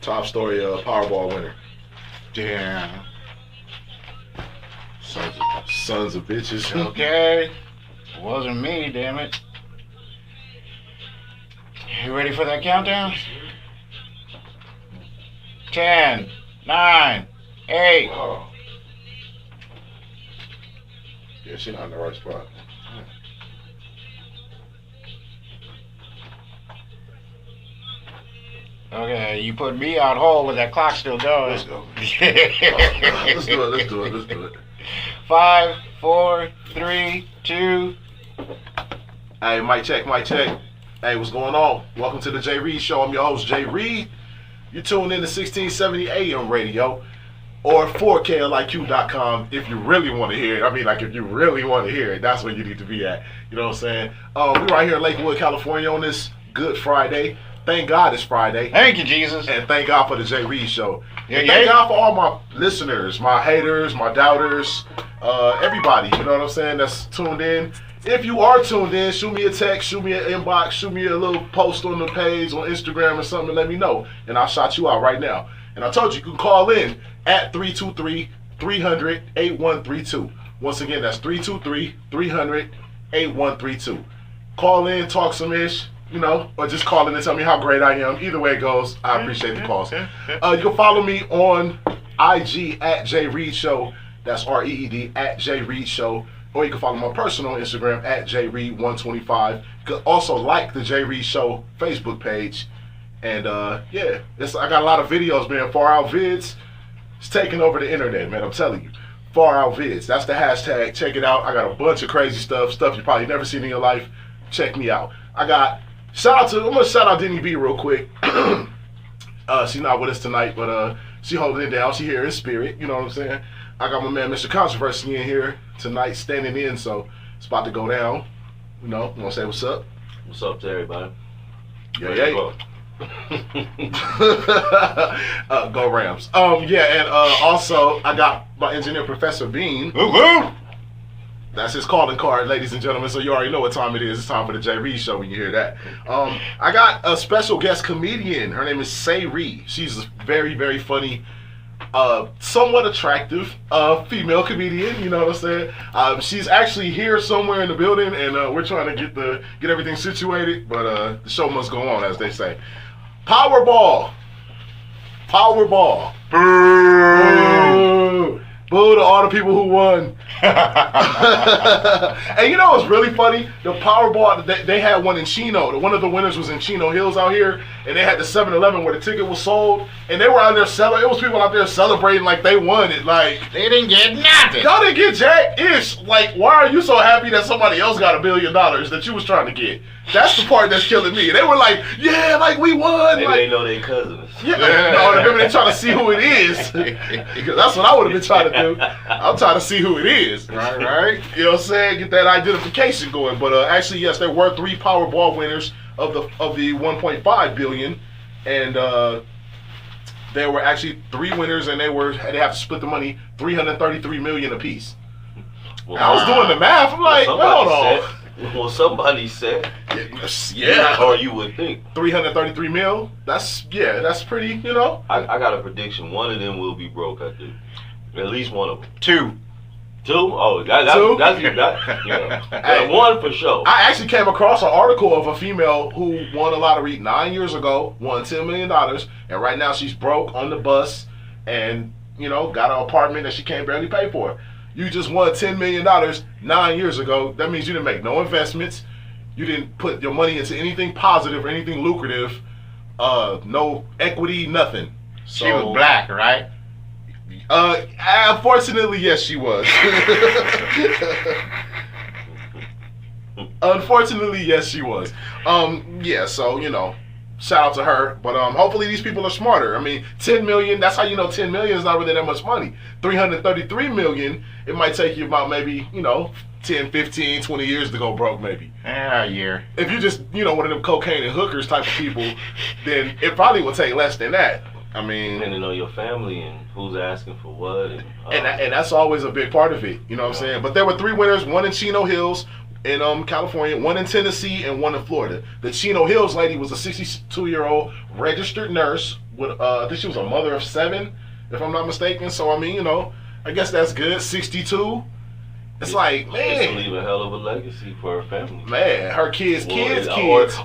Top story, Powerball winner. Yeah. Sons of bitches. Okay. It wasn't me, damn it. You ready for that countdown? 10, 9, 8. Oh. Yeah, she's not in the right spot. Okay, you put me on hold with that clock still going. Let's go. Let's do it. 5, 4, 3, 2. Hey, mic check. Hey, what's going on? Welcome to the Jay Reed Show. I'm your host, Jay Reed. You're tuned in to 1670 AM radio or 4KLIQ.com if you really want to hear it. I mean, like, if you really want to hear it, that's where you need to be at. You know what I'm saying? We're right here in Lakewood, California on this Good Friday. Thank God it's Friday. Thank you, Jesus. And thank God for the Jay Reed Show. Yeah, Thank God for all my listeners, my haters, my doubters, everybody, you know what I'm saying, that's tuned in. If you are tuned in, shoot me a text, shoot me an inbox, shoot me a little post on the page on Instagram or something, let me know. And I'll shout you out right now. And I told you can call in at 323-300-8132. Once again, that's 323-300-8132. Call in, talk some ish. You know, or just call in and tell me how great I am. Either way it goes, I appreciate the calls. You can follow me on IG at Jay Reed Show. That's REED at Jay Reed Show. Or you can follow my personal Instagram at JReed125. You can also like the Jay Reed Show Facebook page. And yeah, I got a lot of videos, man. Far Out Vids. It's taking over the internet, man. I'm telling you. Far Out Vids. That's the hashtag. Check it out. I got a bunch of crazy stuff you probably never seen in your life. Check me out. I'm gonna shout out Denny B real quick. She's not with us tonight, but she holding it down. She here in spirit, you know what I'm saying? I got my man Mr. Controversy in here tonight, standing in, so it's about to go down. You know, wanna say what's up? What's up to everybody? Yeah. Go Rams. And also I got my engineer Professor Bean. Woo-hoo! That's his calling card, ladies and gentlemen, so you already know what time it is. It's time for the Jay Reed Show when you hear that. I got a special guest comedian. Her name is Say Reed. She's a very, very funny, somewhat attractive female comedian, you know what I'm saying? She's actually here somewhere in the building, and we're trying to get everything situated, but the show must go on, as they say. Powerball. Boo! Boo to all the people who won. And you know what's really funny? The Powerball, they had one in Chino. One of the winners was in Chino Hills out here, and they had the 7-Eleven where the ticket was sold, and they were out there it was people out there celebrating like they won it. Like, they didn't get nothing. Y'all didn't get jack-ish. Like, why are you so happy that somebody else got $1 billion that you was trying to get? That's the part that's killing me. They were like, yeah, like we won. Maybe like, they know their cousins. Yeah, no, remember they trying to see who it is. Because that's what I would have been trying to do. I'm trying to see who it is. Right. You know what I'm saying? Get that identification going. But actually, yes, there were 3 Powerball winners of the 1.5 billion, and there were actually 3 winners, and they have to split the money $333 million apiece. Well, I was doing the math. I'm like, hold on. Well, somebody said, yeah, or you would think 333 mil. That's pretty. You know, I got a prediction. One of them will be broke. I think at least one of them. 2. Oh, that's Hey, one for sure. I actually came across an article of a female who won a lottery 9 years ago, won $10 million, and right now she's broke on the bus, and got an apartment that she can't barely pay for. You just won $10 million 9 years ago. That means you didn't make no investments. You didn't put your money into anything positive or anything lucrative. No equity, nothing. So, she was black, right? Unfortunately, yes, she was. Unfortunately, yes, she was. Yeah, so, shout out to her. But hopefully these people are smarter. I mean, 10 million, that's how you know 10 million is not really that much money. 333 million, it might take you about maybe, 10, 15, 20 years to go broke maybe. A year. If you just, one of them cocaine and hookers type of people, then it probably will take less than that. I mean, depending on your family and who's asking for what, and that's always a big part of it. You know what I'm saying? But there were 3 winners: one in Chino Hills in California, one in Tennessee, and one in Florida. The Chino Hills lady was a 62-year-old registered nurse with I think she was a mother of 7, if I'm not mistaken. So I mean, you know, I guess that's good. 62. It's like, It's man, leave a hell of a legacy for her family. man, her kids,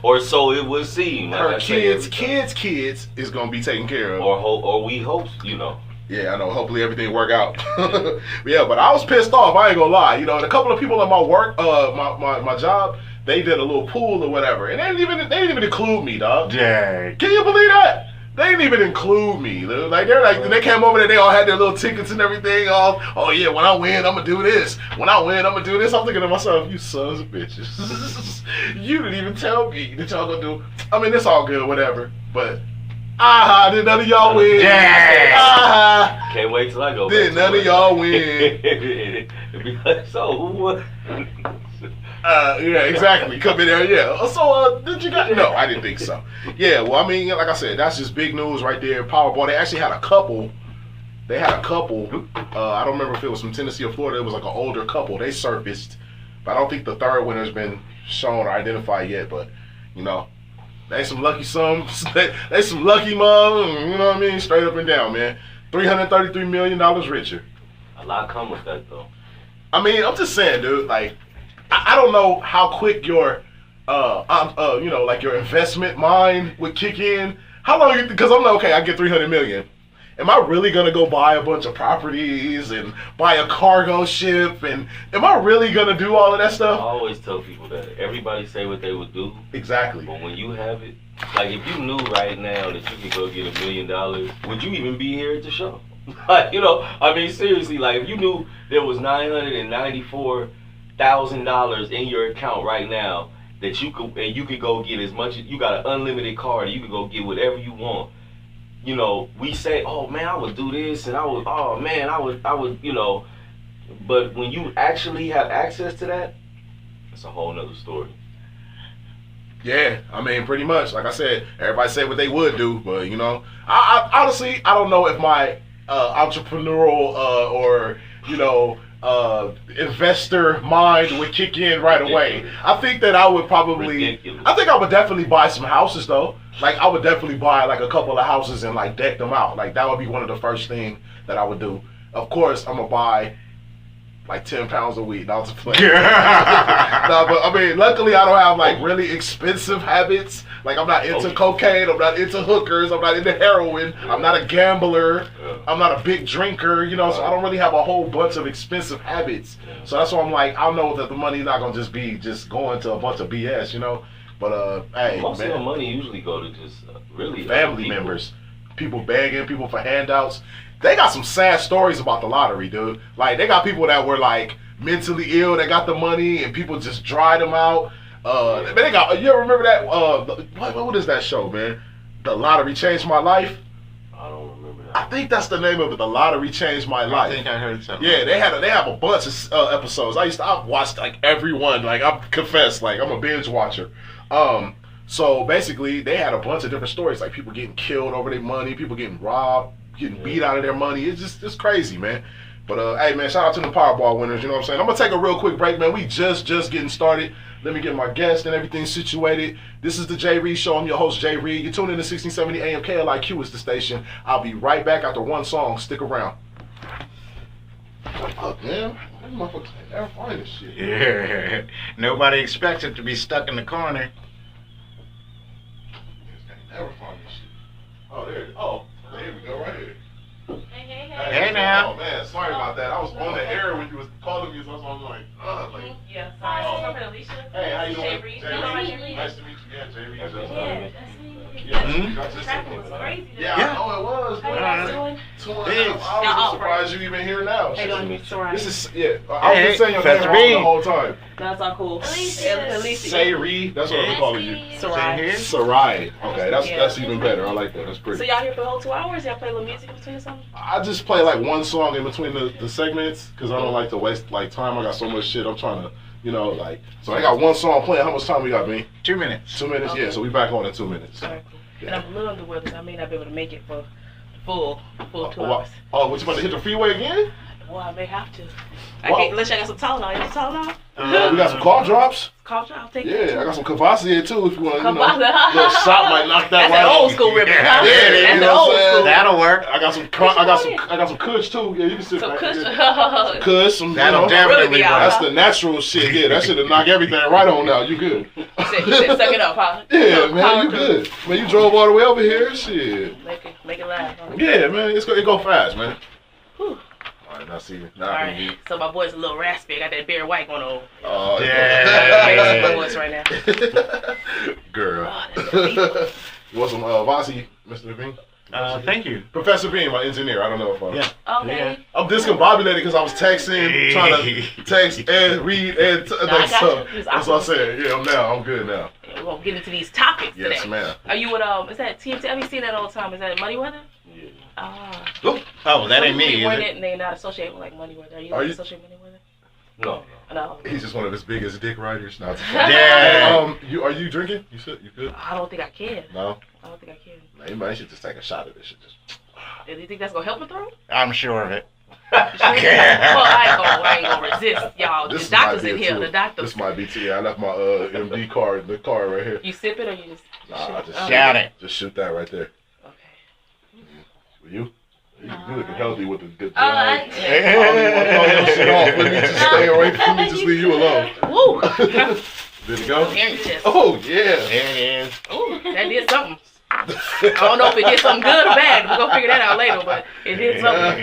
or so it would seem. Like her I say every kids time. is gonna be taken care of. Or we hope, you know. Yeah, I know. Hopefully everything work out. Yeah, but I was pissed off. I ain't gonna lie. You know, and a couple of people at my work, my job, they did a little pool or whatever, and they didn't even include me, dog. Dang. Can you believe that? They didn't even include me. Like they came over there, they all had their little tickets and everything. All, oh yeah, when I win, I'm gonna do this. When I win, I'm gonna do this. I'm thinking to myself, you sons of bitches. You didn't even tell me that y'all gonna do. I mean, it's all good, whatever. But did none of y'all win? Yeah. Can't wait till I go. Did none of y'all win? It'd be like, so who won? Yeah, exactly. Come in there, yeah. So, did you got? No, I didn't think so. Yeah, well, I mean, like I said, that's just big news right there. Powerball. They actually had a couple. I don't remember if it was from Tennessee or Florida. It was like an older couple. They surfaced, but I don't think the third winner's been shown or identified yet. But you know, they some lucky they some lucky mom. You know what I mean? Straight up and down, man. $333 million richer. A lot come with that though. I mean, I'm just saying, dude. Like, I don't know how quick your, you know, like your investment mind would kick in. How long? Because I'm like, okay, I get $300 million. Am I really gonna go buy a bunch of properties and buy a cargo ship? And am I really gonna do all of that I stuff? always tell people that everybody say what they would do, Exactly. but when you have it, like if you knew right now that you could go get $1 million, would you even be here at the show? Like, you know, I mean, seriously, like if you knew there was $994,000 in your account right now that you could go get as much. You got an unlimited card. You could go get whatever you want. You know, we say, oh man, I would do this, and I would, you know. But when you actually have access to that, it's a whole nother story. Yeah, I mean, pretty much. Like I said, everybody say what they would do, but you know, I honestly, I don't know if my entrepreneurial or you know investor mind would kick in right away. I think that I would probably, Ridiculous. I think I would definitely buy some houses though. Like I would definitely buy like a couple of houses and like deck them out. Like that would be one of the first thing that I would do. Of course, I'm gonna buy like 10 pounds of weed. Not to play. No, but I mean, luckily I don't have like really expensive habits. Like I'm not into cocaine. I'm not into hookers. I'm not into heroin. I'm not a gambler. I'm not a big drinker. You know, so I don't really have a whole bunch of expensive habits. So that's why I'm like, I know that the money's not gonna just be going to a bunch of BS. You know, but hey, most man, of the money usually go to just really family members, people begging, people for handouts. They got some sad stories about the lottery, dude. Like, they got people that were, like, mentally ill. They got the money, and people just dried them out. They got, you ever remember that? What is that show, man? The Lottery Changed My Life? I don't remember that. I think that's the name of it. The Lottery Changed My Life. I think I heard something. Yeah, they have a bunch of episodes. I've watched, like, every one. Like, I confess, like, I'm a binge watcher. So, basically, they had a bunch of different stories. Like, people getting killed over their money, people getting robbed, getting beat out of their money. It's crazy, man. But hey, man, shout out to the Powerball winners. You know what I'm saying? I'm gonna take a real quick break, man. We just getting started. Let me get my guest and everything situated. This is the Jay Reed Show. I'm your host, Jay Reed. You're tuning in to 1670 AM. KLIQ is the station. I'll be right back after one song. Stick around. Fuck, man. These motherfuckers ain't never find this shit. Yeah. Nobody expects it to be stuck in the corner. Never find this shit. Oh, there we go, right here. Hey, now. Oh man, sorry about that. I was on the air when you was calling me, so I was like, yeah, sorry. I'm Alicia. Hey, how you doing? Jay Reed. Nice to meet you. Yeah, Jay Reed. Traffic was crazy. Yeah, I know it was. How you guys doing? I was surprised you even here now. How you doing? Sorry. This is, I was just saying your name wrong the whole time. That's all cool. Alicia. Say Reed, that's what I'm calling you. Sarai. Sarai. Okay, that's even better. I like that. That's pretty. So y'all here for the whole 2 hours? Y'all play a little music in between or something? I just play like one song in between the segments because I don't like to waste like time. I got so much shit I'm trying to, you know, like. So I got one song playing. How much time we got, B? 2 minutes. 2 minutes, Okay. Yeah. So we back on in 2 minutes. All right, cool. And I'm a little under the weather, so I may not be able to make it for the full 2 Oh, hours. oh, what you about to hit the freeway again? Well, I may have to. I Well- can't, unless I got some Tylenol. You need Tylenol? We got some cough drops. Culture, I'll take that. Yeah, I got some Cavassier too if you want, Cavassier. little shot might knock that That's right an off. old school ribbon. Yeah, That's you an know old what I'm saying? school. That'll work. I got some Kush too. Yeah, you can sit So right Kush. there. Kush, some, That'll you know, definitely really be out. work. that's the natural shit. Yeah, that should have knocked everything right on out. You good? You said suck it up, huh? Yeah, man, Power you through. good. Man, you drove all the way over here. Shit. Make it laugh. Huh? Yeah, man, it go fast, man. Whew. All right, now see. All Now I can right, so my voice a little raspy. I got that Barry White going on. Oh, Raising my Yeah. voice right now. Girl. Oh, that's the You want some Vasi, Mr. Bean? Thank you. Professor Bean, my engineer. I don't know if I... Yeah. Okay. I'm discombobulated because I was texting, trying to text and read and I got stuff. you. It's That's what I awesome. said. Yeah, I'm good now. We're gonna get into these topics Yes, today. ma'am. Are you with is that TNT? I be seeing that all the time. Is that Money Weather? Yeah. Ah. Oh, that ain't Some me, people is win it? it and they not associated with like Money Weather. Are you- associated with Money Weather? No. No. He's just one of his biggest dick writers. No, Yeah. Are you drinking? You good? I don't think I can. No. I don't think I can. Man, anybody should just take a shot of this shit. Just... Do you think that's gonna help my throat? I'm sure of it. Well, I ain't gonna resist, y'all. This The doctor's might be in it, here. too. The doctor's. This might be too. Yeah, I left my MD card in the car right here. You sip it or you just? Nah, I just Oh. Got it. Just shoot that right there. Okay. For you? You looking healthy with the good Oh, job. I- I don't even want to throw your shit off. Let me just stay away from me. Just leave you alone. Woo! Did it go? Hearing test. Oh, yeah. There it is. Ooh, that did something. I don't know if it did something good or bad. We're gonna figure that out later, but it did something.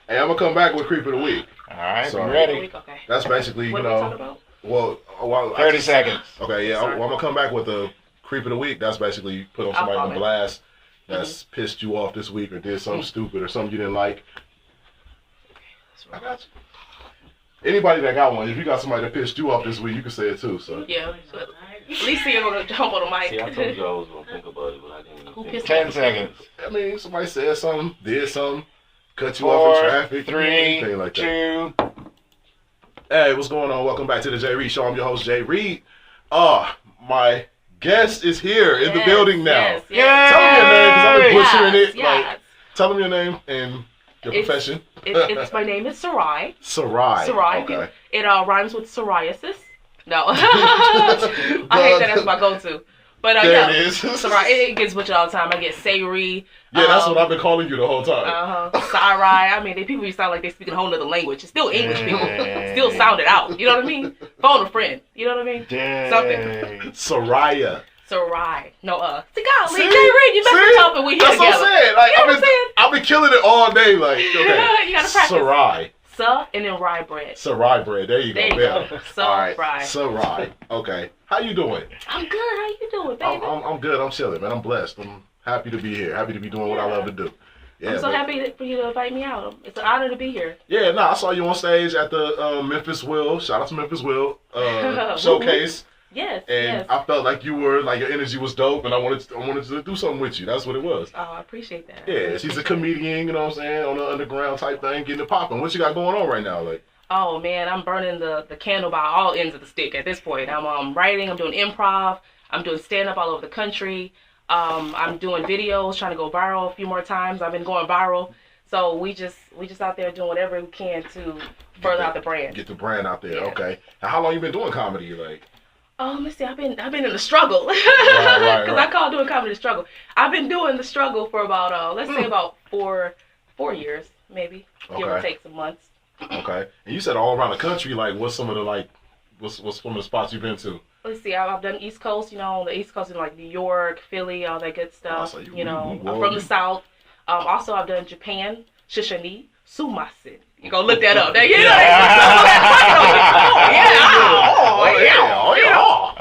Hey, I'm going to come back with Creep of the Week. All right, Sorry. be ready. Okay. That's basically, What you are we talking know, about? well, 30 seconds. Okay, yeah, Sorry. I'm going to come back with the Creep of the Week. That's basically put on I'll somebody on comment. blast that's pissed you off this week or did something stupid or something you didn't like. I got you. Anybody that got one, if you got somebody that pissed you off this week, you can say it too. So Yeah. So at least you're gonna jump on the mic. See, I told you I was gonna think about it, but I didn't. Who think pissed about 10 it. seconds. I mean, somebody said something, did something, cut you off in 4, traffic, 3, anything like that. 2. Hey, what's going on? Welcome back to the Jay Reed Show. I'm your host, Jay Reed. My guest is here in the building now. Yes. Tell them your name, because I've been butchering it. Yes. Like, tell them your name and your profession. It's my name is Sarai. Sarai. Sarai. Okay. It rhymes with psoriasis. No. I hate that as my go-to. But There yeah, it is. Sarai. It gets butchered all the time. I get Sayri. Yeah, that's what I've been calling you the whole time. Sarai. I mean, people sound like they speak a whole other language. It's still English. People still sound it out. You know what I mean? Phone a friend. You know what I mean? Dang. Saraya. Sarai. No, See, See? Jay Reed, you messed See? up and we here That's what together. I'm saying. Like, You know what I'm saying? I've been killing it all day. Like, okay. You gotta practice. Sarai. Sa and then rye bread. Sarai bread. There you go. There you Yeah. go. All right. Sarai. Sarai. Okay. How you doing? I'm good. How you doing, baby? I'm good. I'm chilling, man. I'm blessed. I'm happy to be here. Happy to be doing what I love to do. Yeah, I'm so but- happy for you to invite me out. It's an honor to be here. Yeah, no, I saw you on stage at the Memphis Will. Shout out to Memphis Will showcase, Yes. and yes. I felt like your energy was dope, and I wanted to do something with you. That's what it was. Oh, I appreciate that. Yeah, she's a comedian, you know what I'm saying, on the underground type thing, getting it popping. What you got going on right now, like? Oh man, I'm burning the candle by all ends of the stick at this point. I'm writing. I'm doing improv. I'm doing stand up all over the country. I'm doing videos, trying to go viral a few more times. I've been going viral. So we just out there doing whatever we can to further out the brand. Get the brand out there, Yeah. okay. And how long you been doing comedy, like? Oh, let's see. I've been in the struggle. Right. Because I call doing comedy the struggle. I've been doing the struggle for about let's say about four years, maybe, give or Okay. take some months. Okay. And you said all around the country, like, what's some of the, what's some of the spots you've been to? Let's see. I've done East Coast. The East Coast in like New York, Philly, all that good stuff. so I'm you from the South. Also, I've done Japan, Shishani, Sumasen. You go look that up.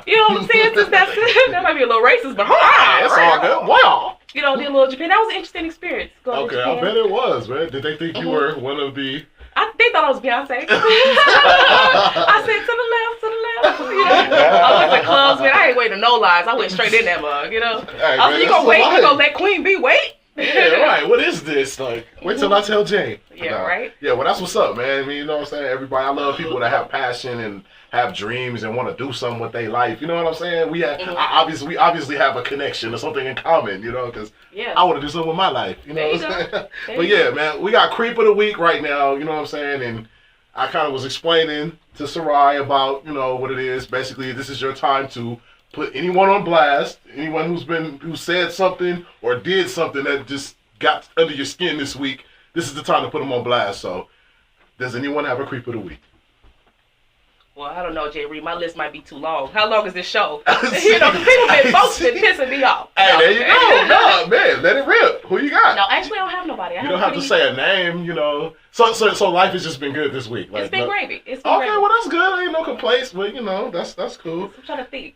You know what I'm saying? Since that might be a little racist, but It's all good. Wow. did a little Japan. That was an interesting experience. Going to Okay, I Japan. bet it was, man. Did they think you were one of the... They thought I was Beyonce. I said to the left. I went to clubs, man. I ain't waiting no lies. I went straight in that mug, Hey, I man, said, you that's gonna wait? the You gonna life. let Queen B wait? Yeah, right. What is this? Like, wait till I tell Jane. Yeah, right? Yeah, well, that's what's up, man. I mean, you know what I'm saying? Everybody, I love people that have passion and have dreams and want to do something with their life. You know what I'm saying? We obviously have a connection or something in common, you know, because Yeah. I want to do something with my life. You know There what you I'm go. saying? But yeah, man, we got Creep of the Week right now, you know what I'm saying? And I kind of was explaining to Sarai about, what it is. Basically, this is your time to put anyone on blast, anyone who said something or did something that just got under your skin this week. This is the time to put them on blast. So, does anyone have a creep of the week? Well, I don't know, Jay Reed. My list might be too long. How long is this show? People folks been pissing me off. Hey, there you go. No, man, let it rip. Who you got? No, actually, I don't have nobody. You don't have to say a name, So life has just been good this week. It's been gravy. It's been okay, gravy. well, that's good. Ain't no complaints, but, that's cool. I'm trying to think.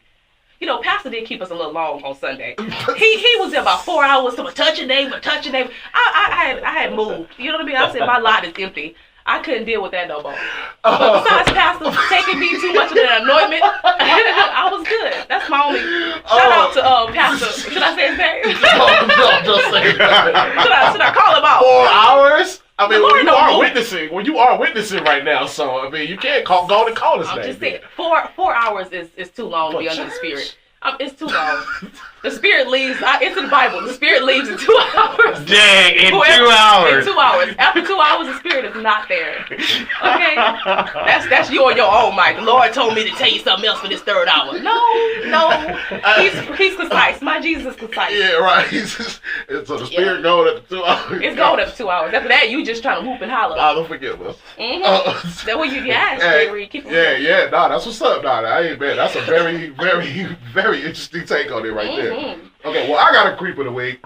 Pastor did keep us a little long on Sunday. He was there about 4 hours to touch a neighbor. I had moved. You know what I mean? I said my lot is empty. I couldn't deal with that no more. But besides Pastor taking me too much of an anointment, I was good. That's my only shout out to Pastor. Should I say his name? No, just say that. Should I call him out? 4 hours? I mean, Lord, you are witnessing right now, so I mean, you can't go and call his name. I'm just saying, 4 hours is too long to be under the Spirit. It's too long. The Spirit leaves. It's in the Bible. The Spirit leaves in 2 hours. Dang, in 2 hours. In 2 hours. After 2 hours, the Spirit is not there. Okay? That's you on your own, Mike. The Lord told me to tell you something else for this 3rd hour. No. He's concise. My Jesus is concise. Yeah, right. So the Spirit going at the 2 hours. It's going up to 2 hours. After that, you just trying to whoop and holler. Don't forget us. That's what you asked, Jerry. Yeah. Nah, that's what's up. Nah, I ain't bad. That's a very, very, very interesting take on it right there. Okay, well, I got a creep of the week.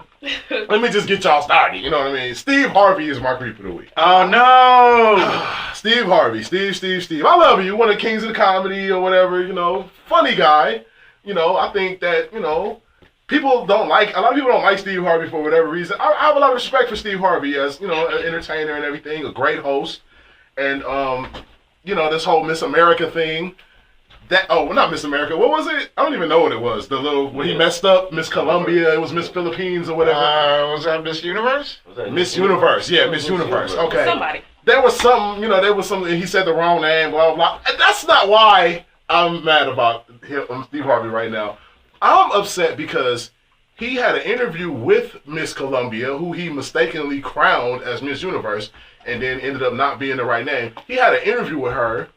Let me just get y'all started. You know what I mean? Steve Harvey is my creep of the week. Oh, no. Steve Harvey. Steve. I love you. One of the kings of the comedy or whatever, funny guy. I think that, a lot of people don't like Steve Harvey for whatever reason. I have a lot of respect for Steve Harvey as, an entertainer and everything, a great host. And, this whole Miss America thing. Not Miss America. What was it? I don't even know what it was. When he messed up, Miss Columbia, it was Miss Philippines or whatever. Was that Miss Universe? Miss Universe, yeah, Miss Universe. Okay. Somebody. There was something, he said the wrong name, blah, blah, blah. That's not why I'm mad about Steve Harvey right now. I'm upset because he had an interview with Miss Columbia, who he mistakenly crowned as Miss Universe, and then ended up not being the right name. He had an interview with her,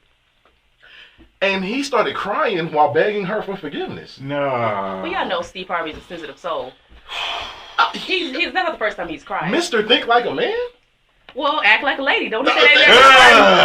and he started crying while begging her for forgiveness. No. Well, y'all know Steve Harvey's a sensitive soul. He's not the first time he's crying. Mr. Think Like a Man? Well, act like a lady. Don't he say that?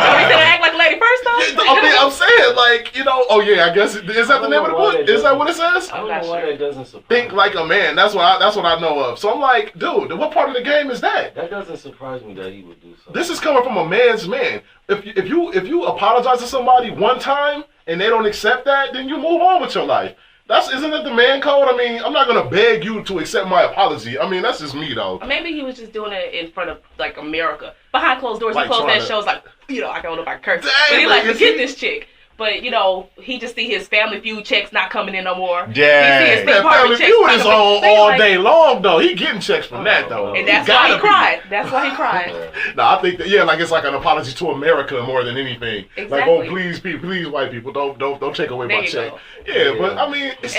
Don't he say act like a lady first, though? I'm saying, I guess, is that the name of the book? Is that what it says? I don't know why that doesn't surprise Think me. Like a Man. That's what I know of. So I'm like, dude, what part of the game is that? That doesn't surprise me that he would do something. This is coming from a man's man. If you apologize to somebody one time and they don't accept that, then you move on with your life. Isn't it the man code? I mean, I'm not gonna beg you to accept my apology. I mean, that's just me though. Maybe he was just doing it in front of like America, behind closed doors. Like he closed that shows like I don't know if I curse, Dang, but he like forget this chick. But he just see his Family Feud checks not coming in no more. Yeah. He see his Man, Family Feud is on all day long though. He getting checks from that though. And that's why he cried. That's why he cried. No, I think that it's like an apology to America more than anything. Exactly. Like, please, white people, don't take away my check. Go. Yeah, but I mean, it's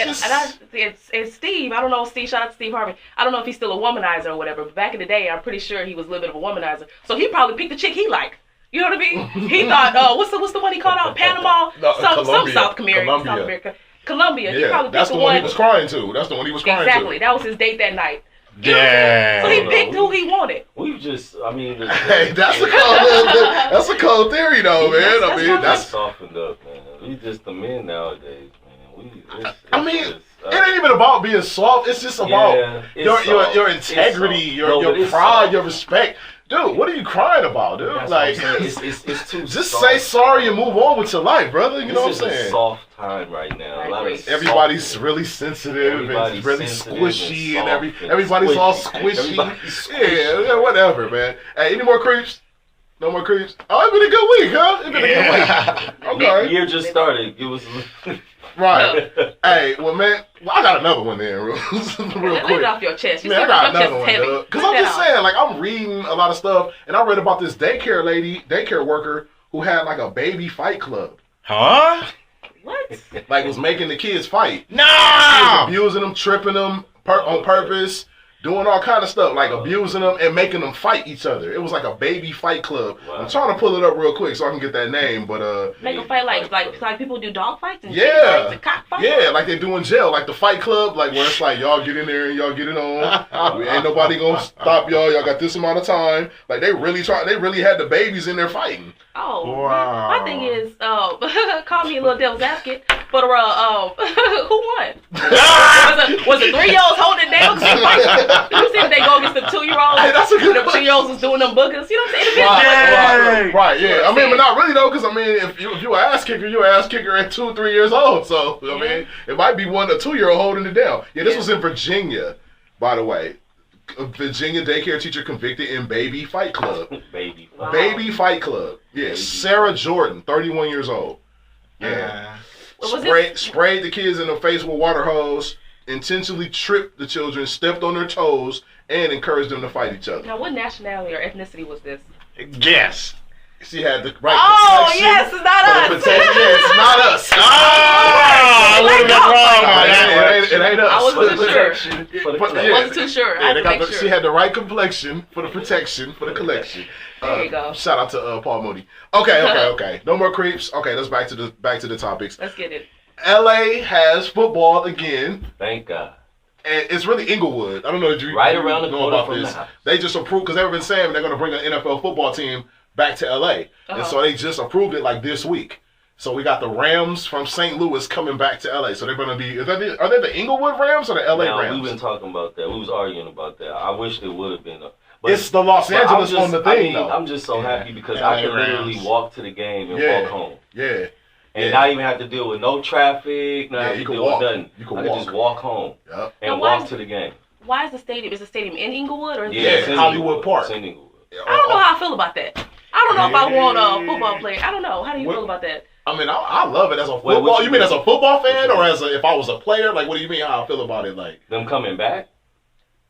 Steve. I don't know. Shout out to Steve Harvey. I don't know if he's still a womanizer or whatever. But back in the day, I'm pretty sure he was a little bit of a womanizer. So he probably picked the chick he liked. You know what I mean? He thought, what's the one he called out? Panama? Some South America. Colombia. Yeah, he probably that's picked the one he was crying to. That's the one he was crying to. Exactly. That was his date that night. Yeah. So he picked who he wanted. Hey, that's a cold theory though, man. I mean, that's softened up, man. We just the men nowadays, man. It ain't even about being soft. It's just about your integrity, your pride, your respect. Dude, what are you crying about, dude? That's like, it's too just soft. Say sorry and move on with your life, brother. You know what I'm saying? It's a soft time right now. A lot of everybody's really sensitive and really squishy, and everybody's all squishy. Yeah, whatever, man. Hey, any more creeps? No more creeps? Oh, it's been a good week, huh? It's been a good week. Okay. The year just started. It was right. Hey, well, man, I got another one there, real quick. Leave it off your chest. Man, I got another one, dude. Because I'm just saying, like, I'm reading a lot of stuff, and I read about this daycare worker who had, like, a baby fight club. Huh? What? Like, was making the kids fight. No! He was abusing them, tripping them on purpose, doing all kind of stuff, like abusing them and making them fight each other. It was like a baby fight club. Wow. I'm trying to pull it up real quick so I can get that name, but Make a fight like people do dog fights and yeah, chicken fights and cock fights. yeah, like they do in jail, like the fight club, like where it's like y'all get in there and y'all get it on. Ain't nobody gonna stop y'all. Y'all got this amount of time. Like they really had the babies in there fighting. Oh, Wow. my thing is, call me a little devil's advocate, but who won? was it 3-year-olds holding it down? You see if they go against the 2-year-olds? Hey, that's a good The 2-year-olds was doing them boogers. You know what I'm saying? Right, yeah. I mean, but not really though, because I mean, if you an ass kicker, you're an ass kicker at 2 or 3 years old. So I mean, it might be 1 or 2-year-old holding it down. Yeah, this was in Virginia, by the way. A Virginia daycare teacher convicted in baby fight club. Baby. Wow. Baby fight club. Yeah, Baby. Sarah Jordan, 31 years old. Yeah. Was Sprayed the kids in the face with water hose, intentionally tripped the children, stepped on their toes, and encouraged them to fight each other. Now, what nationality or ethnicity was this? Guess. She had the right Oh, protection. yes, it's not For us. the protection. Yeah, it's not us. I would have been wrong on that. It ain't us. I wasn't For the sure. protection. For the But, collection. I wasn't too sure. I Yeah, had they to got make the, sure. she had the right complexion for the protection, for the collection. There you go. Shout out to Paul Moody. Okay. No more creeps. Okay, let's back to the topics. Let's get it. LA has football again, Thank God. and it's really Inglewood. I don't know if you Right around the know corner about from the this. house. They just approved because they've been saying they're going to bring an NFL football team back to LA, and so they just approved it like this week. So we got the Rams from St. Louis coming back to LA. So they're going to be. Are they the Inglewood Rams or the LA Now, Rams? we've been talking about that. We was arguing about that. I wish there would have been. But It's the Los but I'm Angeles just- on the thing, I mean, though. I'm just so happy because LA I can literally Rams. walk to the game and Yeah. walk home. Yeah. And Yeah. not even have to deal with no traffic, not Yeah, have you to can deal walk. with nothing. You can I can walk. just walk home Yep. and Now, why walk is- to the game. Why is the stadium in Inglewood or is Yeah, it's in Hollywood Inglewood. Park. It's in Inglewood. I don't know how I feel about that. I don't know if I want a football player. I don't know. How do you What- feel about that? I mean, I love it as a Wait, football. what you you mean mean? as a football fan, What or you as if I was a player? Like, what do you mean? How I feel about it? Like Them coming back?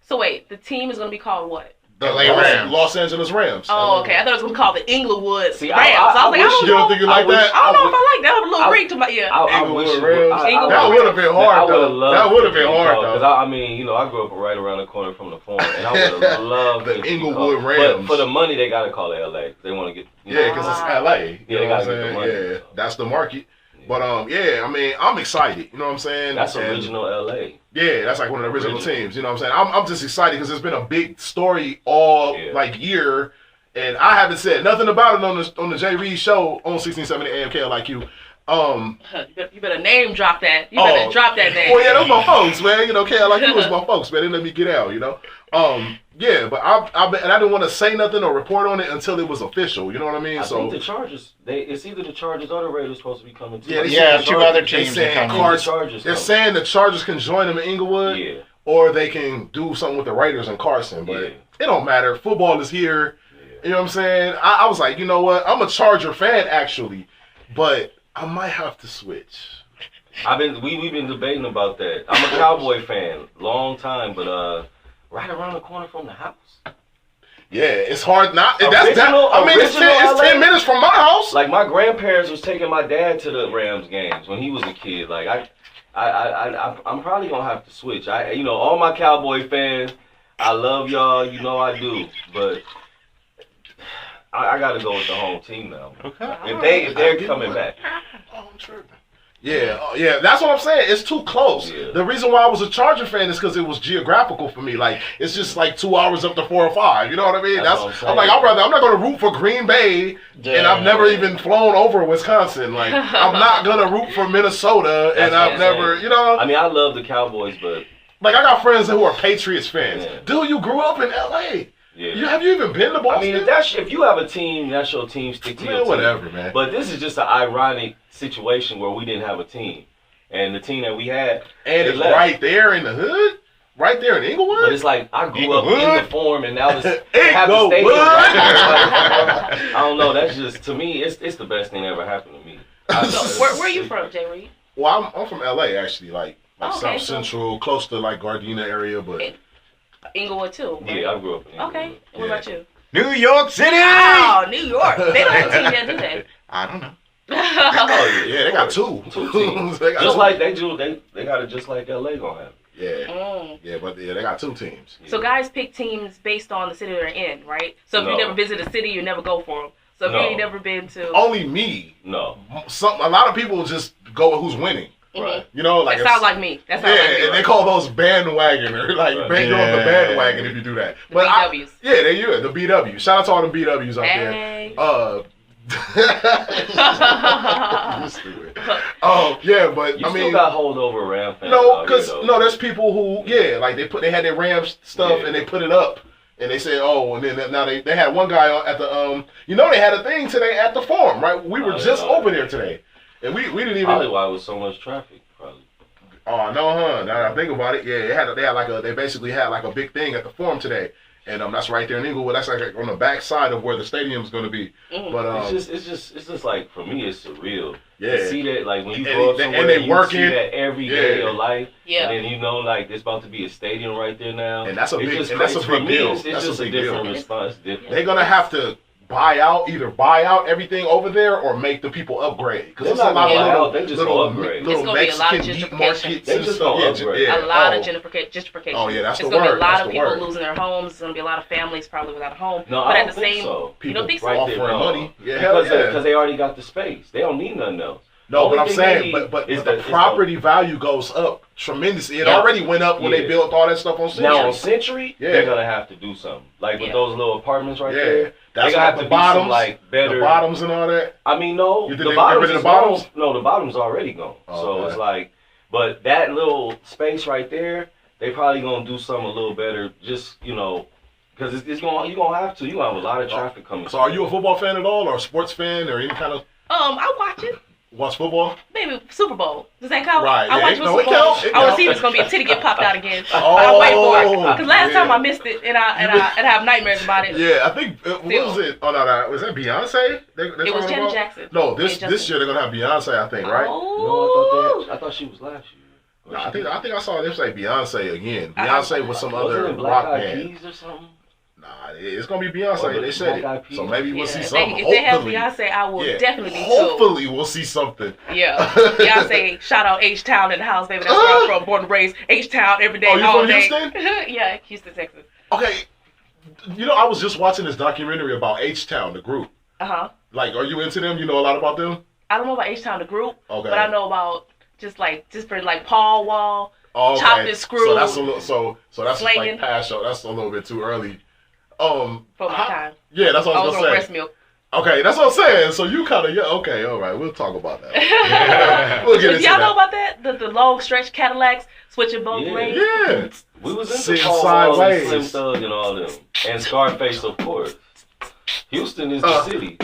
So wait, the team is going to be called what? the LA Rams. Los Angeles Rams. Oh, okay. I thought it was going to be called the Inglewood See, Rams. I I was like, wish I You don't don't know. think you like I wish- that? I don't know if I like that. I have a little I- ring to my ear. I Inglewood wish it Rams. would. That would have been hard, I would have though. loved That would have been hard, Because though. I mean, you know, I grew up right around the corner from the farm, and I would have loved The it to be Inglewood called- Rams. But for the money, they got to call it LA. They want to get. You Yeah, know, because it's LA. You Yeah, know they what I'm gotta get the saying? money. Yeah, that's the market. But yeah, I mean, I'm excited. You know what I'm saying? That's And- original LA. Yeah, that's like one of the original Original. teams. You know what I'm saying? I'm just excited because it's been a big story all like year, and I haven't said nothing about it on the Jay Reed show on 1670 AM KLIQ. You better name drop that. You better drop that name. Well, yeah, those my folks, man. You know, KLIQ was my folks, man. They let me get out. You know. Yeah, but I didn't want to say nothing or report on it until it was official. You know what I mean? I So think the Chargers. It's either the Chargers or the Raiders supposed to be coming. To Yeah, they Yeah, said two the other Chargers- teams they are saying coming. Cards- Chargers They're coming. saying the Chargers can join them in Inglewood, Yeah. or they can do something with the Raiders in Carson. But Yeah. it don't matter. Football is here. Yeah. You know what I'm saying? I was like, you know what? I'm a Charger fan actually, but I might have to switch. We've been debating about that. I'm a Cowboy fan, long time, but right around the corner from the house. Yeah, it's hard not. Original- It's original 10 LA. minutes from my house. Like my grandparents was taking my dad to the Rams games when he was a kid. Like I'm probably gonna have to switch. All my Cowboy fans, I love y'all. You know I do, but I gotta go with the home team now. Okay. If they're coming back. Oh, I'm tripping. Yeah, that's what I'm saying. It's too close. Yeah. The reason why I was a Charger fan is because it was geographical for me. Like, it's just like 2 hours up to 4 or 5. You know what I mean? That's what I'm saying. I'm like, I'm not going to root for Green Bay, and I've never even flown over Wisconsin. Like, I'm not going to root for Minnesota, and That's I've what I'm never, saying. you know? I mean, I love the Cowboys, but Like, I got friends who are Patriots fans. Yeah. Dude, you grew up in L.A. yeah. Have you even been to Boston? I mean, if you have a team, that's your team. Stick to your team. whatever, man. But this is just an ironic situation where we didn't have a team, and the team that we had, And they it's left. right there in the hood? Right there in Inglewood? But it's like I grew up in Inglewood? the Forum, and now they have the stadium. Inglewood? I don't know. That's just, to me, it's the best thing that ever happened to me. So, where are you from, Jay Reed? Well, I'm from L.A. actually, like Okay, South so- Central, close to like Gardena area, but Inglewood too. right? Yeah, I grew up in Inglewood. Okay. What about you? New York City! Oh, New York. They don't have a team yet, do they? I don't know. Oh, yeah, they got two. Two teams. They got Just two. like they got it just like LA gonna have. Yeah. Yeah, but they got 2 teams. So guys pick teams based on the city they're in, right? So if you never visit a city, you never go for them. So if you ain't never been to... Only me. No. A lot of people just go with who's winning. Right. You know, like... That sounds like me. That sounds like me. And they call those bandwagoner. Like, you're on the bandwagon if you do that. The BWs. There you go. The BW. Shout out to all the BWs out there. You're stupid. Yeah, but you still got holdover Ram fans. No, because there's people who like they had their Rams stuff and they put it up and they said and then now they had one guy at the they had a thing today at the Forum, right? We were just over there today, and we didn't even. Probably why it was so much traffic. Probably. Oh no, huh? Now that I think about it, they basically had like a big thing at the Forum today. And that's right there in Inglewood. That's like on the back side of where the stadium's going to be. But it's just like, for me, it's surreal. Yeah. To see that, like, when you go up somewhere and you see that every day of your life, and then you know, like, there's about to be a stadium right there now. And that's a big deal. It's just a different response. They're going to have to either buy out everything over there or make the people upgrade. Because there's a lot of little Mexican meat markets and stuff. A lot of gentrification. Oh, yeah, that's the word. It's going to be a lot of people losing their homes. There's going to be a lot of families probably without a home. No, but I at don't the think same, so. You don't think so? Offering money. Because they already got the space. They don't need nothing else. No, but I'm saying, but the property value goes up tremendously. It already went up when they built all that stuff on Century. Now on Century, they're gonna have to do something. Like with those little apartments right there. That's they have to the bottoms, be some, like, better. The bottoms and all that. I mean, no. You think they get rid of the bottoms? No, the bottom's already gone. So it's like, but that little space right there, they probably gonna do something a little better. Just because you're gonna have to. You gonna have a lot of traffic coming. So, are you a football fan at all, or a sports fan, or any kind of? I watch it. Watch football? Maybe Super Bowl. Does that count? Right. I watch Super Bowl. I want to see if it's gonna be a titty get popped out again. I wait for it because last time I missed it and I have nightmares about it. Yeah, I think what was it? Oh no, was that Beyonce? It was Janet Jackson. No, this year they're gonna have Beyonce. I think, right? No, I thought she was last year. No, I think I saw them say Beyonce again. Beyonce with some other rock band. Or something? Nah, it's gonna be Beyonce. They said it. So maybe we'll see something. If they have Beyonce, I will definitely be hopefully we'll see something. Yeah. Beyonce, shout out H-Town in the house, baby. That's where I'm from, born and raised. H-Town every day, all day. Oh, you from Houston? Yeah, Houston, Texas. Okay. I was just watching this documentary about H-Town, the group. Uh-huh. Like, are you into them? You know a lot about them? I don't know about H-Town, the group. Okay. But I know about just for Paul Wall, Chopped and Screwed. So that's a little, so that's slanging. like past show. That's a little bit too early. For my time. Yeah, that's what I was gonna say. Breast milk. Okay, that's what I'm saying. So you kind of okay, all right. We'll talk about that. We'll get into y'all that. know about that? The long stretch Cadillacs switching both lanes. Yeah. We was into Sitting Paul Wall and sideways. Slim Thug and all them, and Scarface, of course. Houston is the city.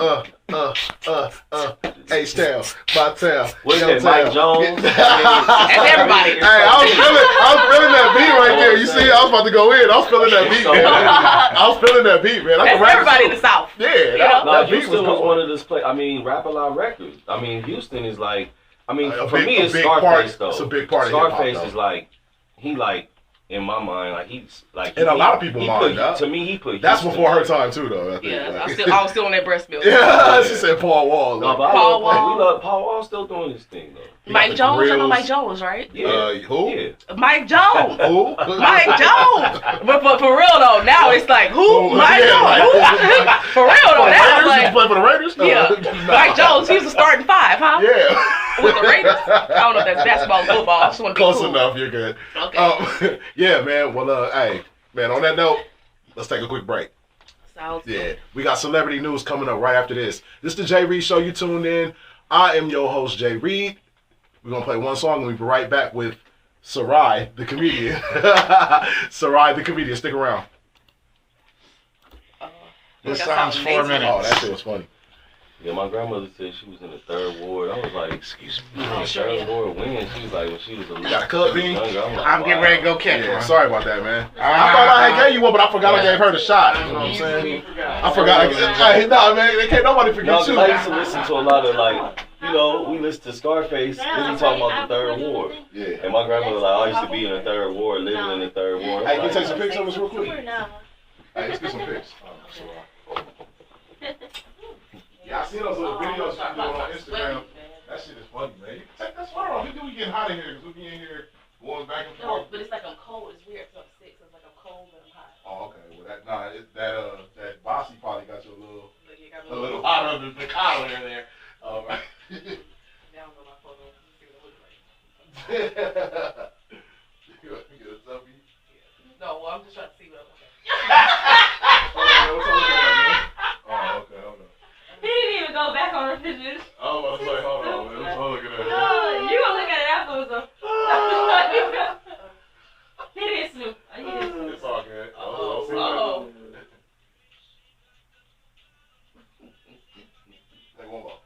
H-Town, my town. What is that, Mike Jones? That's everybody. Hey, I was feeling that beat right there. You see, I was about to go in. I was feeling that beat, man. I was feeling that beat, man. That's everybody in the South. Yeah, that beat Houston was one of those places. I mean, Rap A Lot Records. I mean, Houston is like, for me, it's big Scarface, part, though. It's a big part of Scarface hip-hop, is like, he like, in my mind, like he's like. And a lot of people mind that. To me, he put. That's Houston before her time too, though. I think. Yeah, I was still on that breast milk. Yeah, she said Paul Wall. No, but Paul Wall. We love Paul Wall still doing his thing though. Mike Jones, I know Mike Jones, right? Yeah. Who? Yeah. Mike Jones. Who? Mike Jones. But for real though, now it's like who? Mike Jones. Who? For real though, now Raiders? like You play for the Raiders? No. yeah. Mike Jones, he was a starting 5, huh? Yeah. With the Raiders. I don't know if that's basketball or football. I just want to be Close cool. enough. You're good. Okay. Yeah, man. Well, hey, man. On that note, let's take a quick break. Sounds Yeah, good. we got celebrity news coming up right after this. This is the Jay Reed Show. You tuned in. I am your host, Jay Reed. We're going to play one song and we'll be right back with Sarai, the comedian. Sarai, the comedian. Stick around. This sounds 4 minutes. Oh, that shit was funny. Yeah, my grandmother said she was in the 3rd ward. I was like, excuse me, in the 3rd ward when? She was like, when she was a little Got a cup, Bean? younger. I'm getting ready to go catch Yeah, one. sorry about that, man. I thought I had gave you one, but I forgot I gave her the shot. You know what I'm saying? I forgot. Hey, nah, man. They can't nobody forget No, 'cause you. I used to listen to a lot of like, we listened to Scarface, then he talking about the 3rd ward. Yeah. And my grandmother like, I used to be in the 3rd ward, living in the 3rd ward. Hey, can you take some pics of us real quick? Hey, let's get some pics. Yeah, I see those little videos you doing on Instagram. That shit is funny, man. Take that sweater off. We getting hot in here because we be in here Going back and No, forth. but it's like I'm cold. It's weird. So I'm sick. So it's like I'm cold and I'm hot. Oh, okay. Well, that bossy probably got you Like, you got a little hot under the collar there. All right. Down on my photo. See what it looks like. You want to get a selfie? No, well, I'm just trying to see what it looks like. What's up with that, man? Oh, okay. Hold on. He didn't even go back on her pictures. I was like, hold on, man. What's up looking at? Oh, you gonna look at it afterwards though. He didn't snoop. He didn't snoop. It's all good. Oh. Take one more.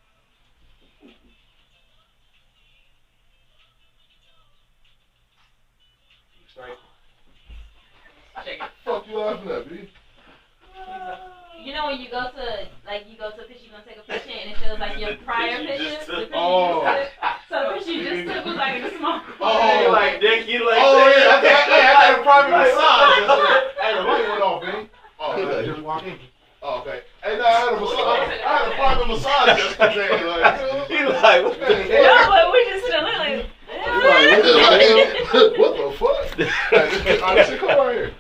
Straight. Check it. Fuck you laughing at, B? You know when you go to a picture, you're gonna take a picture and it shows like your prior picture. The picture Oh. you just took. So the picture you just took was like in a small. Oh, You like Dick, you like Oh, that. yeah. I got a private massage yesterday. Hey, the light went off, B. Oh, okay. Just walk in. Oh, okay. Hey, no, I had a private massage yesterday. Like, He like, what the No, fuck? but we just sit and look like. what the fuck? Alright, sit, come right here.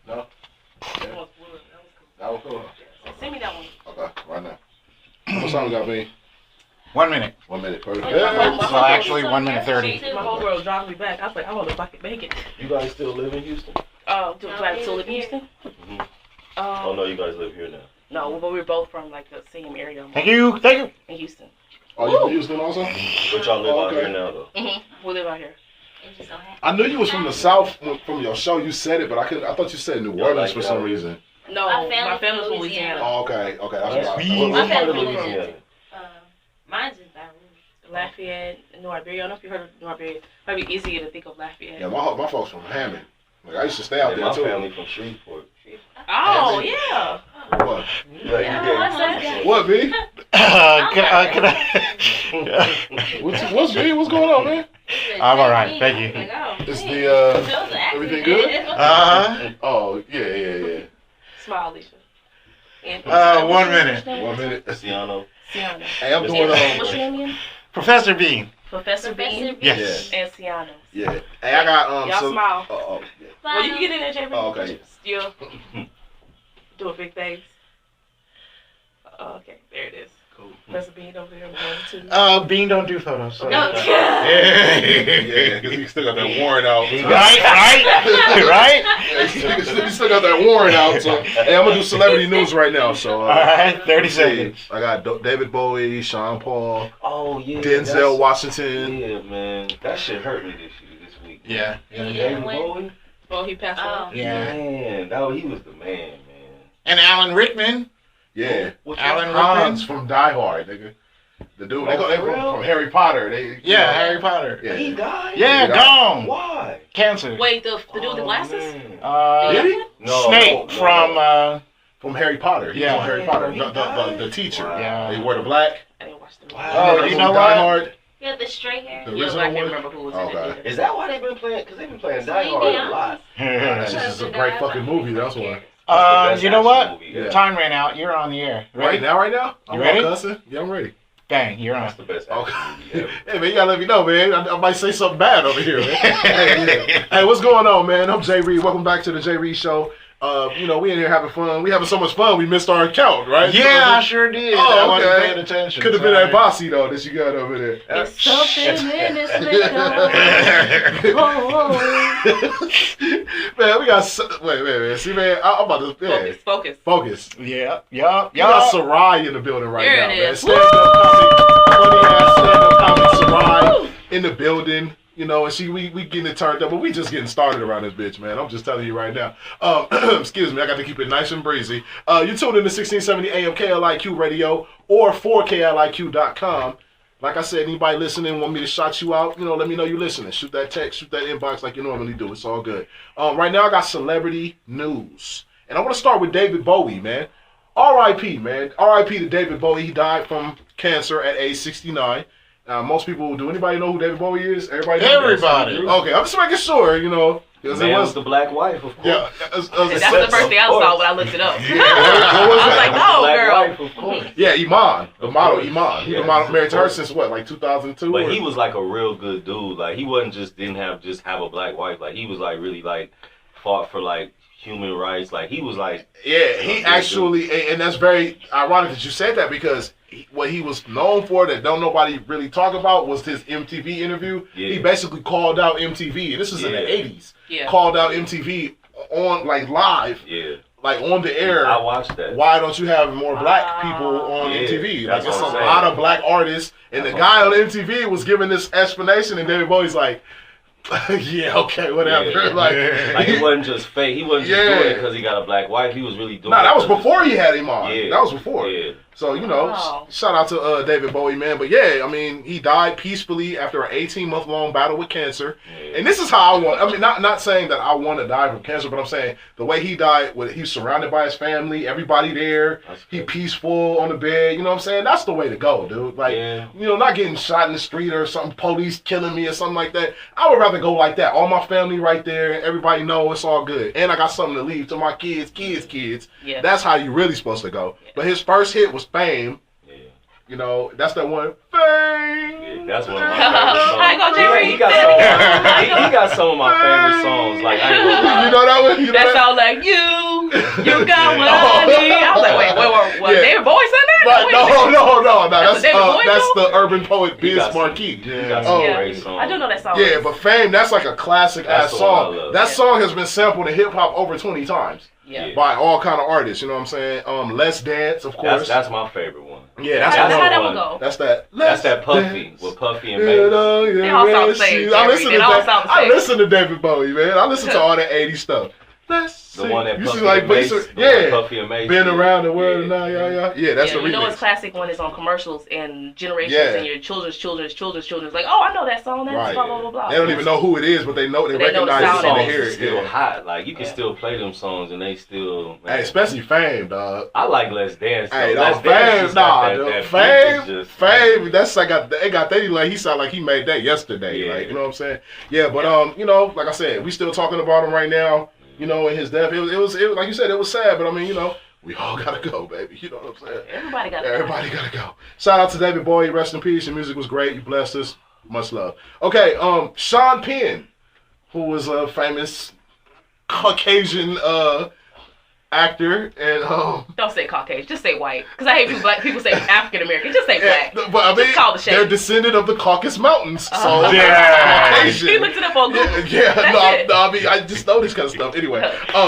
No? That was cool. Send me that one. Okay, right now. What time we got, B? 1 minute. 1 minute, perfect. So actually 1 minute 30. My whole girl dropped me back. I was like, I want a bucket bacon. You guys still live in Houston? Do I still live in Houston? Oh no, you guys live here now. No, but we're both from like the same area Thank you. Thank you. in Houston. Oh, you from Houston also? But y'all live out Okay. here now though. We live out here. It just so happened. I knew you was from the South from your show. You said it, but I thought you said New Orleans like for it some out here? reason. No, My family's my family's from from Louisiana. Oh, okay. That's That's right. what My part of family from Louisiana? Mine's just Baton Rouge. Lafayette, New Iberia. I don't know if you heard of New Iberia. Probably easier to think of Lafayette. Yeah, my folks from Hammond. Like I used to stay out Yeah, there my too. family from Shreveport. Oh, yeah. What? Like, What, B? Can I? What's B? What's going on, man? I'm all right, thank you. Like, oh, Is man. the Those are everything accidents. good? Oh yeah. Smile, Alicia. And, 1 minute. 1 minute. Ciano. Ciano. Hey, I'm doing What's your name again? Professor Bean. Professor Bean Yes. and Ciano. Yeah. Hey, I got Y'all smile. Oh, yeah. Well, you can get in there, JB. Oh, okay. Still doing big things. Okay, there it is. Cool. Professor Bean over there. 1, 2. Bean don't do photos. So. No. Yeah, because he still got that warrant out. Right. Yeah, he still got that warrant out. So, hey, I'm gonna do celebrity news right now. So, All right, 30 see, seconds. I got David Bowie, Sean Paul, Oh yeah. Denzel Washington. Yeah, man. That shit hurt me this week. Yeah. David Bowie. Oh, he passed away. Yeah. Man, he was the man. And Alan Rickman. Yeah, Alan Hans Rickman. from Die Hard, nigga. The dude, they for real? from Harry Potter. They, Yeah, Harry Potter. Yeah. He died. Yeah, Yeah. gone. Why? Cancer. Wait, the dude with the glasses? Man. Did he? No, Snape no. from. From Harry Potter. He's Yeah. from Harry Potter. He The died. teacher. Wow. Yeah. They wear the black. I didn't watch the movie. Wow. Oh, the you know Die what? Hard. You have the straight hair. The Yeah, but I original can't one? remember who was in Okay. it either. Is that why they've been playing? Because they've been playing Die Maybe, Hard a huh? lot. That's just a great fucking movie. That's why. That's the best You know action what? movie, Yeah. Time ran out. You're on the air. Right now? I'm ready? all cussing. Yeah, I'm ready. Bang, you're on. That's the best action movie Okay. ever. Hey, man, you gotta let me know, man. I might say something bad over here, man. Hey, what's going on, man? I'm Jay Reed. Welcome back to the Jay Reed Show. We in here having fun. We having so much fun, we missed our account, right? Yeah, I sure did. Oh, I wasn't okay. paying attention. Could have been that Sorry. bossy, though, that you got over there. It's something in this Man, we got... Wait. See, man, I'm about to... Yeah. Focus. Focus. Yeah. You got Sarai in the building right There now, it man. is. Stand-up comic, funny-ass stand-up comic Sarai in the building. You know, and we getting it turned up, but we just getting started around this bitch, man. I'm just telling you right now. Excuse me, I got to keep it nice and breezy. You tuned in to 1670 AM KLIQ radio or 4KLIQ.com. Like I said, anybody listening want me to shout you out, let me know you listening. Shoot that text, shoot that inbox like you normally do. It's all good. Right now I got celebrity news. And I want to start with David Bowie, man. R.I.P., man. R.I.P. to David Bowie. He died from cancer at age 69. Most people, do anybody know who David Bowie is? Everybody. Everybody. Okay, I'm just making sure, you know. The man was the black wife, of course. Yeah, That's the first thing I saw when I looked it up. What was I was like, that? no, Black girl. wife, of course. Yeah, Iman, the model Iman. He Yeah. been model married to her since what, like 2002? But he was like a real good dude. Like he wasn't didn't have a black wife. Like he was like really like fought for like human rights. Like he was like he actually, and that's very ironic that you said that because what he was known for that don't nobody really talk about was his MTV interview. Yeah. He basically called out MTV, and this was in the 80s. Yeah. Called out MTV on like live, yeah. like on the air. I watched that. Why don't you have more black people on Yeah, MTV? that's Like it's a what I'm lot saying. of black artists, and That's the what guy I'm on MTV was giving this explanation, and David Bowie's like, "Yeah, okay, whatever." Yeah. Like He wasn't just fake. He wasn't just Yeah. doing it because he got a black wife. He was really doing it. that was 'cause before he had him on. Yeah. That was before. Yeah. So, you know, Wow. shout out to David Bowie, man. But yeah, I mean, he died peacefully after an 18-month long battle with cancer. Yeah. And this is how I want, I mean, not saying that I want to die from cancer, but I'm saying the way he died, he was surrounded by his family, everybody there, That's he good. peaceful on the bed, you know what I'm saying? That's the way to go, dude. Like, Yeah. you know, not getting shot in the street or something, police killing me or something like that. I would rather go like that. All my family right there, everybody know it's all good. And I got something to leave to my kids. Yeah. That's how you really supposed to go. But his first hit was Fame. Yeah. You know, that's that one. Yeah, Fame. that's one of my favorite songs. I ain't gonna Jerry. He got some of my favorite songs. Like I ain't gonna lie. You know that one? You know That that? sounds like you got what I need. I was like, wait, Yeah. David Bowie said that? Right, no. That's a David Bowie That's song? the urban poet He Biz got some- Marquis. He got some Oh. great songs. I do know that song. Yeah, but Fame, that's like a classic ass That's the one I song. love. That Yeah. song has been sampled in hip hop over 20 times Yeah. Yeah. by all kind of artists. You know what I'm saying? Let's Dance, of course. That's my favorite one. Yeah, that's How the that one. one go? That's that. That's that Let's Puffy Dance. with Puffy and You Mace. know, They all sound the same, I Jerry. listen They to all that. sound the I same. listen to David Bowie, man. I listen to all that 80s stuff. The one that you Puffy see, like, and Mace. basic- The one yeah, Puffy and Mace. been did. around the world now, yeah. That's Yeah, the you know remix. his classic one is on commercials and generations Yeah. and your children's children. Like, oh, I know that song. That's Right. blah blah blah blah. They don't even know who it is, but they know they They know the recognize sound it Songs when of they hear is it. still Yeah. hot. Like you can Yeah. still play them songs and they still. Man. Hey, especially Fame, dog. I like Let's Dance. Though. Hey, Let's no, Dance Fame, just got nah, that- dude. that beat Fame, is just- Fame. That's like they got that. Like he sound like he made that yesterday. Yeah. Like you know what I'm saying? Yeah, but you know, like I said, we still talking about him right now. You know, in his death, it was like you said, it was sad. But I mean, you know, we all gotta go, baby. You know what I'm saying? Everybody got Everybody gotta go. Shout out to David Bowie. Rest in peace. Your music was great. You blessed us. Much love. Okay, Sean Penn, who was a famous Caucasian actor, and Don't say Caucasian. Just say white. Because I hate people black people say African American. Just say black. yeah, but I mean, Just call the shade. they're descended of the Caucasus Mountains, so Yeah. Caucasian. He looked it up on Google. Yeah, That's it. no, I mean, I just know this kind of stuff. Anyway,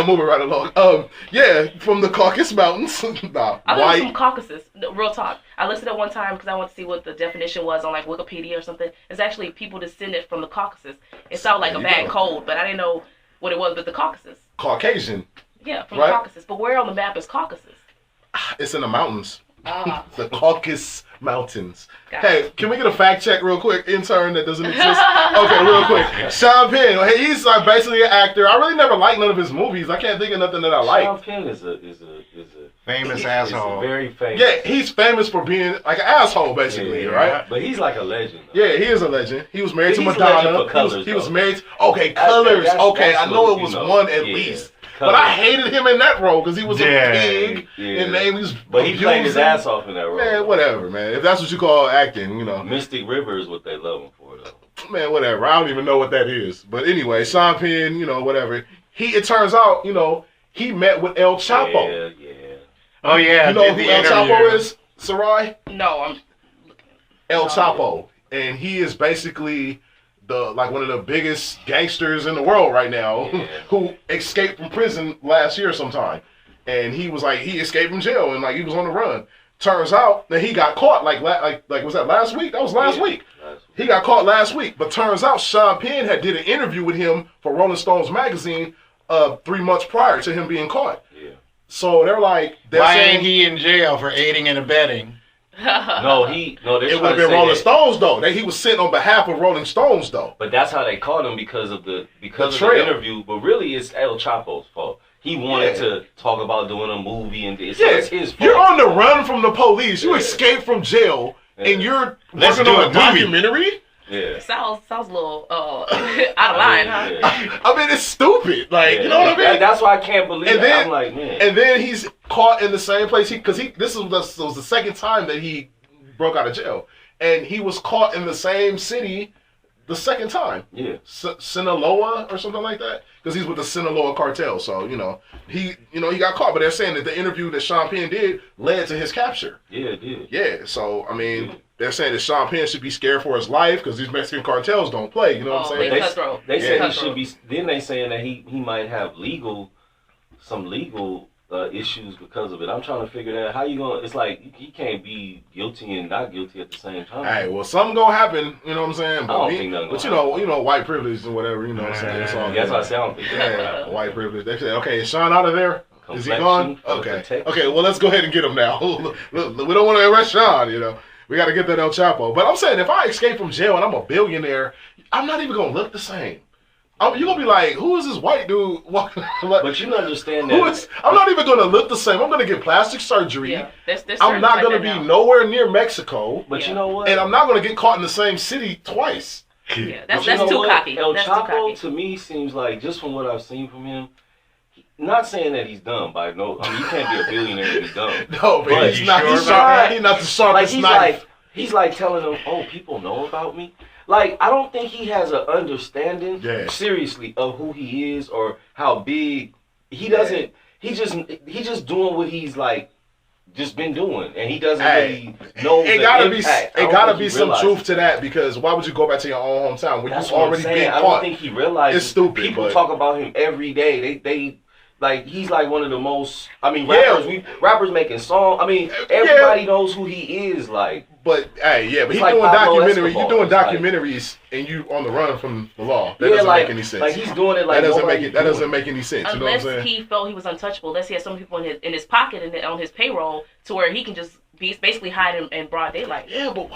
moving right along. Yeah, from the Caucasus Mountains. Nah, I learned white. some Caucasus. No, real talk. I listened at one time because I wanted to see what the definition was on like Wikipedia or something. It's actually people descended from the Caucasus. It sounded like There a you bad go. cold, but I didn't know what it was. But the Caucasus. Caucasian. Yeah, from Right. the Caucasus. But where on the map is Caucasus? It's in the mountains. Ah, The Caucasus Mountains. Got Hey, can we get a fact check real quick? Intern that doesn't exist. Okay, real quick. Sean Penn. Hey, he's basically an actor. I really never liked none of his movies. I can't think of nothing that I Sean like. Penn is a Famous is asshole. very famous. Yeah, he's famous for being like an asshole, basically, Yeah. right? But he's like a legend. Though. Yeah, he is a legend. He was married to He's a Madonna. legend for Colors, he was though. married. Okay, That- Colors. that's- Okay, that's I know what, it was you know, one at yeah. least. Colors. But I hated him in that role because he was Yeah. a pig Yeah. and he was. But he played his abusing. ass off in that role. Man, whatever, man. If that's what you call acting, you know. Mystic River is what they love him for, though. Man, whatever. I don't even know what that is. But anyway, Sean Penn, you know, whatever. It turns out, you know, he met with El Chapo. Yeah. Oh yeah, You know did who the El Chapo interview. is, Sarai? no, I'm. El No. Chapo. And he is basically one of the biggest gangsters in the world right now Yeah. who escaped from prison last year sometime. And he was like, he escaped from jail and like he was on the run. Turns out that he got caught like was that last week? That was last Yeah. week. He got caught last week, but turns out Sean Penn had did an interview with him for Rolling Stones magazine 3 months prior to him being caught. Yeah. So they're like, Why saying ain't he in jail for aiding and abetting? No, they're it would trying have to been say Rolling that- Stones though. He was sent on behalf of Rolling Stones though. But that's how they caught him because of the trail. interview. But really, it's El Chapo's fault. He wanted Yeah. to talk about doing a movie, and it's Yeah, his fault. you're on the run from the police. You Yeah. escaped from jail. and you're Let's working do on a a movie. documentary. Yeah. Sounds a little out of line, huh? Yeah. I mean, it's stupid. Like, you know what I mean? That's why I can't believe And it. then- I'm like, man. And then he's caught in the same place. This was the second time that he broke out of jail, and he was caught in the same city the second time. Yeah. Sinaloa or something like that, because he's with the Sinaloa cartel. So he got caught. But they're saying that the interview that Sean Penn did led to his capture. Yeah, it did. Yeah. So I mean, they're saying that Sean Penn should be scared for his life because these Mexican cartels don't play. You know what I'm saying? They cutthroat. They said he Cutthroat. should be. Then they saying that he might have some legal issues because of it. I'm trying to figure that how you gonna. It's like he can't be guilty and not guilty at the same time. Hey, well, something gonna happen. You know what I'm saying? I don't think nothing But gonna white privilege and whatever. You know what I'm saying? It's all That's good. what I sound. Yeah, white privilege. They said, okay, is Sean out of there? Is he Complexion, gone? color Okay. protection. Okay, well, let's go ahead and get him now. We don't want to arrest Sean, We got to get that El Chapo. But I'm saying, if I escape from jail and I'm a billionaire, I'm not even going to look the same. You're going to be like, who is this white dude walking? But you understand that. I'm not even going to look the same. I'm going to get plastic surgery. Yeah, there's I'm not going to be nowhere near Mexico. But Yeah. you know what? And I'm not going to get caught in the same city twice. Yeah, But that's you know too what? cocky. El That's too Chapo cocky. to me seems like, just from what I've seen from him, not saying that he's dumb by no. I mean, you can't be a billionaire and be dumb. No, but But he's you not. sure He's about that? not the Like sharpest knife. he's like telling them, oh, people know about me. Like I don't think he has an understanding, Yeah. seriously, of who he is or how big. He doesn't. He's just doing what he's like. Just been doing, and he doesn't really know It the gotta impact. I be. It don't gotta think be he some realizes. truth to that because why would you go back to your own hometown when That's you've what already I'm saying. been I caught? don't think he realizes. It's stupid, People but- talk about him every day. They like he's like one of the most. I mean, rappers. Rappers making songs. I mean, everybody knows who he is. Like, But hey, yeah, but It's he's like doing Pablo documentary. Escobar. You're doing It's like- documentaries and you on the run from the law. That yeah, doesn't like, make any sense. like he's doing it like that doesn't make nobody's it. That doing doesn't make any sense. You know what I'm Unless saying? he felt he was untouchable, unless he has so many people in his pocket and on his payroll to where he can just basically hide in broad daylight. Yeah, but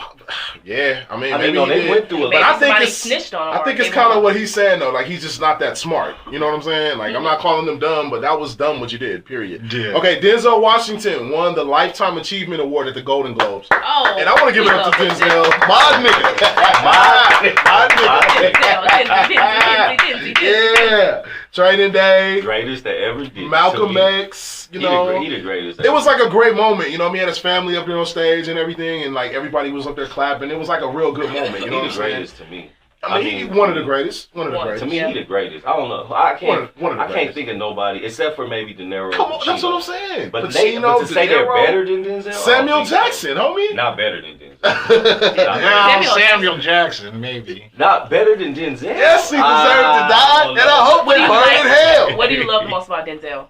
yeah, I mean, I mean, maybe no, he they did. went through it. But Maybe I think somebody it's. snitched on him I or think it's gave kind him of what he's saying though. Like he's just not that smart. You know what I'm saying? Like I'm not calling them dumb, but that was dumb what you did. Period. Yeah. Okay, Denzel Washington won the Lifetime Achievement Award at the Golden Globes. Oh, And I want to give it up to we love Denzel, my nigga, my nigga. Yeah, Training Day, greatest that ever did. Malcolm To me, X. You know, he the greatest. it was like a great moment. You know, he had his family up there on stage and everything, and like everybody was up there clapping. It was like a real good moment. You know what I'm he the saying? greatest to me. I mean, he one of the greatest. One of the One. greatest. To me, Yeah. he the greatest. I don't know. I can't. One of the I can't greatest. think of nobody except for maybe De Niro. Come on, and that's Pacino. what I'm saying. But Pacino, but to say De Niro, they're better than Denzel, I don't Samuel think so. Jackson, homie. Not better than Denzel. Now, Samuel Samuel Jackson, maybe. Not better than Denzel. Yes, he deserved to die, don't and know. I hope we What do you burn like? in hell. What do you love the most about Denzel?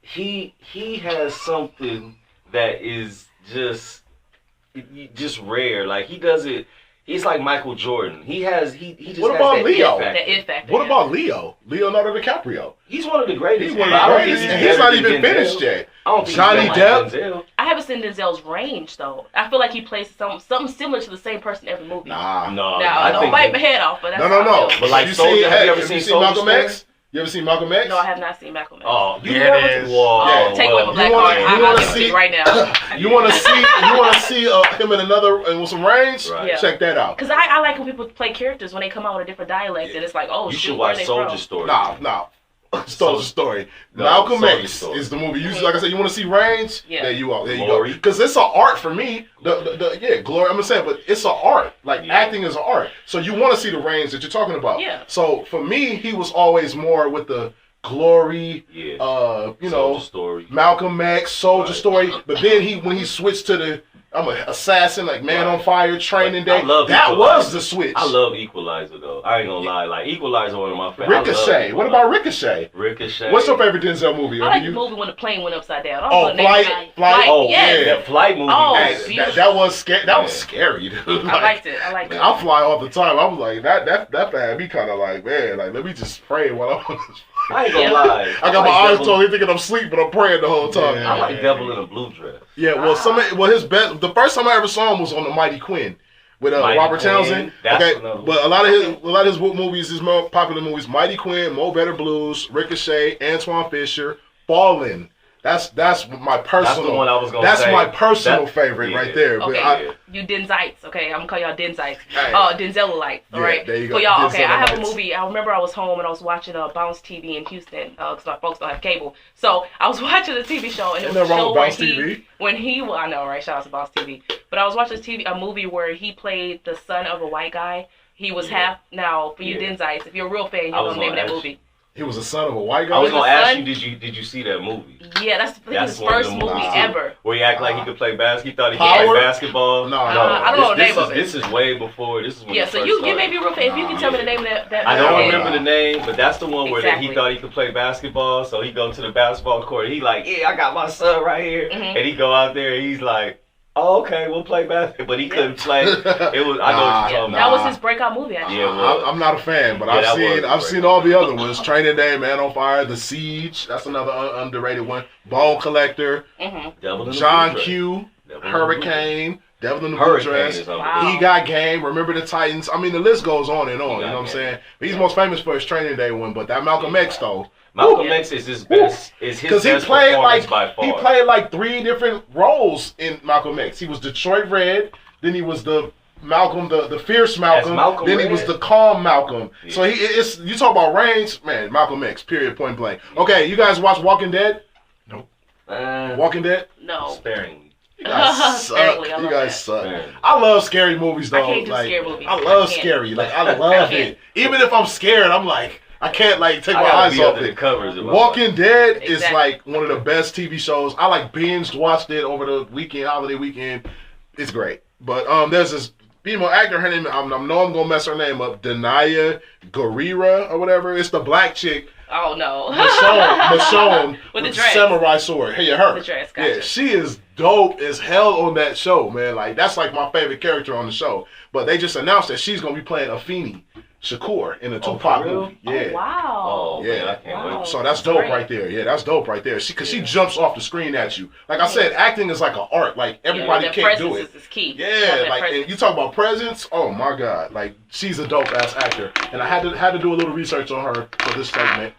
He has something that is just rare. Like he does it. He's like Michael Jordan. He just What has about that Leo? it factor. The it factor. What yeah. about Leo? Leonardo DiCaprio. He's one of the greatest. He's one but I of don't the think greatest, and better he's not than even Denzel. finished yet. I don't think Johnny he's better Depp? than Denzel. I haven't seen Denzel's range though. I feel like he plays something similar to the same person every movie. Nah. No, No, I don't think bite my head off, but that's No. how I feel. But like you Soldier, have you ever have seen you Soldier Malcolm Story? X? You ever seen Malcolm X? No, I have not seen Malcolm X. Oh, you There it never? is. Whoa, Yeah. Take away my black You wanna- card. you I'll wanna give it to see- you right now. You want to see him in another with some range? Right. Yeah. Check that out. Because I like when people play characters when they come out with a different dialect and it's like, oh, You shoot, should where are watch they Soldier from? Story. Nah. Soldier Story. No, Malcolm Soldier X Story. is the movie. Like I said, you want to see range? Yeah. There you are. There you Glory. go. Because it's an art for me. Glory. I'm gonna say, but it's an art. Like Yeah. acting is an art. So you want to see the range that you're talking about. Yeah. So for me, he was always more with the glory. Yeah. You Soldier Story. Malcolm X, Soldier Right. Story. But then when he switched to the I'm an assassin, like Man Right. on Fire, Training But I Day. love That Equalizer. was the switch. I love Equalizer though. I ain't gonna lie. Like Equalizer, one of my favorites. Ricochet. What about Ricochet? Ricochet? What's your favorite Denzel movie? I like the You- movie when the plane went upside down. I don't Oh, know the name of it. Flight. Oh yes. yeah, that flight movie. Oh, Hey, was- beautiful. that was scary. That was Yeah. scary, dude. I liked it. I liked it. I fly all the time. I was like, that had me kind of like, man, like let me just pray while I'm. I ain't gonna Yeah. lie. I got like my eyes Devil- closed, thinking I'm asleep, but I'm praying the whole time. Yeah. I like Devil in a Blue Dress. Yeah, well, his best. The first time I ever saw him was on the Mighty Quinn with Mighty Robert Quinn, Townsend. that's Okay, another one. but a lot of his movies, his more popular movies, Mighty Quinn, Mo Better Blues, Ricochet, Antoine Fisher, Fallen. That's my personal. That's the one I was gonna That's say. my personal favorite right there. But Okay, you Denzites, okay? I'm gonna call y'all Denzites. Hey. Denzelites, all Yeah, right? there you go. For y'all, okay, I have a Denzelites. movie. I remember I was home and I was watching Bounce TV in Houston because my folks don't have cable. So I was watching a TV show and it Ain't was a nothing wrong show with where Bounce TV. when he, well, I know, right? Shout out to Bounce TV. But I was watching a movie where he played the son of a white guy. He was half, now, for you Denzites, if you're a real fan, you're going to name that movie. He was a son of a white guy. I was He gonna was ask son? you, did you see that movie? Yeah, that's his one of first the movie movies, too, ever. Where he acted like he could play basketball. He thought he could Power? play basketball. No, I don't know the name of it. This is way before. This is when Yeah, it so first you started. may be a real fan. If you can tell me the name of that I movie. don't Yeah. remember the name, but that's the one where Exactly. he thought he could play basketball. So he go to the basketball court. He like, yeah, I got my son right here, Mhm. and he go out there. And he's like, oh, okay, we'll play basketball, but he couldn't play. It was. I know what you're talking That about. was his breakout movie, actually. Yeah, well, I'm not a fan, but Yeah, that I've was seen great. all the other ones. Training Day, Man on Fire, The Siege. That's another underrated one. Bone Collector, Devil in the John Blue Dress. Q, Devil in the Hurricane, Devil in the Blue Hurricane Dress. is Wow. unbelievable. He Got Game. Remember the Titans. I mean, the list goes on and on. He You Got know what I'm Game. saying? But he's most famous for his Training Day one. But that Malcolm X though, Malcolm Yeah. X is his best. Is his because he best played performance like by far. he played like 3 different roles in Malcolm X. He was Detroit Red. Then he was the Malcolm, the fierce Malcolm. Malcolm then he Red. was the calm Malcolm. Yeah. So it's you talk about range, man. Malcolm X. Period. Point blank. Okay, you guys watch Walking Dead? Walking Dead? No. Sparingly. You guys suck. Apparently, I You love guys that. suck. Sparingly. I love scary movies though. I can't do like, scary movies. I love I can't. scary. Like I I love can't. it. Even if I'm scared, I'm like I can't like take I my gotta eyes be off under the it. covers. if I'm Walking Dead is Exactly. like one of the best TV shows. I like binged watched it over the weekend, holiday weekend. It's great. But there's this female actor. Her name I know I'm gonna mess her name up. Denaya Guerrera or whatever. It's the black chick. Oh, no. Michonne With the the dress. samurai sword. Hey, her. The dress, Yeah, gotcha. she is dope as hell on that show, man. Like that's like my favorite character on the show. But they just announced that she's gonna be playing Afeni Shakur in the Oh, Tupac for real? movie. Yeah. Oh, wow. Oh, Yeah. man, I can't Wow. wait. So that's dope Great. right there. Yeah, that's dope right there. Because she jumps off the screen at you. Like I said, acting is like an art. Like everybody that can't do presence it. is key. Yeah, that like presence. and you talk about presence. Oh my God, like she's a dope ass actor. And I had to do a little research on her for this segment.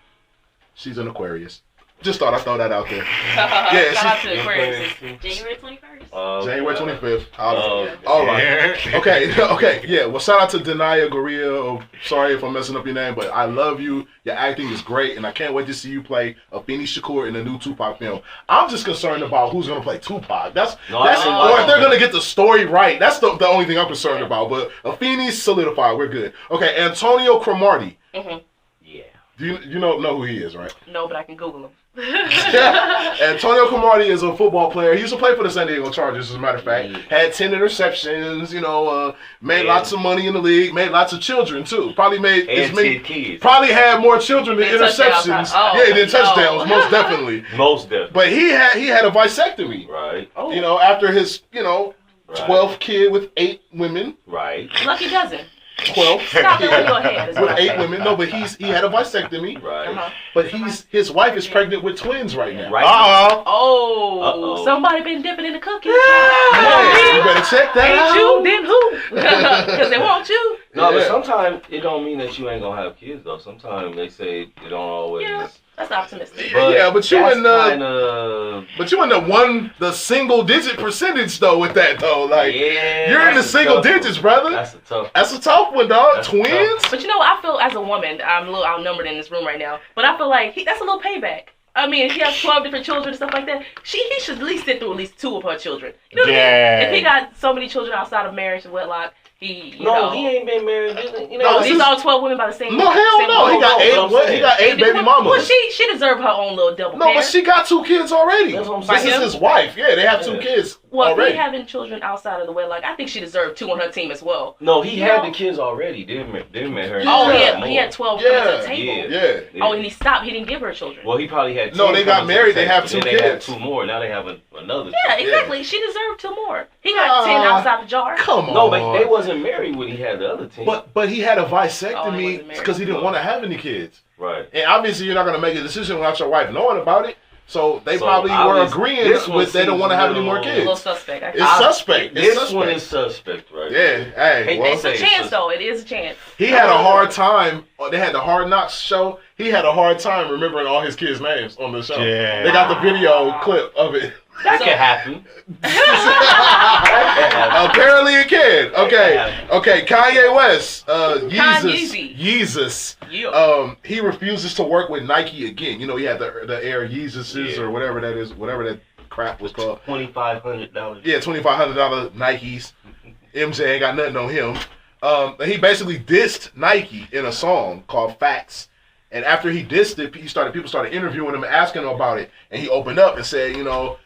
She's an Aquarius. Just thought I'd throw that out there. Yeah, Shout out she- to Aquarius. January 21st. January 25th. Oh, All right. Okay. Yeah. Well, shout out to Denaya Guerrero. Sorry if I'm messing up your name, but I love you. Your acting is great, and I can't wait to see you play Afeni Shakur in the new Tupac film. I'm just concerned about who's gonna play Tupac. That's No, I think- or if they're gonna get the story right. That's the only thing I'm concerned about. But Afeni's solidified. We're good. Okay. Antonio Cromartie. Hmm. yeah. Do you know who he is, right? No, but I can Google him. Antonio Cromartie is a football player. He used to play for the San Diego Chargers, as a matter of fact. Had 10 interceptions, made Yeah. lots of money in the league, made lots of children, too. Probably made as And many, 10 kids. probably had more children than Than touchdowns, interceptions. huh? Oh, Yeah, than no. touchdowns, most definitely. Most definitely. But he had a vasectomy. Right. Oh, After his, Right. 12th kid with 8 women. Right. lucky dozen. 12 Stop it kid in your head. is what with I'm 8 saying. women. No, but he had a vasectomy. Right. Uh-huh. But his wife is pregnant with twins right now. Right. Oh, Uh-oh. somebody been dipping in the cookies. Yeah, you better check that Ain't out. you, then who? Because they want you. No, but Yeah. sometimes it don't mean that you ain't gonna have kids though. Sometimes they say it don't always. Yeah, that's optimistic. Yeah, but you that's in the- kinda, But you in the single digit percentage though with that though. Like yeah, you're in the that's a single tough one. digits, brother. That's a tough. That's a tough one, dog. That's Twins? But you know what? I feel as a woman, I'm a little outnumbered in this room right now, but I feel like that's a little payback. I mean, if he has 12 different children and stuff like that, he should at least sit through at least 2 of her children. You know what I Yeah. mean? If he got so many children outside of marriage and wedlock, he ain't been married. You No, Oh, this these is- all 12 women by the same No, hell same no. He woman. got no, eight. what I'm What? He saying. got 8 baby mamas. Well, she deserved her own little double No, pair. but she got 2 kids already. That's what I'm This saying. is his wife. Yeah, they have 2 Yeah. kids Well, if already. he having children outside of the wedlock, I think she deserved 2 on her team as well. No, he You had know- the kids already. Didn't met her. Oh, Yeah. he had 12 coming to the Yeah. table. Yeah. Yeah. Oh, and he stopped. He didn't give her children. Well, he probably had. No, 10 they got coming to married, the they table. have 2 Then they had kids. 2 more. Now they have another. Yeah, two. exactly. She deserved 2 more. He got 10 outside the jar. Come on. No, but they wasn't married when he had the other 10. But he had a Oh, he vasectomy wasn't married. because he didn't want to have any kids. Right. And obviously, you're not going to make a decision without your wife knowing about it. So they So probably I were was- agreeing this one with they don't seems want to have a any more little- A little kids. suspect. It's suspect. It's This suspect. one is suspect, right? Yeah, hey, well, It's a chance, though. It is a chance. he had a hard time. They had the Hard Knocks show. He had a hard time remembering all his kids' names on the show. Yeah. They got the video clip of it. That So- can happen. Apparently it can. Okay. Kanye West, Yeezy. Yeezus. Yeah. He refuses to work with Nike again. You know, he had the Air Yeezuses or whatever that is, whatever that crap was called. $2,500. Yeah, $2,500 Nikes. MJ ain't got nothing on him. And he basically dissed Nike in a song called Facts. And after he dissed it, people started interviewing him and asking him about it. And he opened up and said, you know,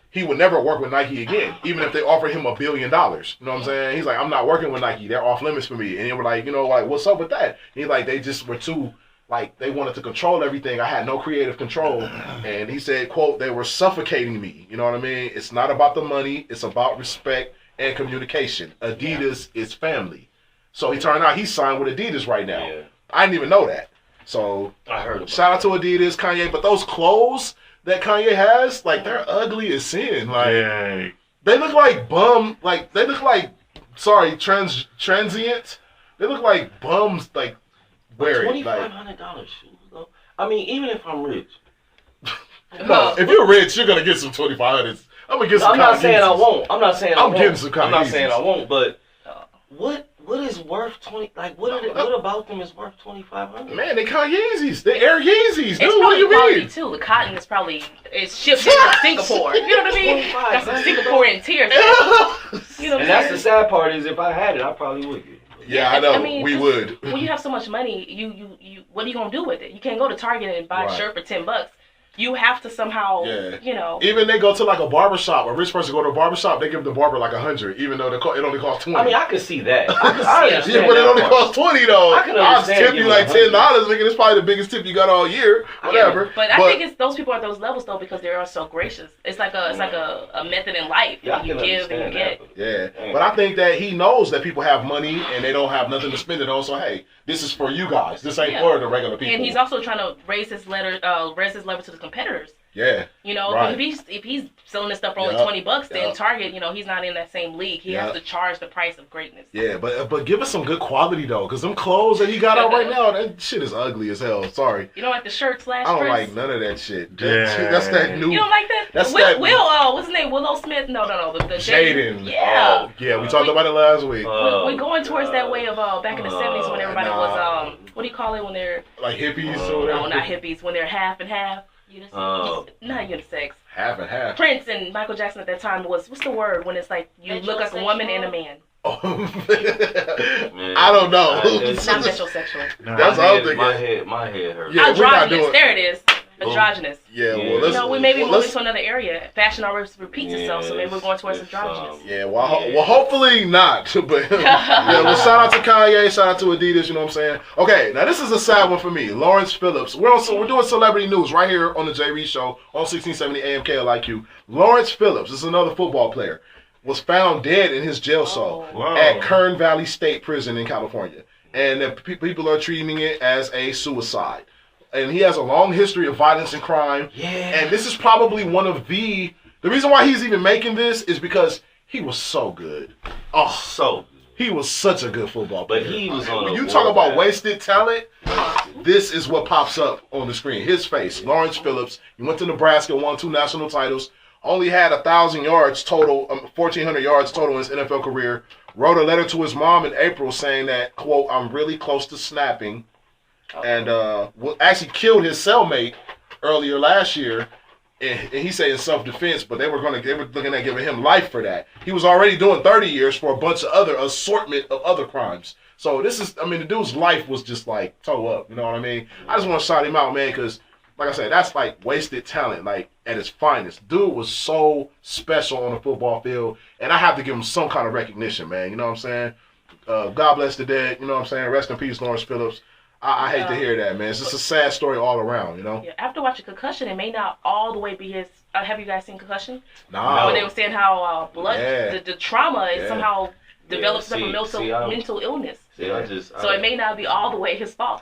he would never work with Nike again, even if they offered him $1 billion. You know what I'm saying? He's like, I'm not working with Nike. They're off limits for me. And they were like, you know, like, what's up with that? And he's like, they just were too, like, they wanted to control everything. I had no creative control. And he said, quote, they were suffocating me. You know what I mean? It's not about the money. It's about respect and communication. Adidas is family. So he turned out he's signed with Adidas right now. Yeah. I didn't even know that. So I heard about shout out to Adidas, Kanye. But those clothes that Kanye has, like, they're ugly as sin. Like, Yeah. they look like bum. Like, they look like, transient. They look like bums. Like, wearing like. $2,500 shoes, though. I mean, even if I'm rich. No, if you're rich, you're gonna get some 2,500s. I'm gonna get some. I'm not saying I Yeezys. won't. I'm not saying I I'm won't. getting some I'm not Yeezys. saying I won't, but what is worth 20? Like, what about them is worth 2,500? Man, they call Yeezys. They Air Yeezys, dude. It's What do probably you quality mean? too. The cotton is probably shipped in from Singapore. You know what I mean? Got some Singaporean tears. You know what And I'm that's the saying? sad part is if I had it, I probably would get it. Yeah, I know. I mean, we would. When you have so much money, you what are you gonna do with it? You can't go to Target and buy a Right. shirt for $10. You have to somehow, you know. Even they go to like a barbershop. A rich person go to a barbershop, they give the barber like 100, even though it only costs 20. I mean, I could see that. I understand yeah, but it that only part. costs 20 though. I can I'll understand tip you giving like $100. $10, nigga. It's probably the biggest tip you got all year. Whatever. But I think it's those people are at those levels though because they are so gracious. It's like a method in life. Yeah, I you can give and you understand get. that, Yeah, but I think that he knows that people have money and they don't have nothing to spend it on. So hey, this is for you guys. This ain't for the regular people. And he's also trying to raise his level to the competitors. Yeah. You know, Right. if he's selling this stuff for only Yup. $20, then Yup. Target, you know, he's not in that same league. He has Yup. to charge the price of greatness. Yeah, but give us some good quality though, cause them clothes that he got out right now, that shit is ugly as hell. Sorry, You don't like the shirt slash I don't dress? like none of that shit. Yeah. That's that new. You don't like that? That's Will, that- what's his name? Willow Smith? No. The Jaden. Yeah. Oh, yeah, we talked about it last week. We're going towards that way of back in the 70s when everybody Nah. was, what do you call it when they're, Like hippies or whatever. no, not hippies, when they're half and half. Not unisex. Half and half. Prince and Michael Jackson at that time was, what's the word when it's like you look like a woman and a man? Oh, I don't know. Not metrosexual. That's all I'm thinking. My head hurts. Yeah, we're not Androgynous. doing- There it is. Androgynous. Yeah, well, You let's. You know, we may be well, moving let's- to another area. Fashion always repeats itself, so maybe we're going towards It's, androgynous. Yeah, well, hopefully not. But yeah, well, shout out to Kanye, shout out to Adidas. You know what I'm saying? Okay, now this is a sad one for me. Lawrence Phillips. We're doing celebrity news right here on the J Reed Show on 1670 AM KLIQ. Lawrence Phillips, this is another football player, was found dead in his jail cell at Kern Valley State Prison in California, and the people are treating it as a suicide. And he has a long history of violence and crime. Yeah. And this is probably one of the reason why he's even making this is because he was so good. Oh, So, he was such a good football player. but he was on When a you talk about warpath. wasted talent, this is what pops up on the screen. His face, Lawrence Phillips. He went to Nebraska, won 2 national titles, only had 1,000 yards total, 1,400 yards total in his NFL career. Wrote a letter to his mom in April saying that, quote, I'm really close to snapping. And actually killed his cellmate earlier last year. And he said in self-defense, but they were looking at giving him life for that. He was already doing 30 years for a bunch of other assortment of other crimes. So this is, the dude's life was just like toe up. You know what I mean? I just want to shout him out, man, because like I said, that's like wasted talent, like at its finest. Dude was so special on the football field, and I have to give him some kind of recognition, man. You know what I'm saying? God bless the dead. You know what I'm saying? Rest in peace, Lawrence Phillips. I hate to hear that, man. It's just a sad story all around, you know? Yeah, after watching Concussion, it may not all the way be his. Have you guys seen Concussion? Nah. When they were saying how the trauma is somehow develops see, mental illness. See, So it may not be all the way his fault.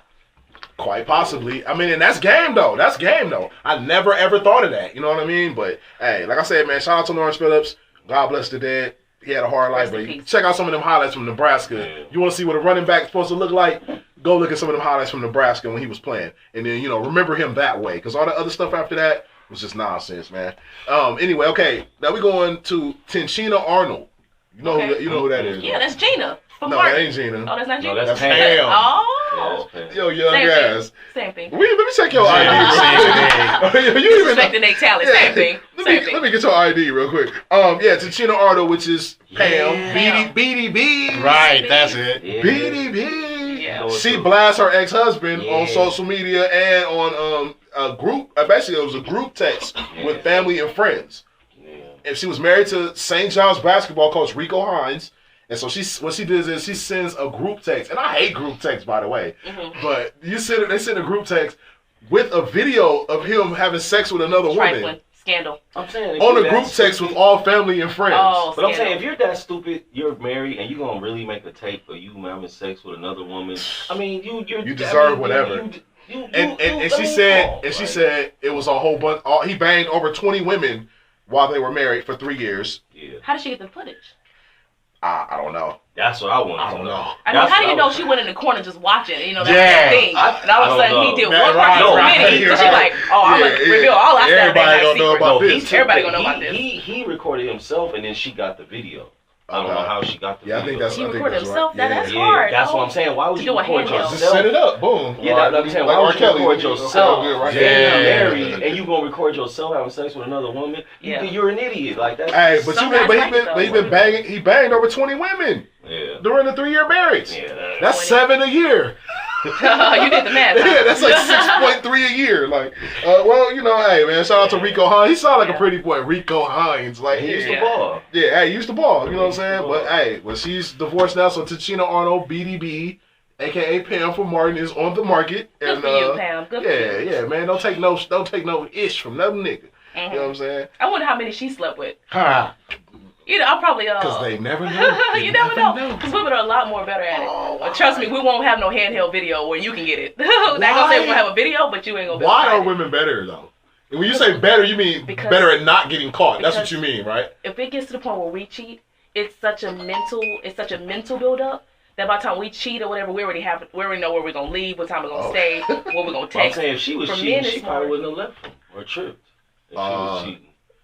Quite possibly. I mean, and that's game though. That's game though. I never ever thought of that. You know what I mean? But hey, like I said, man, shout out to Lawrence Phillips. God bless the dead. He had a hard life, but check out some of them highlights from Nebraska. Yeah. You want to see what a running back is supposed to look like? Go look at some of them highlights from Nebraska when he was playing, and then remember him that way. Because all the other stuff after that was just nonsense, man. Anyway, okay, now we going to Tinchina Arnold. You know who that is? Yeah, that's Gina. No, that ain't Gina. Oh, that's not Gina. No, that's Pam. Oh. Yeah, that's Yo, young Same ass. Same thing. Let me check your ID. You even Respecting their talent. Same thing. Let me get your ID real quick. Yeah, Tinchina Arnold, which is Pam. Yeah. BDB. Right, that's it. Yeah. BDB. Yeah. She blasts her ex-husband on social media and on a group. Basically, it was a group text with family and friends. Yeah. And she was married to St. John's basketball coach Rico Hines. And so what she does is she sends a group text, and I hate group text, by the way. Mm-hmm. But they send a group text with a video of him having sex with another Trifling. woman Scandal. I'm saying on a group text with all family and friends. Oh, But I'm scandal. saying, if you're that stupid, you're married, and you're gonna really make a tape of you having sex with another woman. I mean, you deserve whatever. And she said it was a whole bunch. He banged over 20 women while they were married for 3 years. Yeah, How did she get the footage? I don't know. that's what I want. I don't know. I mean, how do you know she went in the corner just watching? That's Yeah. that thing. And all of a sudden, he did one part right, too right, many. So right. she's like, I'm going to reveal all I said. Everybody don't know about this. Everybody gonna know about this. He recorded himself, and then she got the video. I don't know how she got the video. I think that's. He I think recorded that's himself? Right. That's Yeah. hard. That's Oh. what I'm saying. Why would To you do a record handheld. yourself? Just set it up. Boom. Yeah, that's what I'm saying. Like Why R. would you Kelly record did. yourself? Okay, right. Yeah. Yeah. Married, and you gonna record yourself having sex with another woman? Yeah. You're an idiot. Like that. Hey, but Some guys like it, though. he been banging. He banged over 20 women Yeah. during the 3-year marriage. Yeah. That's 7 a year. You did the math. Yeah, that's like 6.3 a year. Like, hey man, shout out to Rico Hines. He sounded like a pretty boy, Rico Hines. Like, He used yeah. the ball. Yeah, hey, he used the ball. You know what I'm saying? But hey, she's divorced now, so Tinchina Arnold, BDB, aka Pam from Martin, is on the market. Good And for you, Pam. Good for you. yeah, man. Don't take no ish from no nigga. Mm-hmm. You know what I'm saying? I wonder how many she slept with. Ha. I'll probably Because they never know. you never know. Because women are a lot more better at it. But trust me, we won't have no handheld video where you can get it. They're gonna say we're gonna have a video, but you ain't gonna be able Why to are find it. women better though? And when you say better, you mean Because- better at not getting caught. That's what because- you mean, right? If it gets to the point where we cheat, it's such a mental build up that by the time we cheat or whatever, we already know where we're gonna leave, what time we're gonna stay, what we're gonna I'm text. saying if she was For cheating, men, she it's probably more- wouldn't have left him or tripped. If she was cheating.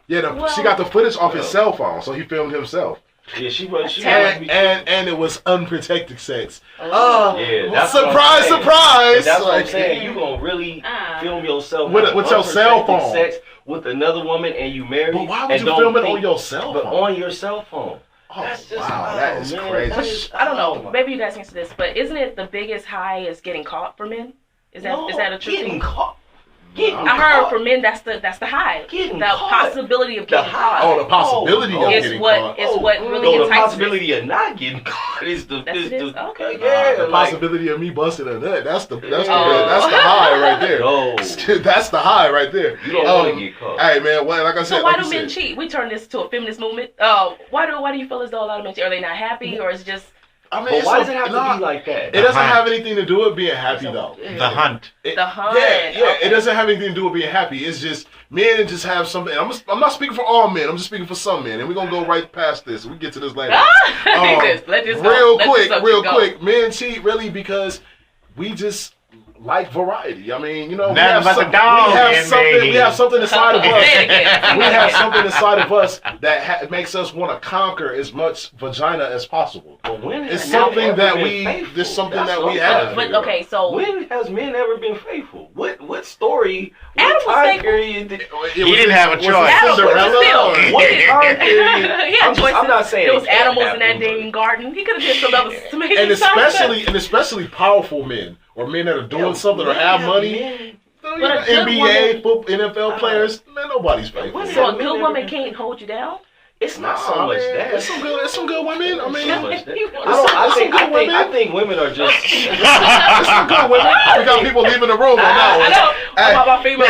Yeah, she got the footage off his cell phone, so he filmed himself. Yeah, she was. And it was unprotected sex. Yeah, that's what I'm surprise, saying. surprise! That's what I'm Like, saying. You gonna really film yourself With having your cell unprotected phone. sex with another woman, and you married. But why would and you don't film it think- on your cell But phone? on your cell phone. Oh, That's just, wow, that is man, crazy. that is- I don't know. oh, Maybe you guys answer this, but isn't it the biggest high is getting caught for men? Is that a true getting thing? caught? Getting I heard caught. for men that's the high. Getting the caught. possibility of getting high. caught. Oh, the possibility of is getting what caught. is what really No, the entices possibility of not getting caught is the That's it is? Okay. yeah, the like, possibility of me busting a nut. That's the Oh. high right there. No. That's the high right there. You don't want to get caught. Hey man, well, like I said, So why like do you men said, cheat? We turn this to a feminist movement. Why do you feel as though a lot of men cheat? Are they not happy, or is it just I mean, But it's why a- does it have to nah, be like that? It doesn't hunt. have anything to do with being happy though. The hunt. the hunt? Yeah, Okay. it doesn't have anything to do with being happy. It's just men just have something. I'm not speaking for all men. I'm just speaking for some men, and we're gonna go right past this. We get to this later. Let this go. real Let quick, this subject real go. quick. Men cheat really because we just like variety. I mean, we Nothing have, but the dog we have something inside of us. Say it again. We have something inside of us that makes us want to conquer as much vagina as possible. But when It's has something men that ever we- been faithful? it's something That's that what we I'm have. trying to But figure out. okay, so When has men ever been faithful? What story? Adam What was time faithful. period? Did, He didn't have a choice. Adam, Cinderella? but still, or- what he time period? he had I'm choices. not saying there it was can't animals in that happen, but- dang garden. He could have did some other amazing and stuff. especially powerful men or men that are doing something or have money. But a good NBA, woman- NFL players, man, nobody's faithful. So a good woman can't hold you down. It's not so much that. It's some good women. I mean, So much that. I I think women are just. it's some good women. We got people leaving the room on that I one. know. My other female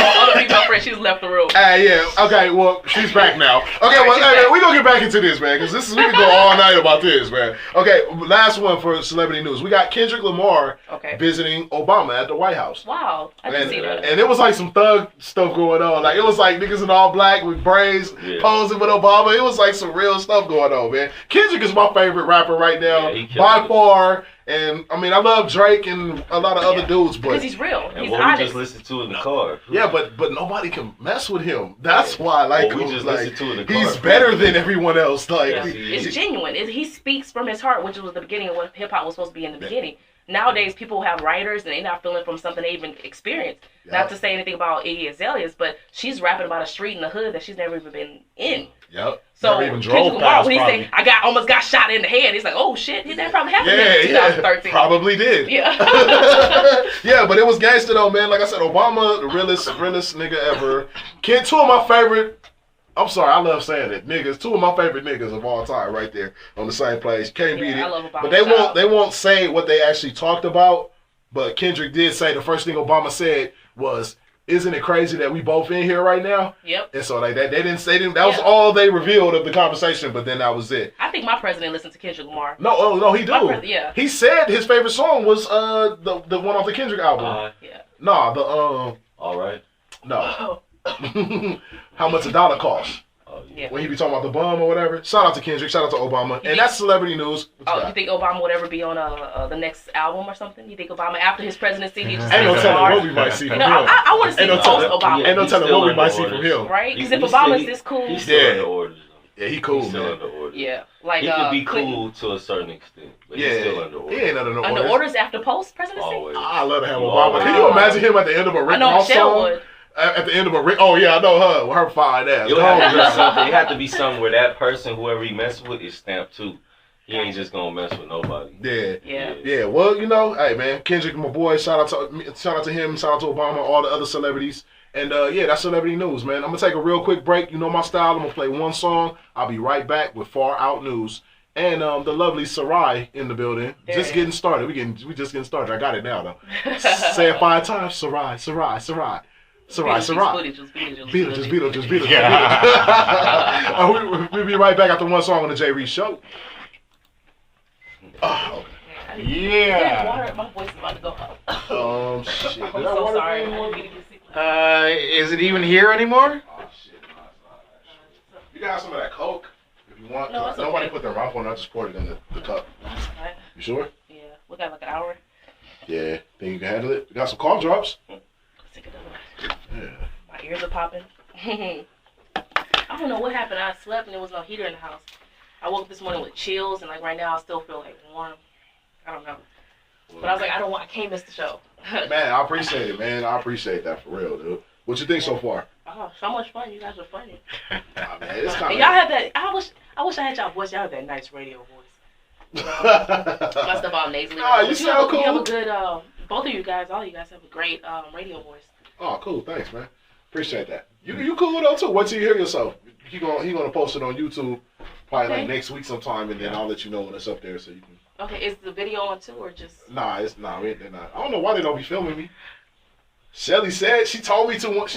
friend, she's left the room. Yeah. Okay. Well, she's back now. Okay. Well, hey, man, we gonna get back into this, man, because we can go all night about this, man. Okay. Last one for celebrity news. We got Kendrick Lamar visiting Obama at the White House. Wow, I didn't see that. And it was like some thug stuff going on. Like it was like niggas in all black with braids posing with Obama. It was like some real stuff going on, man. Kendrick is my favorite rapper right now by far. And I mean, I love Drake and a lot of other dudes, but because he's real. And he's what honest. we just listened to in the car. Yeah, but nobody can mess with him. That's why, like, we just listened to in the car. He's better than everyone else. Like, it's genuine. He speaks from his heart, which was the beginning of what hip hop was supposed to be in the beginning. Nowadays, people have writers and they're not feeling from something they even experienced. Not to say anything about Iggy Azalea's, but she's rapping about a street in the hood that she's never even been in. Yep. So never even Kendrick drove Lamar, past, when he say, almost got shot in the head, he's like, oh shit, that probably happened in 2013. Probably did. Yeah. Yeah, but it was gangster though, man. Like I said, Obama, the realest nigga ever. Two of my favorite. I'm sorry, I love saying it, niggas. Two of my favorite niggas of all time, right there on the same place. Can't beat it. I love Obama. But they won't say what they actually talked about. But Kendrick did say the first thing Obama said was, "Isn't it crazy that we both in here right now?" Yep. And so like that, they didn't. That was all they revealed of the conversation. But then that was it. I think my president listened to Kendrick Lamar. No, he do. Yeah. He said his favorite song was the one off the Kendrick album. Yeah. Nah, All right. No. How much a dollar cost? Yeah. When he be talking about the bum or whatever. Shout out to Kendrick. Shout out to Obama. And that's celebrity news. You think Obama would ever be on the next album or something? You think Obama, after his presidency, he just ain't no telling what we might see from him. I want to see Obama. Ain't no telling what we might see from him. Right? Because if Obama's this cool. He's still under orders. Yeah, he cool, he's still man. Under orders. Yeah. Like, he could be cool to a certain extent. But he's still under orders. He ain't under no orders. Under orders after post-presidency? Always. I love to have Obama. Can you imagine him at the end of a Rick Ross song? Would. At the end of a Rick, oh yeah, I know her. With her fine ass. It had to be something where that person, whoever he messes with, is stamped too. He ain't just gonna mess with nobody. Yeah. Well, hey man, Kendrick, my boy. Shout out to him. Shout out to Obama, all the other celebrities. And that's celebrity news, man. I'm gonna take a real quick break. You know my style. I'm gonna play one song. I'll be right back with Far Out News and the lovely Sarai in the building. Just getting started. We just getting started. I got it now though. Say it 5 times. Sarai. Beetlejuice. Yeah. We'll be right back after one song on the J. Reed Show. Oh, okay. Yeah. My voice is about to go up. Shit. I'm so sorry. Is it even here anymore? Oh, shit. You got some of that Coke if you want. No, nobody put their mouth on it. I just poured it in the cup. That's fine. You sure? Yeah. We got like an hour. Yeah. Think you can handle it? You got some cough drops? Let's take another one. Yeah. My ears are popping. I don't know what happened. I slept and there was no heater in the house. I woke up this morning with chills and like right now I still feel like warm. I don't know. But I was like, I can't miss the show. Man, I appreciate it, man. I appreciate that for real, dude. What you think so far? Oh, so much fun. You guys are funny. Nah, man, it's kind of... Y'all have that, I wish I had y'all voice. Y'all have that nice radio voice. My stuff all nasally. Nah, you sound cool. You have a good, both of you guys, all you guys have a great radio voice. Oh, cool. Thanks, man. Appreciate that. You cool though too. Wait till you hear yourself. He gonna post it on YouTube probably like next week sometime, and then I'll let you know when it's up there so you can. Okay, is the video on too or just? Nah, they're not. I don't know why they don't be filming me. Shelly said she told me one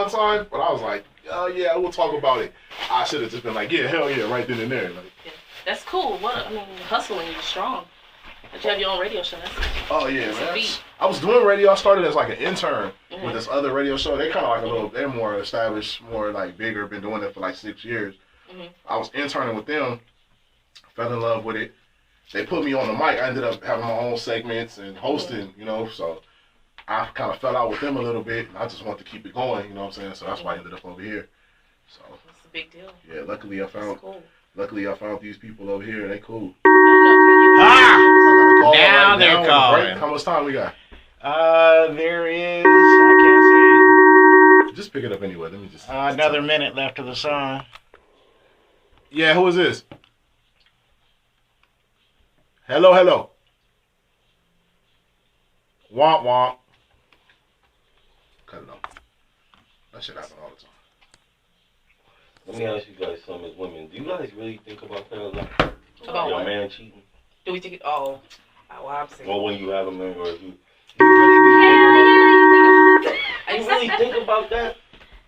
time, but I was like, oh yeah, we'll talk about it. I should have just been like, yeah, hell yeah, right then and there. Like, yeah. That's cool. Hustling, you're strong. But you have your own radio show. Oh yeah, man. I was doing radio. I started as like an intern with this other radio show. They kind of like they're more established, more like bigger. Been doing it for like 6 years. I was interning with them. Fell in love with it. They put me on the mic. I ended up having my own segments and hosting. So I kind of fell out with them a little bit. And I just wanted to keep it going. You know what I'm saying? So that's why I ended up over here. So that's a big deal. Yeah. Luckily I found these people over here. They cool. Now they're calling. How much time we got? There is, I can't see. Just pick it up anyway. Let me just. Another minute left of the song. Yeah, who is this? Hello. Womp womp. Cut it off. That shit happen all the time. Let me ask you guys something as women. Do you guys really think about that a lot? About Your what? man cheating? Do we think it? Oh, well, I'm saying. Or when you have a man, or if you really think about that?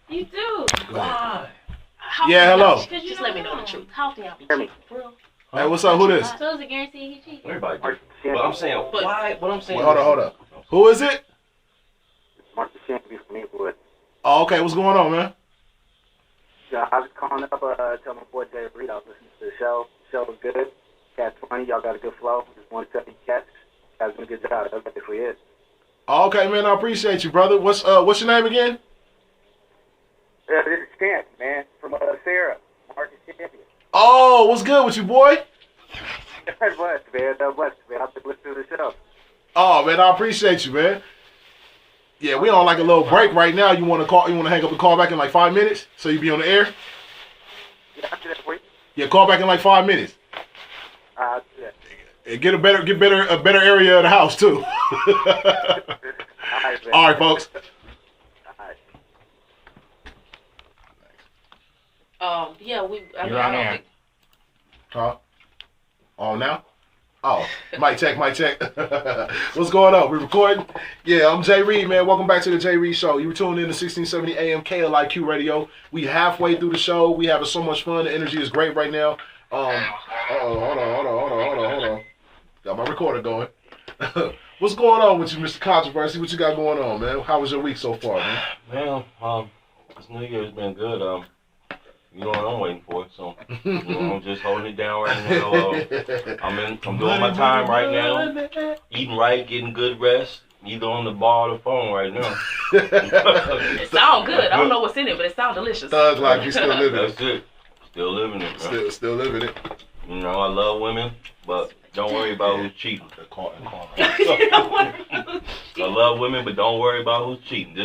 You do. Why? How Yeah, often hello. y'all- Just let me know the truth. How often y'all be cheating? For real? Hey, what's up? Who this? So it's a guarantee he cheats. Everybody different. But I'm saying, But- why? What I'm saying. Wait, hold up. Who is it? Mark the Champion from Inglewood. Oh, okay. What's going on, man? Yeah, I was calling up, tell my boy Jay Reed I was listening to the show. The show was good. Cats funny. Y'all got a good flow. Just want to tell you cats. You guys doing a good job. That's what it is. Oh, okay, man. I appreciate you, brother. What's your name again? Yeah, this is Champ, man, from Sarah. Mark the Champion. Oh, what's good with you, boy? That was, man. That was, man. I've been listening to the show. Oh, man, I appreciate you, man. Yeah, we on like a little break right now. You want to call? You want to hang up and call back in like 5 minutes so you be on the air? Yeah, I'll do that for you. Yeah, call back in like 5 minutes. I'll do that. And get a better area of the house too. All right, man. All right, folks. All right. Yeah, we. I mean, You're I on don't air. think. Huh? Oh, now? Oh, mic check. What's going on? We recording? Yeah, I'm Jay Reed, man. Welcome back to the Jay Reed Show. You tuned in to 1670 AM KLIQ Radio. We halfway through the show. We having so much fun. The energy is great right now. Hold on. Got my recorder going. What's going on with you, Mr. Controversy? What you got going on, man? How was your week so far, man? Man, this New Year's been good. You know what I'm waiting for, so I'm just holding it down right now. I'm doing my time right now, eating right, getting good rest, either on the bar or the phone right now. It sounds good. I don't know what's in it, but it sounds delicious. Thug life, you still living That's it. it. Still living it, man. Still living it. You know, I love women, but don't worry about who's cheating. I love women, but don't worry about who's cheating.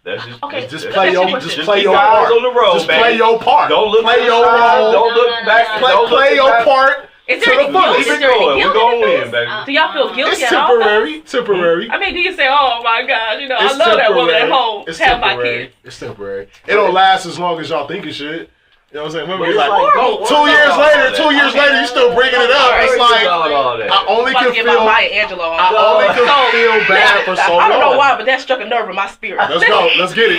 Okay, Just that's play your your question. just play your keep eyes part. on the road, Just baby. play your part. Don't look play to the your side, role. Don't look back. Don't Play look your back. part. Is To there the any fullest. guilt? Is there any We're guilt going in to this? win, baby. Do y'all feel guilty It's at all? temporary. I mean, do you say, "Oh my God, you know, It's I love that woman at temporary. home, It's have my temporary. kids." It's temporary. It don't last as long as y'all think it should. You know what I'm saying? Remember, It's like, like, don't worry 2 years about later, all that. 2 years later, you still bringing it up. It's like, all that. I only I'm about can to get my feel, Maya Angelou on. I only can feel bad for so long. I don't know why, but that struck a nerve in my spirit. Let's go. Let's get it.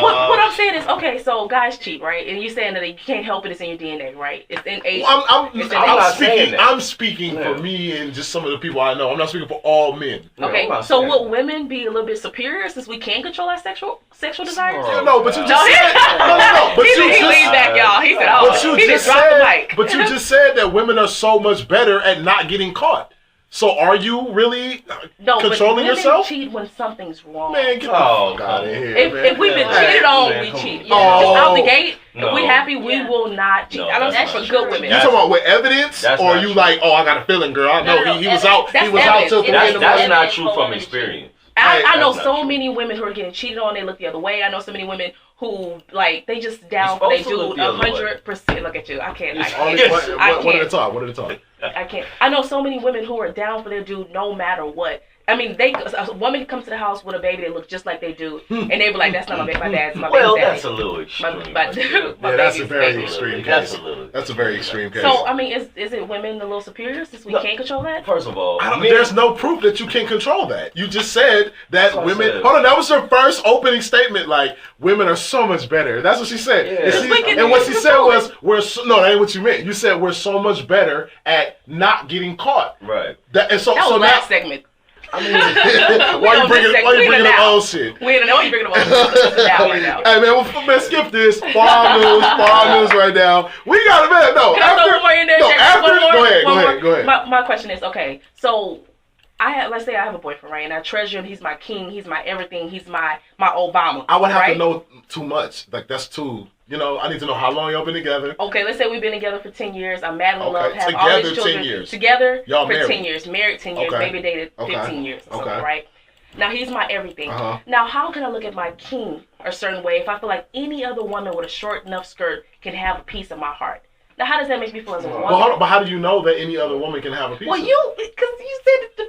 What I'm saying is, okay, so guys cheat, right? And you're saying that you can't help it, it's in your DNA, right? It's in age. I'm not saying speaking. that. I'm speaking for Yeah. me and just some of the people I know. I'm not speaking for all men. Okay, I'm not so saying will women be a little bit superior since we can control our sexual desires? Oh, No, but you God. just said. No. But he you leaned just. back, y'all. He said, "Oh, But you he just just dropped the said. mic." But you just said that women are so much better at not getting caught. So are you really no, controlling but women yourself? cheat when something's wrong. Man, get the Oh, fuck out of here, If man. we've been Man, cheated on, man, we come cheat. on. Yeah. Oh. Out the gate, if No. we happy, we Yeah. will not cheat. No, I don't that's for not good true. women. You talking about with evidence, That's or not you true. like, oh, I got a feeling, girl. I know No, he was out. That's He was out till evidence. 3 in the That's morning. not true from experience. I know That's so not true. many women who are getting cheated on. They look the other way. I know so many women who like they just down You're for they supposed to look do the other way. 100%. Look at you. I can't. It's I only can't. one at a time. One at a time. I can't. I know so many women who are down for their dude no matter what. I mean, a woman comes to the house with a baby that looks just like they do, and they be like, "That's not my dad's, my Well, baby's that's daddy." a little extreme. My Yeah, that's a baby's very baby. extreme That's case. a little. That's a very extreme case. So I mean, is it women a little superior since we No. can't control that? First of all, There's no proof that you can control that. You just said That's that what I women. said. Hold on, that was her first opening statement. Like women are so much better. That's what she said. Yeah. And, Because we can and what she said control was, no, that ain't what you meant. You said we're so much better at not getting caught. right. And so That was now, last segment. I mean, why you bringing up old shit? We don't know you bringing up old shit. Down right now. Hey man, skip this. Farm news right now. We got it, man. No, Can I throw one more in there? no, Jack? after. One more? Go ahead. My question is, okay, so let's say I have a boyfriend, right? And I treasure him. He's my king. He's my everything. He's my Obama. I would have right? to know too much. Like that's too. I need to know how long y'all been together. Okay, let's say we've been together for 10 years. I'm mad in Okay, love, have all together these children. 10 years. Together Y'all for married. 10 years. Married 10 years. Okay. Maybe dated 15 Okay. years or Okay. something, right? Now, he's my everything. Uh-huh. Now, how can I look at my king a certain way if I feel like any other woman with a short enough skirt can have a piece of my heart? Now, how does that make me feel as a woman? Well, hold on, but how do you know that any other woman can have a piece? Well, of it? because you said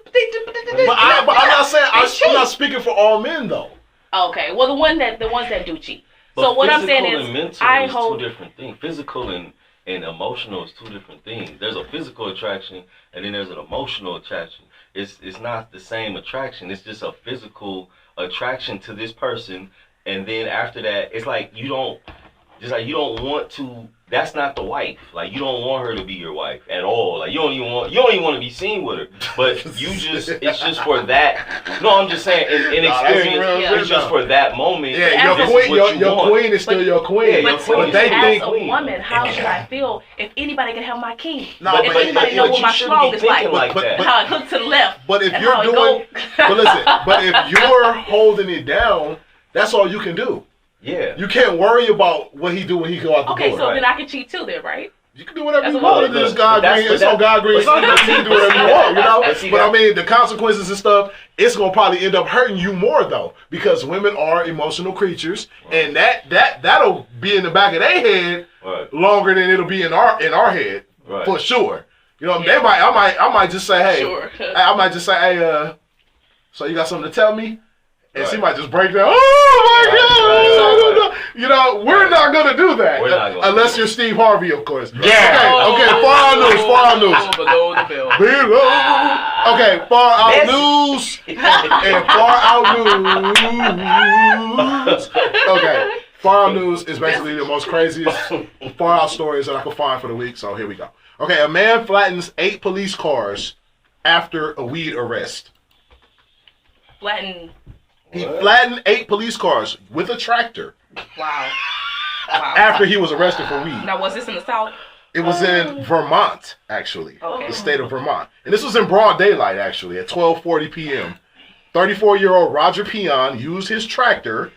But I'm not saying. I'm cheat. not speaking for all men though. Okay, well, the ones that do cheat. But So what I'm saying physical is, and mental I is hope two different things. Physical and emotional is two different things. There's a physical attraction, and then there's an emotional attraction. It's not the same attraction. It's just a physical attraction to this person, and then after that, it's like you don't want to. That's not the wife. Like you don't want her to be your wife at all. Like you don't even want to be seen with her. But it's just for that. No, I'm just saying in experience, it's just for that moment. Yeah, your queen is still your queen. But they as think a woman, how should I feel if anybody can have my king? No, if anybody know what my strong is like, how it hooks to the left, but if and you're how it doing, go. but listen, but if you're holding it down, that's all you can do. Yeah. You can't worry about what he do when he go out the door. Okay, so then I can cheat too, then, right? You can do whatever That's you a want. woman. It's God green. It's on God green. You can do whatever you want, you know. But I mean, the consequences and stuff, it's gonna probably end up hurting you more though, because women are emotional creatures, and that'll be in the back of their head longer than it'll be in our head for sure. You know, they might. I might just say, hey, Sure. I might just say, hey, so you got something to tell me? And she might just break down. Oh my God! You know, we're not gonna do that unless you're Steve Harvey, of course. Yeah. Okay. Far out news. Below the belt. Below. Okay. Far out news and far out news. Okay. Far out news is basically the most craziest far out stories that I could find for the week. So here we go. Okay. A man flattens 8 police cars after a weed arrest. He flattened 8 police cars with a tractor. Wow. After he was arrested for weed. Now, was this in the South? It was in Vermont, actually. Okay. The state of Vermont. And this was in broad daylight, actually, at 12:40 p.m. 34-year-old Roger Peon used his tractor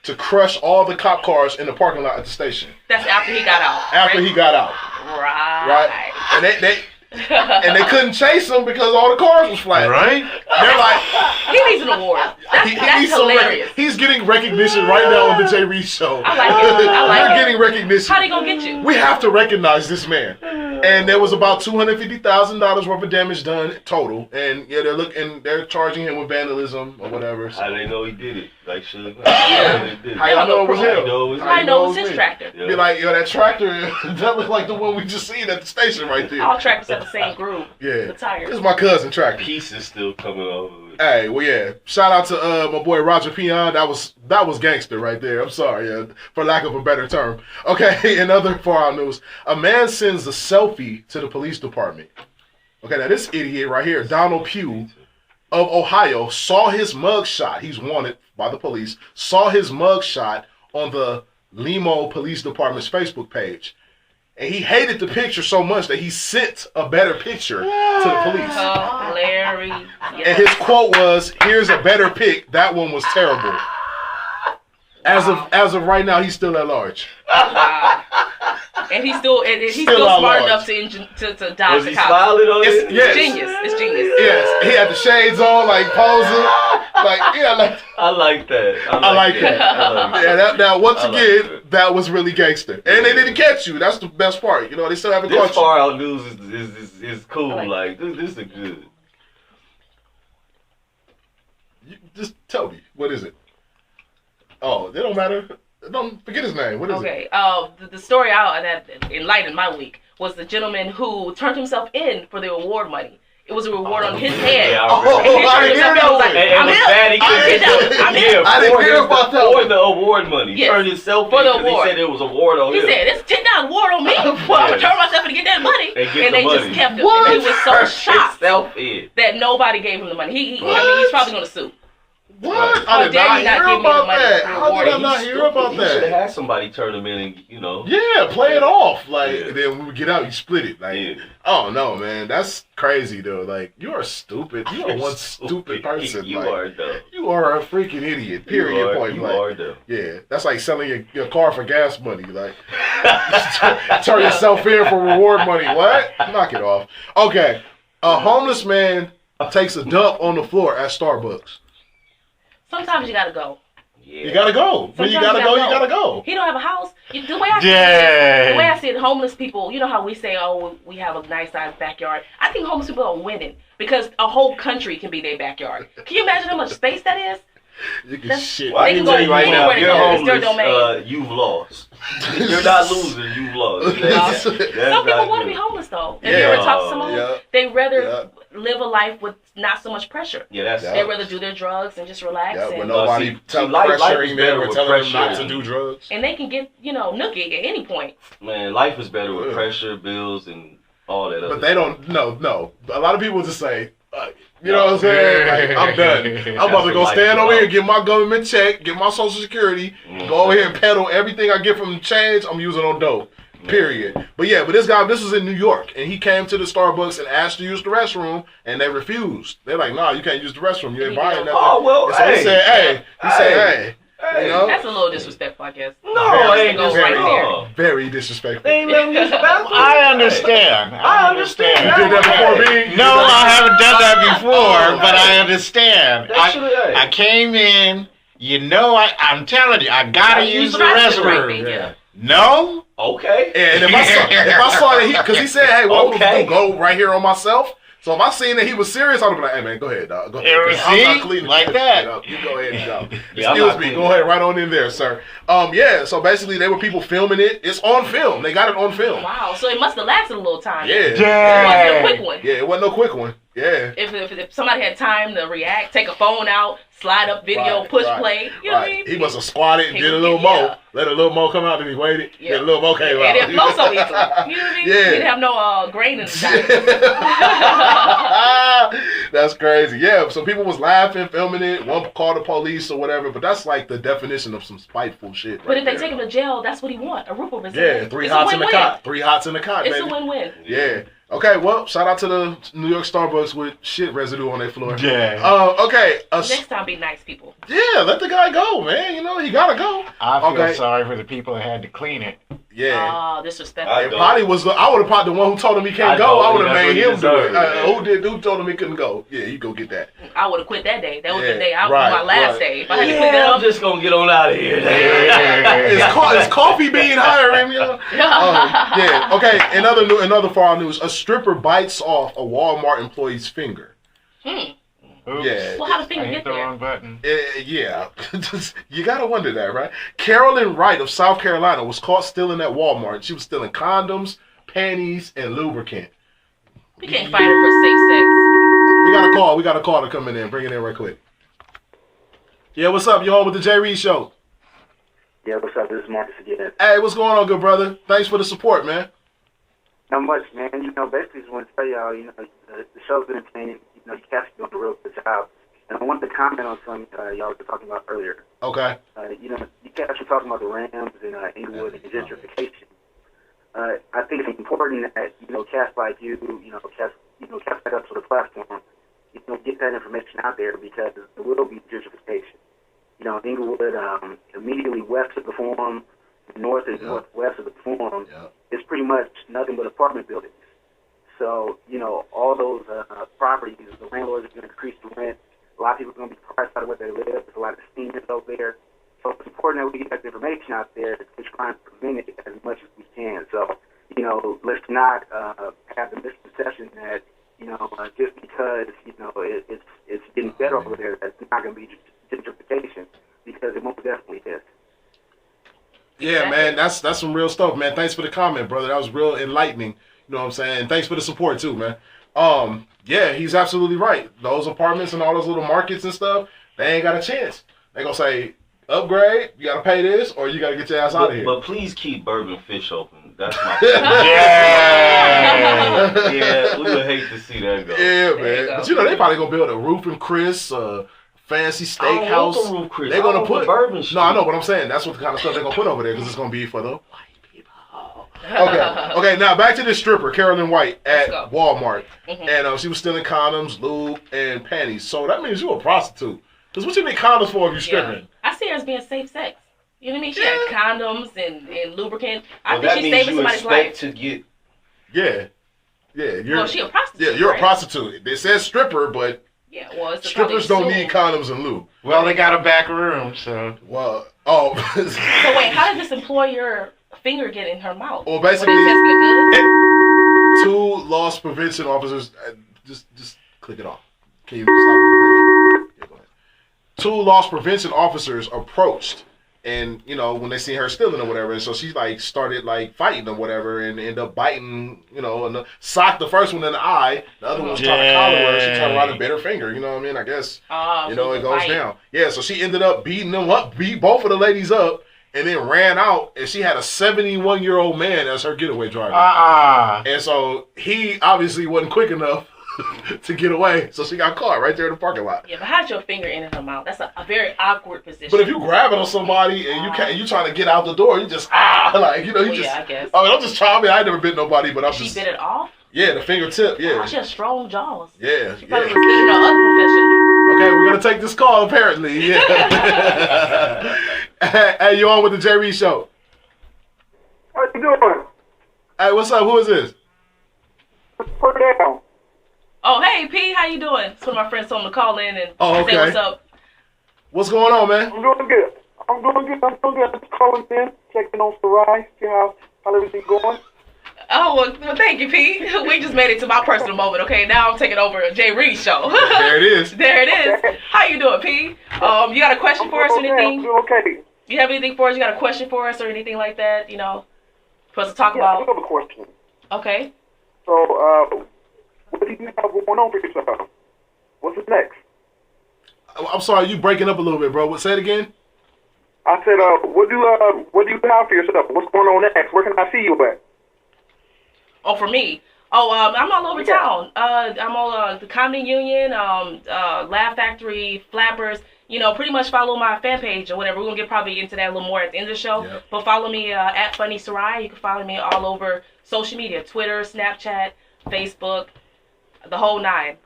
to crush all the cop cars in the parking lot at the station. That's after he got out. After he got out. Right. And they couldn't chase him because all the cars was flat. Right? They're like, he needs an award. That's hilarious. He's getting recognition right now on the Jay Reed Show. I like it. You're getting recognition. How they gonna get you? We have to recognize this man. And there was about $250,000 worth of damage done total. And yeah, they're charging him with vandalism or whatever. How they know he did it? Like shit. How y'all know it was him? I know it's his tractor. Be like, yo, that tractor, that look like the one we just seen at the station right there. All tractors have the same groove. Yeah. The tires. This is my cousin tractor. Pieces still coming off of it. Hey, well, yeah. Shout out to my boy Roger Peon. That was gangster right there. I'm sorry, for lack of a better term. Okay, in other far out news, a man sends a selfie to the police department. Okay, now this idiot right here, Donald Pugh of Ohio, saw his mugshot. He's wanted by the police. Saw his mugshot on the Limo Police Department's Facebook page. And he hated the picture so much that he sent a better picture to the police. Hilarious. And his quote was, "Here's a better pic. That one was terrible." As of right now, he's still at large. Wow. And he's still smart enough to dodge Was the he cops. smiling on it? Yes. Genius. It's genius. Yes, he had the shades on, like posing, like yeah, like I like that. I like that. Yeah, that once I like again, that was really gangster, and they didn't catch you. That's the best part. You know, they still haven't This caught you. far out news is cool. Like this is good. Just tell me, what is it? Oh, it don't matter. Don't forget his name. What is it? Okay. The story that enlightened my week was the gentleman who turned himself in for the award money. It was a reward on his head. Yeah, Oh, I didn't hear that one. I didn't hear about that for one. the award money. Yes. Turned himself For in the because he award. said it was a award on He him. said, "It's $10 award on me. Well, I'm gonna turn myself in to get that money." And get And the they money. just kept him. What? And he was so Turned shocked himself in. that nobody gave him the money. I What? mean, he's probably gonna sue. What? How I did dare not you not hear give me the about money that. for How did I reward? not hear about He should have that? had somebody turn him in and, Yeah, play it off. Like, Yeah. then when we get out, you split it. Like, Yeah. oh no, man, that's crazy though. Like, you are stupid. You are one stupid person. You like, are dumb. You are a freaking idiot. Period. Point. You Like, are dumb. yeah, that's like selling your car for gas money. Like, turn yourself in for reward money. What? Knock it off. Okay, a homeless man takes a dump on the floor at Starbucks. Sometimes you gotta go. Yeah. You gotta go. When you Sometimes gotta go, you gotta go. He don't have a house. The way I see Yay. it, the way I see it, homeless people, you know how we say, oh, we have a nice sized backyard. I think homeless people are winning because a whole country can be their backyard. Can you imagine how much space that is? You can shit. Well, I They can can tell you go right now, anywhere if to you're go. It's their homeless, domain. you've lost. If you're not losing, you've lost. That's Some people want to be homeless though. If you Yeah. ever talk to someone, Yeah. they rather Yeah. live a life with not so much pressure. Yeah, that's Yeah. They rather do their drugs and just relax. Yeah, when and, nobody life is pressuring better them or with telling them pressure. not to do drugs. and they can get, nookie at any point. Man, life is better with Yeah. pressure, bills, and all that other But they don't. No. A lot of people just say, you know what I'm saying? Like, I'm done. I'm about to go stand over here, get my government check, get my Social Security, go over here and peddle everything I get from the change I'm using on dope. Period. But this was in New York, and he came to the Starbucks and asked to use the restroom, and they refused. They're like, nah, you can't use the restroom. You ain't buying nothing. Oh, well, and so he said, hey. You know? That's a little disrespectful, I guess. No, it ain't Go very, right there. Very disrespectful. They ain't letting me use the bathroom. I understand. I understand. You did that before me? No, I haven't done that before, but I understand. I came in, I'm telling you, I gotta use the restroom. Yeah. No? Okay. And if I saw that because he said, hey, well, Okay. I'm gonna go right here on myself. So if I seen that he was serious, I'd be like, hey man, go ahead, dog. Go ahead. Yeah, I'm not see? cleaning Like this that. shit up. You go ahead and go. Yeah, I'm Excuse not me. cleaning Go ahead, right on in there, sir. So basically they were people filming it. It's on film. They got it on film. Wow, so it must have lasted a little time. Yeah. It wasn't a quick one. Yeah, it wasn't no quick one. Yeah. If somebody had time to react, take a phone out, slide up video, push play, you know what I mean? He must have squatted and He did a would little get- more. yeah. Let a little more come out, then he waited. Yeah. Then a little more came out. It didn't flow so easily. You know what I mean? Yeah. He didn't have no grain in the diet. That's crazy. Yeah, so people was laughing, filming it. One called the police or whatever, but that's like the definition of some spiteful shit. But right if they there. take him to jail, that's what he want. A roof over his Yeah, head. 3 It's a hots in the win-win. cot. 3 hots in the cot, It's baby. a win-win. Yeah. Okay, well, shout out to the New York Starbucks with shit residue on their floor. Yeah. Okay. Next time, be nice, people. Yeah, let the guy go, man. He gotta go. I feel Okay. sorry for the people that had to clean it. Yeah. Oh, disrespectful. I It probably was. I would have probably the one who told him he can't go. I would have made him do it. Who told him he couldn't go? Yeah, you go get that. I would have quit that day. That was Yeah, the day. I was right, my last right. day. If I had to pick it I'm up, just gonna get on out of here. Is coffee being hiring? You know? Yeah. Okay. Another far news. A stripper bites off a Walmart employee's finger. Oops. Yeah. Well, how the I finger hit get the there? wrong button. Yeah. You gotta wonder that, right? Carolyn Wright of South Carolina was caught stealing at Walmart. She was stealing condoms, panties, and lubricant. We can't fight her for safe sex. We got a call to come in there. Bring it in right quick. Yeah, what's up? You on with the Jay Reed Show? Yeah, what's up? This is Marcus again. Hey, what's going on, good brother? Thanks for the support, man. Not much, man. Basically just want to tell y'all, the show's been entertaining. You guys are doing a real good job. And I wanted to comment on something y'all were talking about earlier. Okay. You guys were talking about the Rams and Inglewood and gentrification. I think it's important that, cats like you, cats like us with a platform, get that information out there because there will be gentrification. Inglewood, immediately west of the Forum, north and northwest of the Forum, it's pretty much nothing but apartment buildings. So, all those properties, the landlords are going to increase the rent. A lot of people are going to be priced out of where they live. There's a lot of seniors over there. So it's important that we get that information out there to try and prevent it as much as we can. So, let's not have the misconception that, just because, it's getting better over there, that's not going to be gentrification, because it most definitely is. Yeah, man, that's some real stuff, man. Thanks for the comment, brother. That was real enlightening. You know what I'm saying? And thanks for the support too, man. Yeah, he's absolutely right. Those apartments and all those little markets and stuff, they ain't got a chance. They gonna say, upgrade, you gotta pay this, or you gotta get your ass out of here. But please keep Bourbon Fish open. That's my Yeah. Yeah, we would hate to see that go. Yeah, There man. you go. But they probably gonna build a roof and Chris, fancy steakhouse. I don't want the roof, Chris. They're gonna I want put Bourbon Street. No, I know what I'm saying. That's what the kind of stuff they're gonna put over there because it's gonna be for the white people. Okay. Now back to this stripper, Carolyn White at Let's go. Walmart, Mhm. and she was stealing condoms, lube, and panties. So that means you a prostitute. Because what you need condoms for if you stripping? I see her as being safe sex. You know what I mean? She Yeah. had condoms and lubricant. I Well, think that she's means saving you somebody's expect life. to get. Yeah. You're. Well, she a prostitute. Yeah, you're right? a prostitute. It says stripper, but Yeah, well, it's strippers probably don't need assumed. condoms and lube. Well, they got a back room, so. Well, So wait, how did this employer finger get in her mouth? Well, Were they basically, testing the goods? 2 loss prevention officers. Just click it off. Can you stop it from ringing? Yeah, go ahead. two loss prevention officers approached. And, you know, when they see her stealing or whatever, and so she, like, started, like, fighting or whatever, and ended up biting, you know, and socked the first one in the eye. The other one was trying to collar her. She turned around and bit her finger. You know what I mean? I guess, you know, it goes down. Yeah, so she ended up beating them up, beat both of the ladies up, and then ran out, and she had a 71-year-old man as her getaway driver. And so he obviously wasn't quick enough to get away, so she got caught right there in the parking lot. Yeah, but how's your finger in her mouth? That's a very awkward position. But if you grabbing on somebody and you trying to get out the door, you just like, you know, you just. Yeah, I guess. I mean, I'm just trying. I mean, I ain't never bit nobody, but I'm she just. She bit it off. Yeah, the fingertip. Yeah. Oh, she has strong jaws. Yeah. She probably was in her other profession. Okay, we're gonna take this call apparently. Yeah. Hey, you on with the J Reed Show? How you doing? Hey, what's up? Who is this? Put it down. Oh, hey, P, how you doing? So my friends told me to call in and say what's up. What's going on, man? I'm doing good. I'm just calling in, checking on Sarai, see how everything's going. Oh, well, thank you, P. We just made it to my personal moment, okay? Now I'm taking over J Reed Show. There it is. There it is. Okay. How you doing, P? You got a question for us or anything? I'm doing okay. You have anything for us? You got a question for us or anything like that, you know, for us to talk about? I do have a question. Okay. So, what do you have going on for yourself? What's next? I'm sorry, you breaking up a little bit, bro. Say it again. I said, what do you have for yourself? What's going on next? Where can I see you at? Oh, for me? Oh, I'm all over town. I'm all the Comedy Union, Laugh Factory, Flappers. You know, pretty much follow my fan page or whatever. We're going to get probably into that a little more at the end of the show. Yep. But follow me at Funny Sarai. You can follow me all over social media, Twitter, Snapchat, Facebook, the whole nine.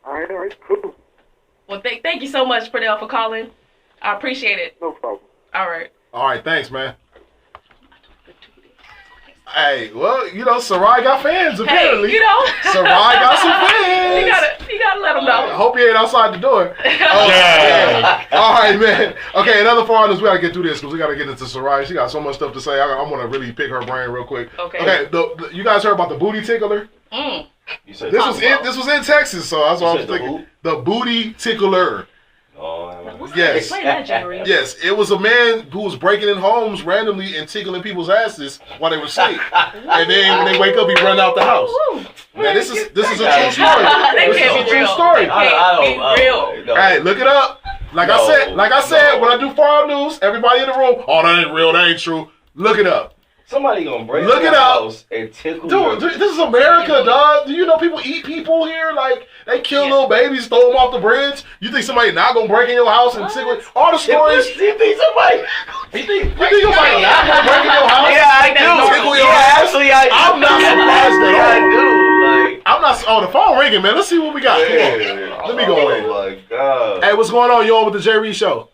All right, cool. Well, thank you so much, Pernell, for calling. I appreciate it. No problem. All right, thanks, man. Hey, well, you know, Sarai got fans, apparently. Hey, you know. Sarai got some fans. You gotta let them know. I hope you ain't outside the door. Yeah. All right, man. Okay, another foreigners, we gotta get through this because we gotta get into Sarai. She got so much stuff to say. I want to really pick her brain real quick. Okay, you guys heard about the booty tickler? You said this was in Texas, so that's what I was thinking. The booty tickler. Yes. Yes, it was a man who was breaking in homes randomly and tickling people's asses while they were asleep. And then when they wake up, he run out the house. Man, this is a true story. This is a true story. Hey, look it up. Like I said, when I do foreign news, everybody in the room, oh, that ain't real, that ain't true. Look it up. Somebody gonna break your house and tickle Dude, this is America, dog. Do you know people eat people here? Like, they kill little babies, throw them off the bridge. You think somebody not gonna break in your house and tickle? All the stories. You think somebody not gonna break in your house? Yeah, I do. Tickle your ass? Actually, I do. I'm not surprised at all. I do. Like, I'm not. Oh, the phone ringing, man. Let's see what we got. Yeah. Let me go in. Oh my God. Hey, what's going on? You on with the J Reed Show?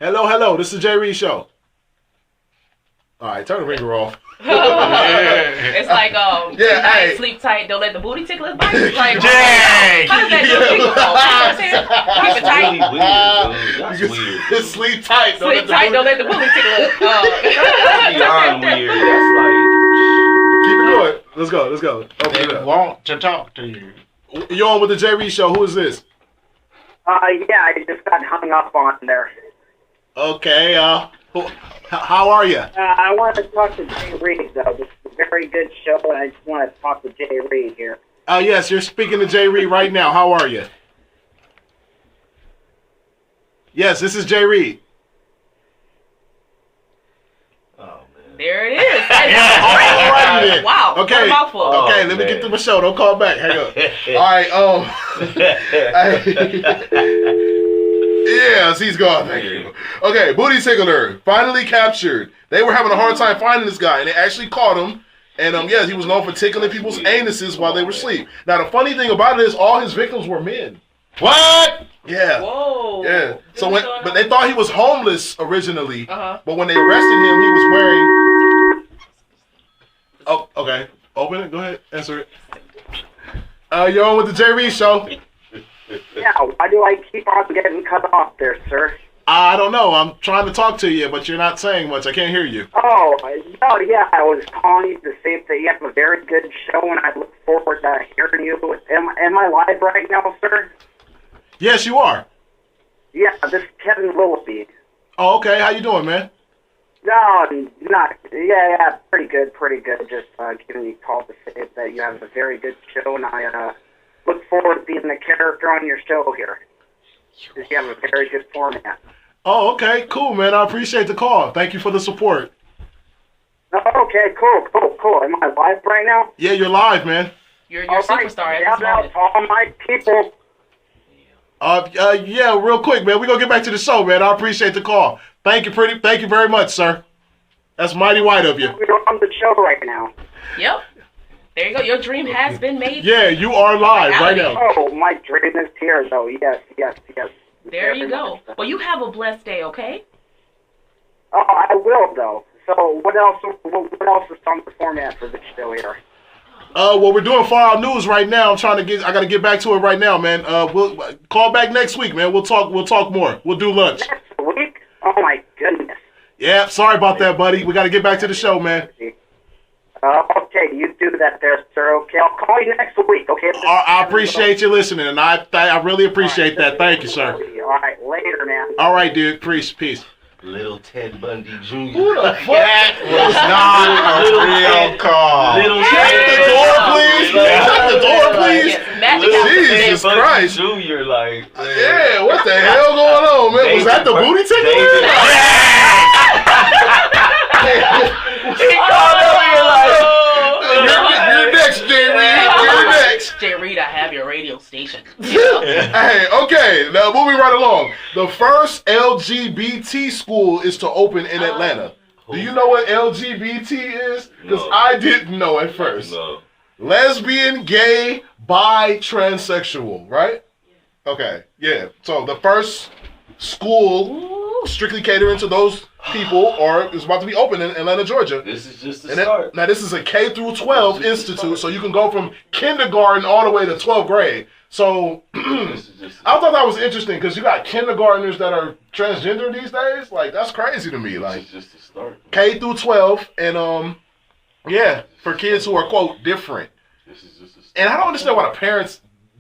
Hello. This is the J Reed Show. All right, turn the ringer off. It's like, hey. Sleep tight, don't let the booty tickle his bite. Like, Dang. How does that go? Keep it tight. Really weird, that's weird. Sleep tight. Don't let the booty tickle it. That's beyond weird. That's like... Keep it going. Let's go. They want to talk to you. You on with the J Reed Show. Who is this? Yeah, I just got hung up on there. Okay, how are you? I wanted to talk to Jay Reed, though. This is a very good show, and I just want to talk to Jay Reed here. Yes, you're speaking to Jay Reed right now. How are you? Yes, this is Jay Reed. Oh, man. There it is. Alrighty. Wow. Okay. Okay, let me get through my show. Don't call back. Hang up. All right. Yes, he's gone. Thank you. Okay, booty tickler finally captured. They were having a hard time finding this guy, and they actually caught him. And yes, he was known for tickling people's anuses while they were asleep. Now the funny thing about it is, all his victims were men. What? Yeah. Whoa. Yeah. So but they thought he was homeless originally. But when they arrested him, he was wearing. Oh, okay. Open it. Go ahead. Answer it. You're on with the J Reed Show. Yeah, why do I keep on getting cut off there, sir? I don't know. I'm trying to talk to you, but you're not saying much. I can't hear you. Oh, no, yeah, I was calling you to say that you have a very good show, and I look forward to hearing you. Am I live right now, sir? Yes, you are. Yeah, this is Kevin Willoughby. Oh, okay. How you doing, man? No, yeah, pretty good. Just giving you a call to say that you have a very good show, and I look forward to being the character on your show here. Because you have a very good format. Oh, okay. Cool, man. I appreciate the call. Thank you for the support. Okay, cool. Am I live right now? Yeah, you're live, man. You're a superstar at this moment. All my people. Yeah, real quick, man. We're going to get back to the show, man. I appreciate the call. Thank you very much, sir. That's mighty white of you. We're on the show right now. Yep. There you go. Your dream has been made. Yeah, you are live right now. Oh, my dream is here, though. Yes. There you go. Well, you have a blessed day, okay? Oh, I will, though. So, what else is on the format for this show here? Well, we're doing Far Out News right now. I got to get back to it right now, man. We'll call back next week, man. We'll talk more. We'll do lunch. Next week? Oh, my goodness. Yeah, sorry about that, buddy. We got to get back to the show, man. Okay, you do that there, sir. Okay, I'll call you next week, okay? I appreciate you listening, and I really appreciate that. Thank you, sir. All right, later, man. All right, dude. Peace. Little Ted Bundy Jr. Who the fuck? That was not a real call. Little Shut the door, please. Shut the door, please. Jesus Christ. Jr. Like, Yeah, what the hell going on, man? Was that the booty tickler? he called over like, You're next, Jerry. You're next. Jay Reed, I have your radio station. Hey, okay, now moving right along. The first LGBT school is to open in Atlanta. Do you know what LGBT is? Because I didn't know at first. No. Lesbian, gay, bi, transsexual, right? Okay, yeah. So the first school strictly catering to those people is about to be open in Atlanta, Georgia. This is just the start. Now, this is a K through 12 institute, so you can go from kindergarten all the way to 12th grade. So, I thought that was interesting because you got kindergartners that are transgender these days. Like, that's crazy to me. Like, this is just the start. K through 12, and yeah, for kids who are quote different. This is just the start. And I don't understand why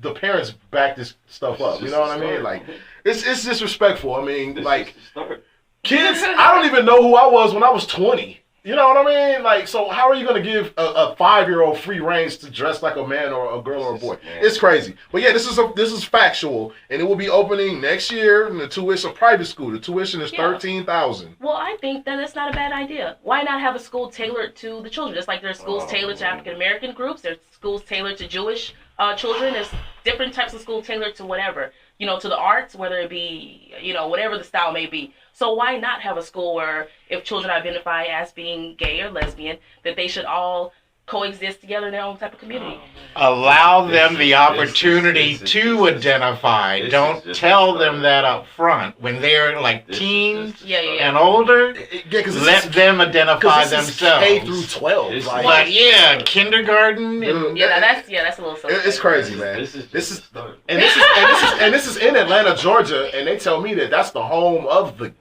the parents back this stuff up. You know what I mean? Like, it's disrespectful. I mean, This like, is the start. kids, I don't even know who I was when I was 20. You know what I mean? Like, so how are you going to give a 5-year-old free range to dress like a man or a girl or a boy? It's crazy. But yeah, this is factual, and it will be opening next year. And the tuition, a private school, the tuition is $13,000. Well, I think that it's not a bad idea. Why not have a school tailored to the children? Just like there's schools tailored to African American groups, there's schools tailored to Jewish children. There's different types of schools tailored to whatever, to the arts, whether it be, whatever the style may be. So why not have a school where if children identify as being gay or lesbian, that they should all coexist together in their own type of community? Allow them the opportunity to identify. Don't tell them that up front. When they're like teens and older, let them identify themselves. K through 12. But yeah, kindergarten. That's a little something. It's crazy, man. This is This is in Atlanta, Georgia, and they tell me that that's the home of the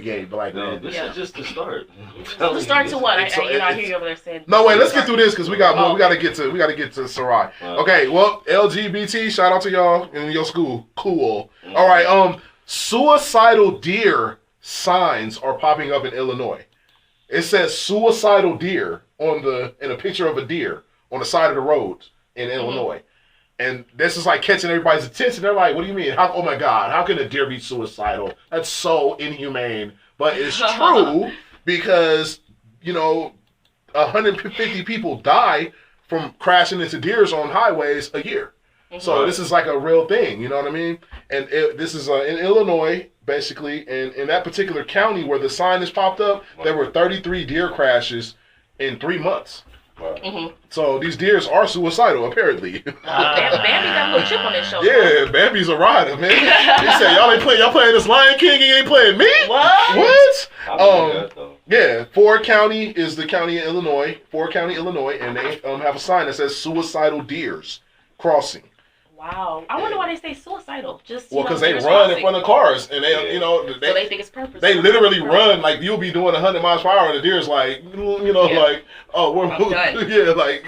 gay black man. This is just the start. The start to what? I hear you over there saying. No, wait. Let's get through this because we got more. We got to get to Sarai. Okay. Well, LGBT. Shout out to y'all in your school. Cool. All right. Suicidal deer signs are popping up in Illinois. It says suicidal deer in a picture of a deer on the side of the road in Illinois. And this is like catching everybody's attention. They're like, what do you mean? Oh my God, how can a deer be suicidal? That's so inhumane. But it's true because, 150 people die from crashing into deers on highways a year. So this is like a real thing, you know what I mean? And this is in Illinois, basically. And in that particular county where the sign is popped up, there were 33 deer crashes in 3 months. So these deers are suicidal, apparently. Bambi got a little chip on his shoulder. Yeah, Bambi's a rider, man. He said, y'all playing this Lion King, you ain't playing me? What? Yeah, Ford County is the county in Illinois, and they have a sign that says suicidal deers crossing. Wow. I wonder why they say suicidal. Because they run in front of cars, and they, so they think it's purposeful. They literally run, like, you'll be doing 100 miles per hour, and the deer's like, like, oh, we're moving. Yeah, like,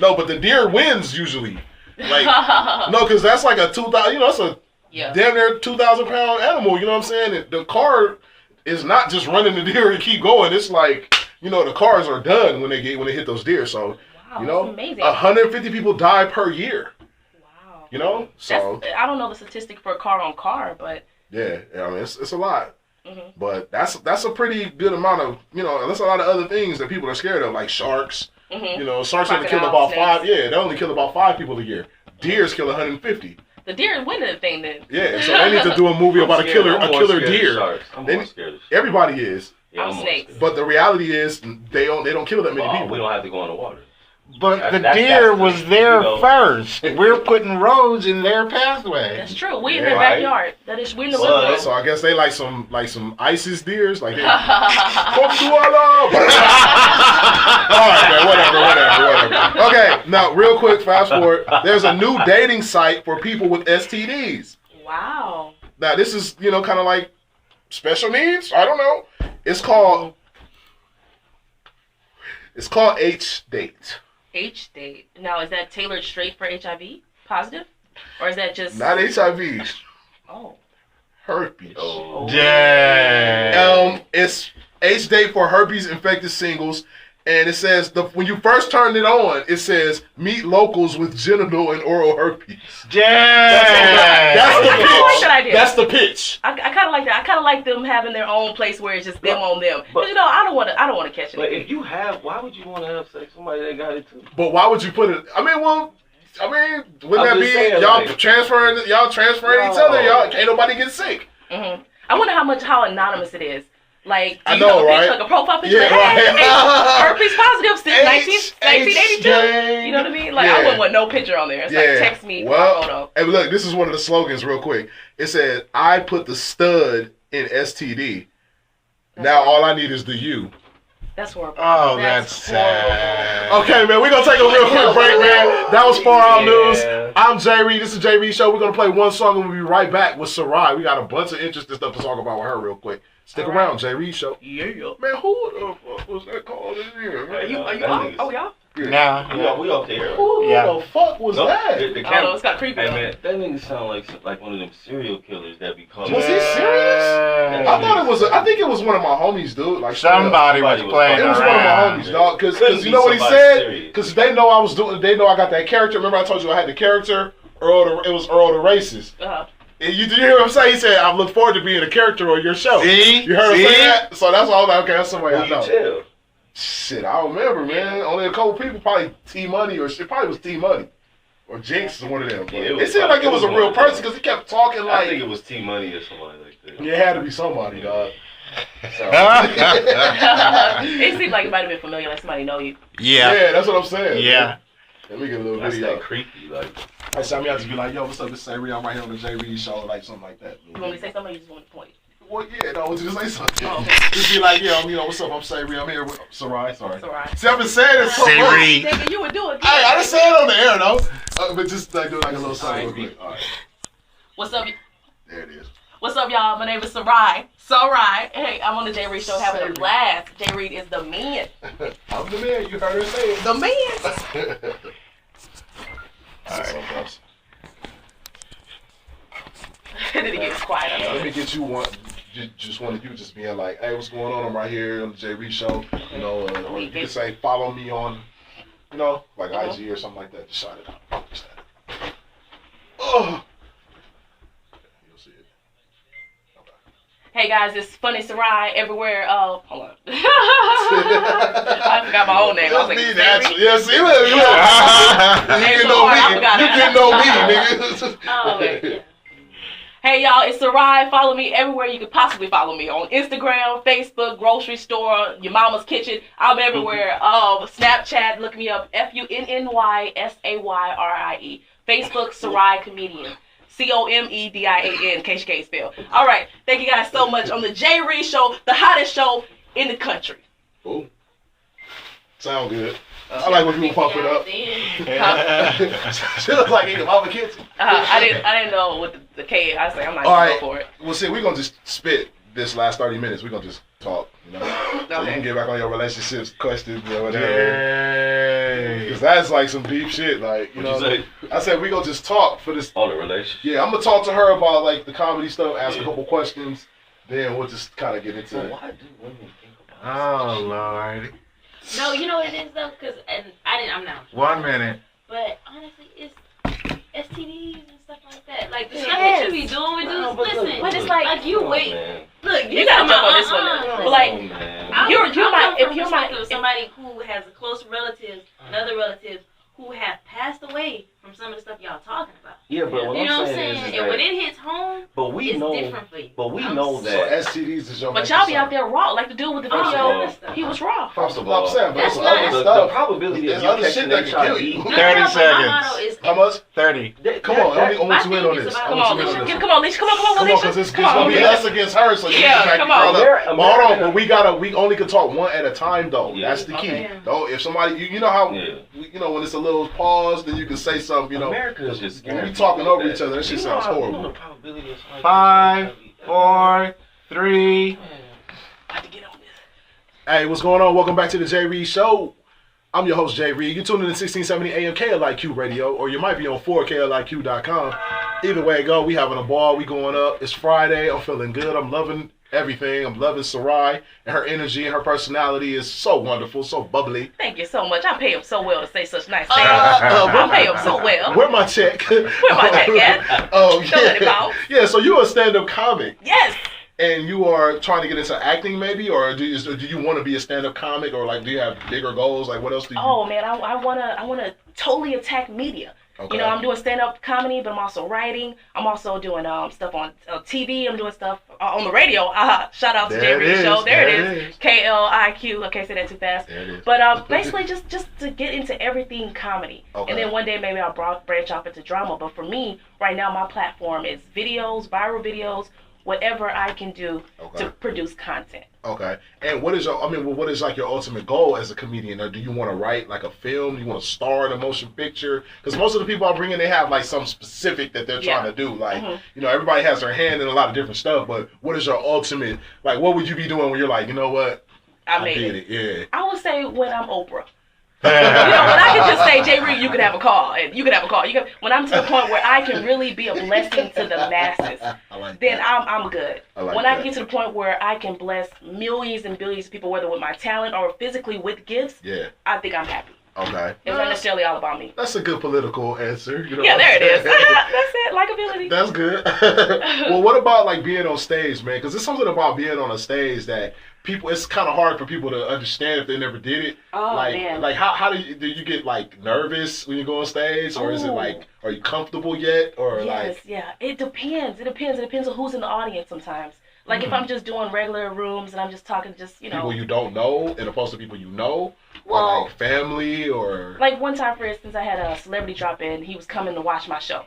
no, but the deer wins usually. Like, no, because that's like a 2,000, damn near 2,000-pound animal. You know what I'm saying? The car is not just running the deer and keep going. It's like, you know, the cars are done when they hit those deer. So, you know, amazing. 150 people die per year. Wow. You know, so I don't know the statistic for car on car, but yeah, I mean it's a lot. Mm-hmm. But that's a pretty good amount of, you know, that's a lot of other things that people are scared of, like sharks. Mm-hmm. You know, sharks only kill about 5. Yeah, they only kill about 5 people a year. Deers kill 150. The deer is winning the thing then. Yeah, so they need to do a movie about a killer deer. I'm more scared of sharks. Everybody is. Yeah, I'm snakes. But the reality is they don't kill that many people. We don't have to go in the water. But the deer was there first. We're putting roads in their pathway. That's true. We in their backyard. That is, we're in the living room. So I guess they like some ISIS deers, like they. All right, man. Whatever. Okay, now real quick, fast forward. There's a new dating site for people with STDs. Wow. Now this is, you know, kind of like special needs. I don't know. It's called H-Date. H-Date. Now, is that tailored straight for HIV positive? Or is that just... Not HIV. Oh. Herpes. Oh. Dang. It's H-Date for herpes infected singles. And it says, when you first turn it on, it says, meet locals with genital and oral herpes. Yeah. That's the pitch. I like that idea. That's the pitch. I kind of like that. I kind of like them having their own place where it's just them on them. Because, you know, I don't want to catch it. But if you have, why would you want to have sex with somebody that got it too? But why would you put it? I mean, wouldn't that be saying, y'all like, transferring each other? Y'all ain't nobody get sick. Mm-hmm. I wonder how anonymous it is. Like, do I you know, have a right? picture, like a profile picture? Yeah, like, hey, right. herpes positive since 1982. You know what I mean? Like, I wouldn't want no picture on there. It's like, text me my photo. Hey, look, this is one of the slogans real quick. It said, I put the stud in STD. Now all I need is the U. That's horrible. Oh, that's sad. Okay, man, we're going to take a real quick break, man. That was Far Out News. I'm Jay Reed. This is Jay Reed Show. We're going to play one song and we'll be right back with Sarai. We got a bunch of interesting stuff to talk about with her real quick. Stick around, Jay Reed Show. Yeah. Man, who the fuck was that called in here? Are you on? Oh, y'all? Nah. We up there. Who the fuck was that? The camera. I don't know, it's got creepy. Hey, man, that nigga sound like one of them serial killers that be calling. Was he serious? I thought it was. I think it was one of my homies, dude. Like somebody was playing around. It was one of my homies, dog. Because you know what he said? Because they know I was doing. They know I got that character. Remember I told you I had the character. It was Earl the Racist. Did you hear what I'm saying? He said, I look forward to being a character on your show. See? You heard him say that? So that's all. Okay, that's somebody I know. Tell? Shit, I don't remember, man. Only a couple people, probably T-Money, or it probably was T-Money. Or Jinx, or one of them. It seemed like it was a real person, because he kept talking like... I think it was T-Money or somebody like that. Yeah, it had to be somebody, dog. So. It seemed like it might have been familiar, like somebody know you. Yeah, that's what I'm saying. Yeah. Man. Let me get a little That's video. that creepy, like... I said, I just be like, yo, what's up, this is Jay Reed, I'm right here on the Jay Reed Show, like something like that. You want me to say something, or you just want to point? Well, yeah, no, I want you to say something. Oh, okay. Just be like, yeah, you know, what's up, I'm Jay Reed, I'm here with Sarai, sorry. Sarai. See, I've been saying it so much. Nigga, you would do it. Hey, I didn't say it on the air, though. But just like do like a little something real quick. All right. What's up? There it is. What's up, y'all? My name is Sarai. Hey, I'm on the Jay Reed Show having a blast. Jay Reed is the man. I'm the man. You heard her say it. The man. All right. Then he gets quiet. Let me get you one. Just one of you just being like, hey, what's going on? I'm right here on the Jay Reed Show. You know, or you can say, follow me on, you know, like IG or something like that. Just shout it out. Oh. You'll see it. Okay. Hey guys, it's Funny Sarai everywhere. Hold on. I forgot my own name. I was like, yeah, see, look. You can know me, nigga. Oh, yeah. Hey y'all, it's Sarai. Follow me everywhere you could possibly follow me. On Instagram, Facebook, grocery store, your mama's kitchen. I'm everywhere. Snapchat, look me up. FUNNYSAYRIE. Facebook, Sarai Comedian. COMEDIAN, in case you can't spell. All right. Thank you guys so much on the Jay Reed Show, the hottest show in the country. Cool. Sound good. I like when people pump it up. She looks like in your mama kitchen. I didn't know what the K. I was like, I'm not gonna go for it. Well, see, we're gonna just spit this last 30 minutes, we're going to just talk, you know? So you can get back on your relationships questions or whatever. Because that's like some deep shit. Like, you know, I said we going to just talk for this. On the relationship? Yeah, I'm going to talk to her about like the comedy stuff, ask a couple questions, then we'll just kind of get into it. Why do women think about Oh, Lord. No, you know what it is though? Because, and I'm not. 1 minute. But honestly, it's STDs and stuff like that. Like the stuff that you be doing with dudes. Listen, but it's like you wait. Look, you gotta jump on this one. But like, if you're somebody who has a close relative, another relative who have passed away from some of the stuff y'all talking about. Yeah, but what you know I'm what I'm saying saying? is and when it hits home, it's different for you. But we know that. So STDs is your. But y'all be out there raw, like the dude with the video. He was raw. First of all, I'm saying, but that's some not other the stuff. probability of There's you other catching shit that that can kill you. 30 seconds. My motto is How much? 30. Come on, I want you in on this. Come on, Leisha. Come on, because it's gonna be us against her. So yeah, come on. Hold on, but we only can talk one at a time though. Yeah. That's the key. Okay. Though, if somebody, you know how, you know, when it's a little pause, then you can say something. You know, America is just when we talking over each other, that shit sounds horrible. 5, 4, 3. Hey, what's going on? Welcome back to the J Reed Show. I'm your host, Jay Reed. You're tuning in 1670 AM KLIQ radio, or you might be on 4KLIQ.com. Either way it go, we having a ball. We going up. It's Friday. I'm feeling good. I'm loving everything. I'm loving Sarai, and her energy and her personality is so wonderful, so bubbly. Thank you so much. I pay him so well to say such nice things. I pay him so well. Where my check? Where my check at? Oh, Don't let it bounce. Yeah, so you're a stand-up comic. Yes. And you are trying to get into acting, maybe, or do you want to be a stand-up comic, or like do you have bigger goals? Like, what else do you? Oh man, I wanna totally attack media. Okay. You know, I'm doing stand-up comedy, but I'm also writing. I'm also doing stuff on TV. I'm doing stuff on the radio. Shout out to J Reed Show. There it is. KLIQ. I can't say that too fast. There it is. But basically, just to get into everything comedy. Okay. And then one day maybe I'll branch off into drama. But for me, right now, my platform is videos, viral videos, whatever I can do to produce content. Okay. And what is what is like your ultimate goal as a comedian? Or do you want to write like a film? Do you want to star in a motion picture? Because most of the people I bring in, they have like something specific that they're trying to do. Like, you know, everybody has their hand in a lot of different stuff, but what is your ultimate, like, what would you be doing when you're like, you know what? I did it. Yeah. I would say when I'm Oprah. You know, when I can just say, J Reed, you can have a call, and you can have a call. When I'm to the point where I can really be a blessing to the masses, then I'm good. When I get to the point where I can bless millions and billions of people, whether with my talent or physically with gifts, I think I'm happy. Okay. It's not necessarily all about me. That's a good political answer. You know there it is. That's it. Likability. That's good. Well, what about like being on stage, man? Because there's something about being on a stage that people, it's kind of hard for people to understand if they never did it. Oh, man. Like how do you get like nervous when you go on stage, or is it like, are you comfortable yet, or It depends. It depends on who's in the audience sometimes. Like if I'm just doing regular rooms and I'm just talking, people you don't know, and opposed to people you know, well, or like family, or like one time, for instance, I had a celebrity drop in. He was coming to watch my show.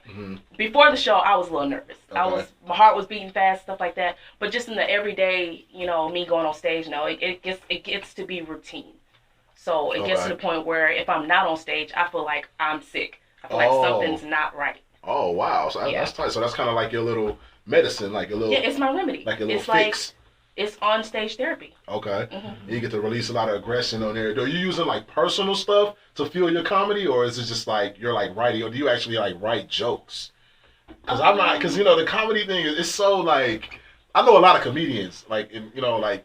Before the show, I was a little nervous. My heart was beating fast, stuff like that. But just in the everyday, you know, me going on stage, it gets to be routine. So it gets to the point where if I'm not on stage, I feel like I'm sick. I feel like something's not right. Oh wow, so that's tight. So that's kind of like your little medicine, like a little. Yeah, it's my remedy. Like a little fix. Like, it's on stage therapy. Okay. You get to release a lot of aggression on there. Are you using like personal stuff to fuel your comedy, or is it just like you're like writing, or do you actually like write jokes? Because I'm not, because you know the comedy thing is so like, I know a lot of comedians, like, and, you know, like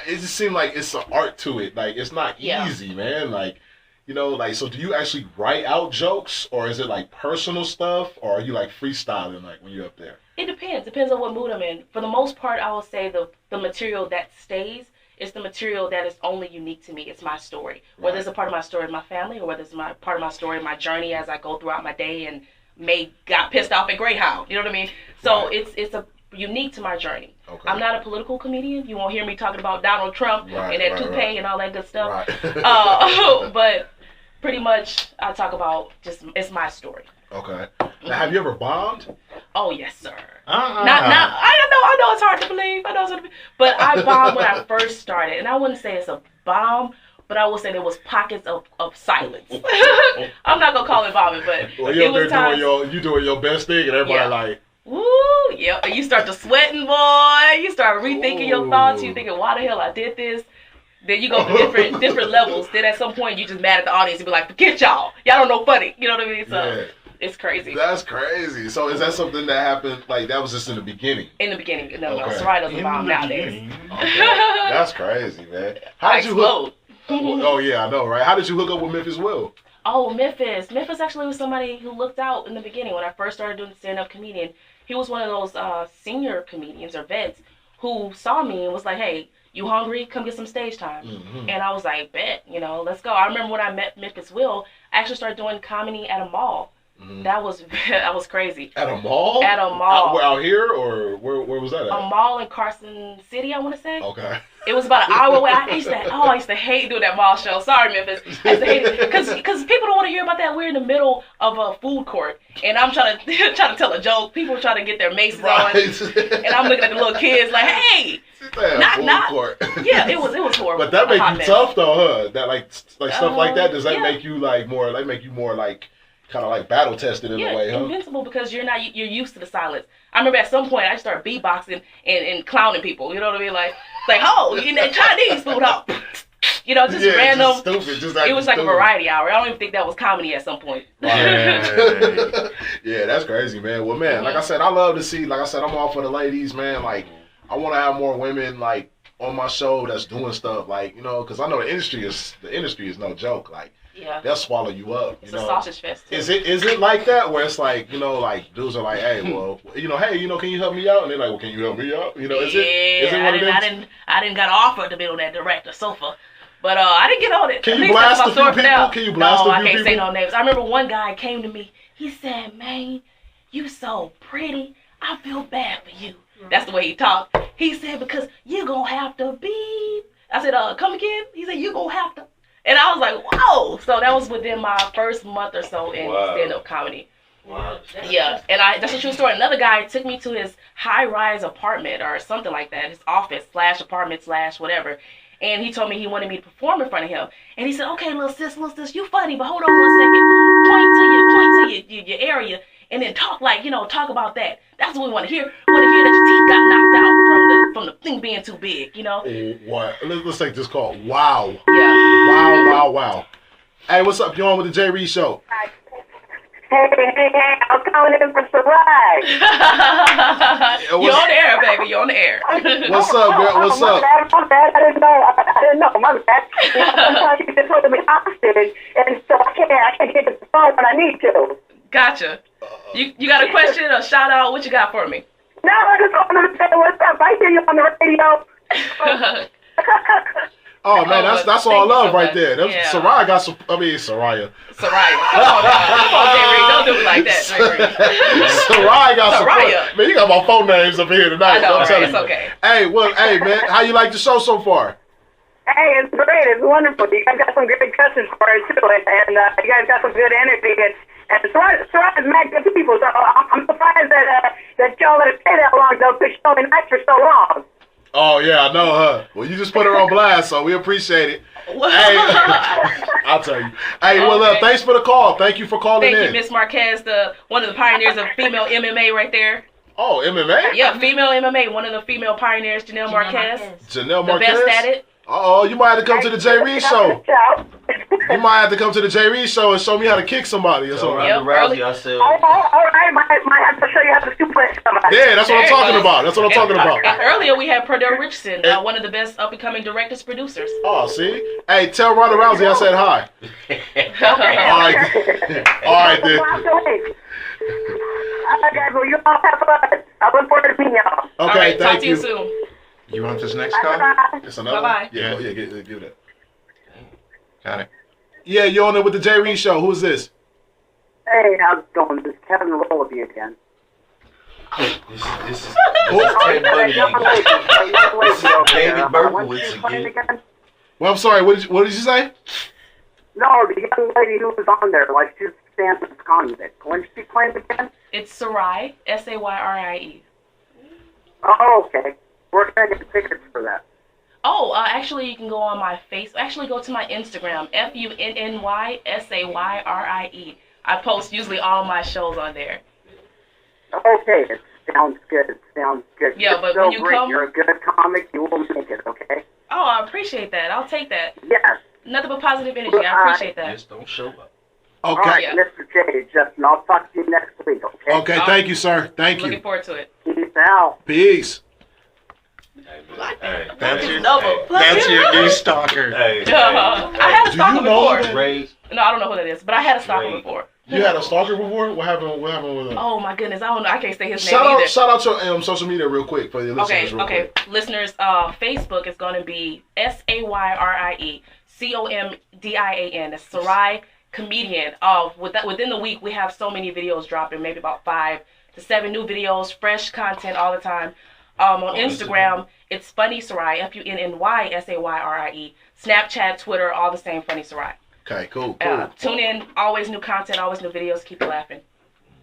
it just seems like it's an art to it. Like it's not easy, man. Like, you know, like, so do you actually write out jokes, or is it like personal stuff, or are you like freestyling like when you're up there? It depends. Depends on what mood I'm in. For the most part, I will say the material that stays is the material that is only unique to me. It's my story. Whether it's a part of my story of my family, or whether it's part of my story, my journey as I go throughout my day and got pissed off at Greyhound. You know what I mean? So it's a unique to my journey. Okay. I'm not a political comedian. You won't hear me talking about Donald Trump and that toupee and all that good stuff. But pretty much I talk about it's my story. Okay. Now, have you ever bombed? Oh yes, sir. Not. I know it's hard to believe. But I bombed when I first started, and I wouldn't say it's a bomb, but I will say there was pockets of silence. I'm not gonna call it bombing, but well, you're doing your best thing, and everybody like. Woo, Yep, and you start to sweating, boy. You start rethinking your thoughts. You thinking, why the hell I did this? Then you go to different levels. Then at some point, you just mad at the audience and be like, forget y'all. Y'all don't know funny. You know what I mean? So it's crazy. That's crazy. So is that something that happened, like, that was just in the beginning? In the beginning. No, Soraya doesn't bomb nowadays. Okay. That's crazy, man. How did you hook? Oh, yeah, I know, right? How did you hook up with Memphis Will? Oh, Memphis. Memphis actually was somebody who looked out in the beginning when I first started doing stand-up comedian. He was one of those senior comedians or vets who saw me and was like, hey, you hungry? Come get some stage time. Mm-hmm. And I was like, bet, let's go. I remember when I met Memphis Will, I actually started doing comedy at a mall. Mm-hmm. That was crazy. At a mall? At a mall. Out here, or where was that at? A mall in Carson City, I want to say. Okay. It was about an hour away. I used to hate doing that mall show. Sorry, Memphis. I used to hate it because people don't want to hear about that. We're in the middle of a food court, and I'm trying to tell a joke. People trying to get their maces on, and I'm looking at the little kids like, hey, not. Court. Yeah, it was horrible. But that make you tough though, huh? That like stuff like that. Does that make you more kind of like battle tested in a way, huh? Invincible because you're used to the silence. I remember at some point I started beatboxing and clowning people. You know what I mean? Like in that Chinese food, just random. Just stupid. It was like a variety hour. I don't even think that was comedy at some point. Yeah, that's crazy, man. Well, man, like I said, I love to see. Like I said, I'm all for the ladies, man. Like I want to have more women like on my show that's doing stuff like because I know the industry is no joke. Like. Yeah. They'll swallow you up. It's a sausage fest. Too. Is it like that where it's like, like dudes are like, hey, well, hey, can you help me out? And they're like, well, can you help me out? Is it one of them? I didn't got offered to be on that director sofa. But I didn't get on it. Can you blast a few people? Can you blast a few people? No, I can't say no names. I remember one guy came to me. He said, man, you so pretty. I feel bad for you. That's the way he talked. He said, because you're going to have to beep. I said, come again? He said, you're going to have to. And I was like, whoa. So that was within my first month or so in stand-up comedy. Wow. Yeah, and that's a true story. Another guy took me to his high-rise apartment or something like that, his office / apartment / whatever. And he told me he wanted me to perform in front of him. And he said, okay, little sis, you funny, but hold on 1 second. Point to your area and then talk talk about that. That's what we want to hear. We want to hear that your teeth got knocked out from the thing being too big, What? Let's take this call. Wow. Yeah. Wow. Hey, what's up? You on with the Jay Reed Show? Hey, I'm calling in for Sarai. You're on the air, baby. You're on the air. What's up, girl? What's up? My bad. I didn't know. My bad. Sometimes you just hold me hostage, and so I can't get to the phone when I need to. Gotcha. You got a question or shout out? What you got for me? No, I just wanted to say what's up. I hear you on the radio. Oh man, that's all love right there. Soraya got some. Soraya. Come on, J-Reed, don't do it like that, J-Reed. Soraya got some. Man, you got my phone names up here tonight. I know, right? It's okay. Hey, man, how you like the show so far? Hey, it's great. It's wonderful. You guys got some great questions for it too, and you guys got some good energy. And Soraya's mad good people. So I'm surprised that y'all let it stay that long though, because she's only nice for so long. Oh, yeah, I know her. Well, you just put her on blast, so we appreciate it. Hey, I'll tell you. Hey, well, thanks for the call. Thank you for calling in. Thank you, Miss Marquez, one of the pioneers of female MMA right there. Oh, MMA? Yeah, female MMA. One of the female pioneers, Janelle Marquez. Janelle Marquez? The best at it. Uh-oh, you might have to come to the Jay Reed Show. You might have to come to the Jay Reed Show and show me how to kick somebody or something. All right, might have to show you how to suplex somebody. Yeah, that's what I'm talking about. And earlier we had Perdell Richardson, one of the best up-and-coming directors, producers. Oh, see? Hey, tell Ronda Rousey I said hi. All right, then. All right, guys, well, you all have fun. I look forward to meeting y'all. Okay, all right, thank talk to you soon. You want this next call? It's another Bye-bye. Yeah, give that. Got it. Yeah, you're on it with the Jay Reed Show. Who's this? Hey, how's it going? This is Kevin Rollaby again. This is Ted Bundy. This is David Berkowitz again. Well, I'm sorry. What did you say? No, the young lady who was on there, like she's standing convict. When she playing again? It's Sarai, Sayrie. Oh, okay. Where can I get the tickets for that? Oh, actually, you can go on my Facebook. Actually, go to my Instagram, FUNNY SAYRIE. I post usually all my shows on there. Okay, Sounds good. Sounds good. Yeah, but so when you great. come, You're a good comic. You will make it. Okay. Oh, I appreciate that. I'll take that. Yes. Nothing but positive energy. I appreciate that. Just don't show up. Okay. All right, Mr. J. Justin, I'll talk to you next week. Okay. Okay. Thank you, sir. Thank you. Looking forward to it. Peace out. Peace. Hey, That's your new stalker. Hey, I had a stalker before. Ray. No, I don't know who that is, but I had a stalker Ray. before. You had a stalker before? What happened? What happened with him? Oh my goodness, I don't know. I can't say his Shout name out! either. Shout out to social media real quick for the listeners. Okay. Listeners, Facebook is going to be SAYRIECOMDIAN. That's Sarai Comedian. Within the week, we have so many videos dropping, maybe about 5 to 7 new videos, fresh content all the time. On Instagram, it's Funny Sarai, FUNNYSAYRIE. Snapchat, Twitter, all the same, Funny Sarai. Okay, cool. Tune in. Always new content, always new videos. Keep you laughing.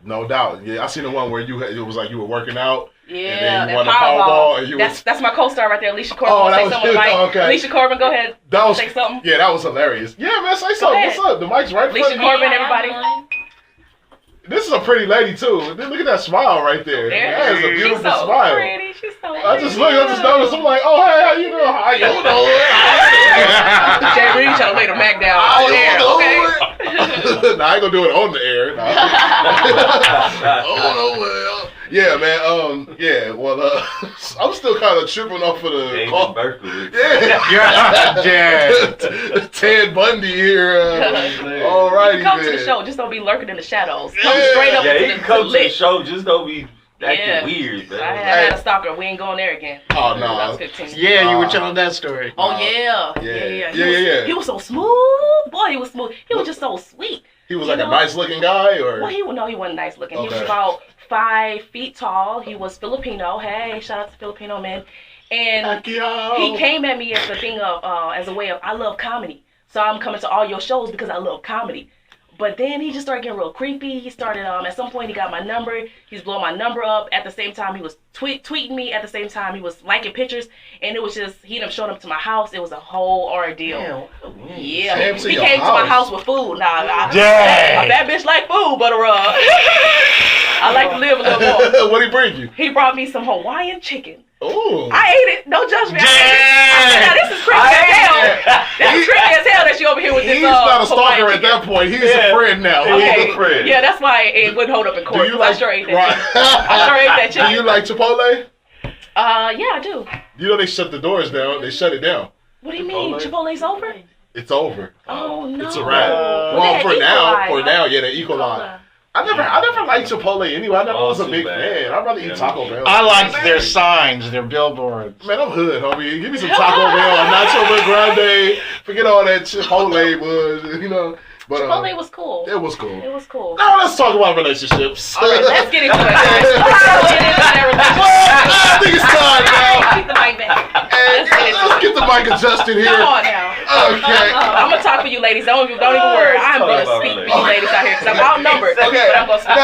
No doubt. Yeah, I seen the one where it was like you were working out. Yeah, and then you won that the Powerball. And that's my co-star right there, Alicia Corbin. Oh, that say was something good. Mike. Okay. Alicia Corbin, go ahead. Say something. Yeah, that was hilarious. Yeah, man, say something. ahead. What's up? The mic's right in front Alicia of you. Corbin, everybody. This is a pretty lady too. Look at that smile right there. That is a beautiful She's so smile. pretty. She's so pretty. I just noticed. I'm like, oh hey, how you doing? How you doing? Jay Reed trying to lay the Mac down on air, okay? Nah, I ain't gonna do it on the air. Nah. Oh well. Yeah, man. Yeah. Well, I'm still kind of tripping off of the call. Yeah. Ted Bundy here. Alrighty, Come to the man. show. Just don't be lurking in the shadows. Come straight up Yeah, to he the can come to the lit. show. Just don't be acting weird, man. I had a stalker. We ain't going there again. Oh no. I was 15. Yeah, you were telling that story. Oh yeah. He was so smooth. Boy, he was smooth. He was just so sweet. He was like a nice looking guy, or? Well, he wasn't nice looking. Okay. He was about 5 feet tall. He was Filipino. Hey, shout out to Filipino men. And he came at me as a thing of as a way of I love comedy. So I'm coming to all your shows because I love comedy. But then he just started getting real creepy. He started, at some point he got my number. He was blowing my number up. At the same time, he was tweeting me. At the same time, he was liking pictures. And it was just, he ended up showing up to my house. It was a whole ordeal. Yeah. He came to my house with food. Nah, a bad bitch like food, but I like to live a little more. What'd he bring you? He brought me some Hawaiian chicken. Ooh. I ate it. Don't judge me. I said, this is creepy as hell. This is creepy as hell that you over here with this. He's not a stalker at that point. He's a friend now. Okay. He's a friend. Yeah, that's why it wouldn't hold up in court. I sure ate that chicken. I sure ate that chicken. Do you like Chipotle? Yeah, I do. You know they shut the doors down. They shut it down. What do you mean? Chipotle's over? It's over. Oh no. It's a wrap. Well, for now, yeah, they equalize. I never liked Chipotle anyway. I never was a big fan. I'd rather eat Taco Bell. I liked their signs, their billboards. Man, I'm hood, homie. Give me some Taco Bell, Nacho Grande. Forget all that Chipotle was, you know. But, Chipotle was cool. It was cool. It was cool. Now let's talk about relationships. All right, let's get into it. I think it's time now. Keep the mic back. Let's get the mic adjusted here. Come on now. Okay. I'm gonna talk for you ladies. Don't even worry. I'm gonna speak for you ladies out here because I'm outnumbered. Okay. But I'm gonna speak.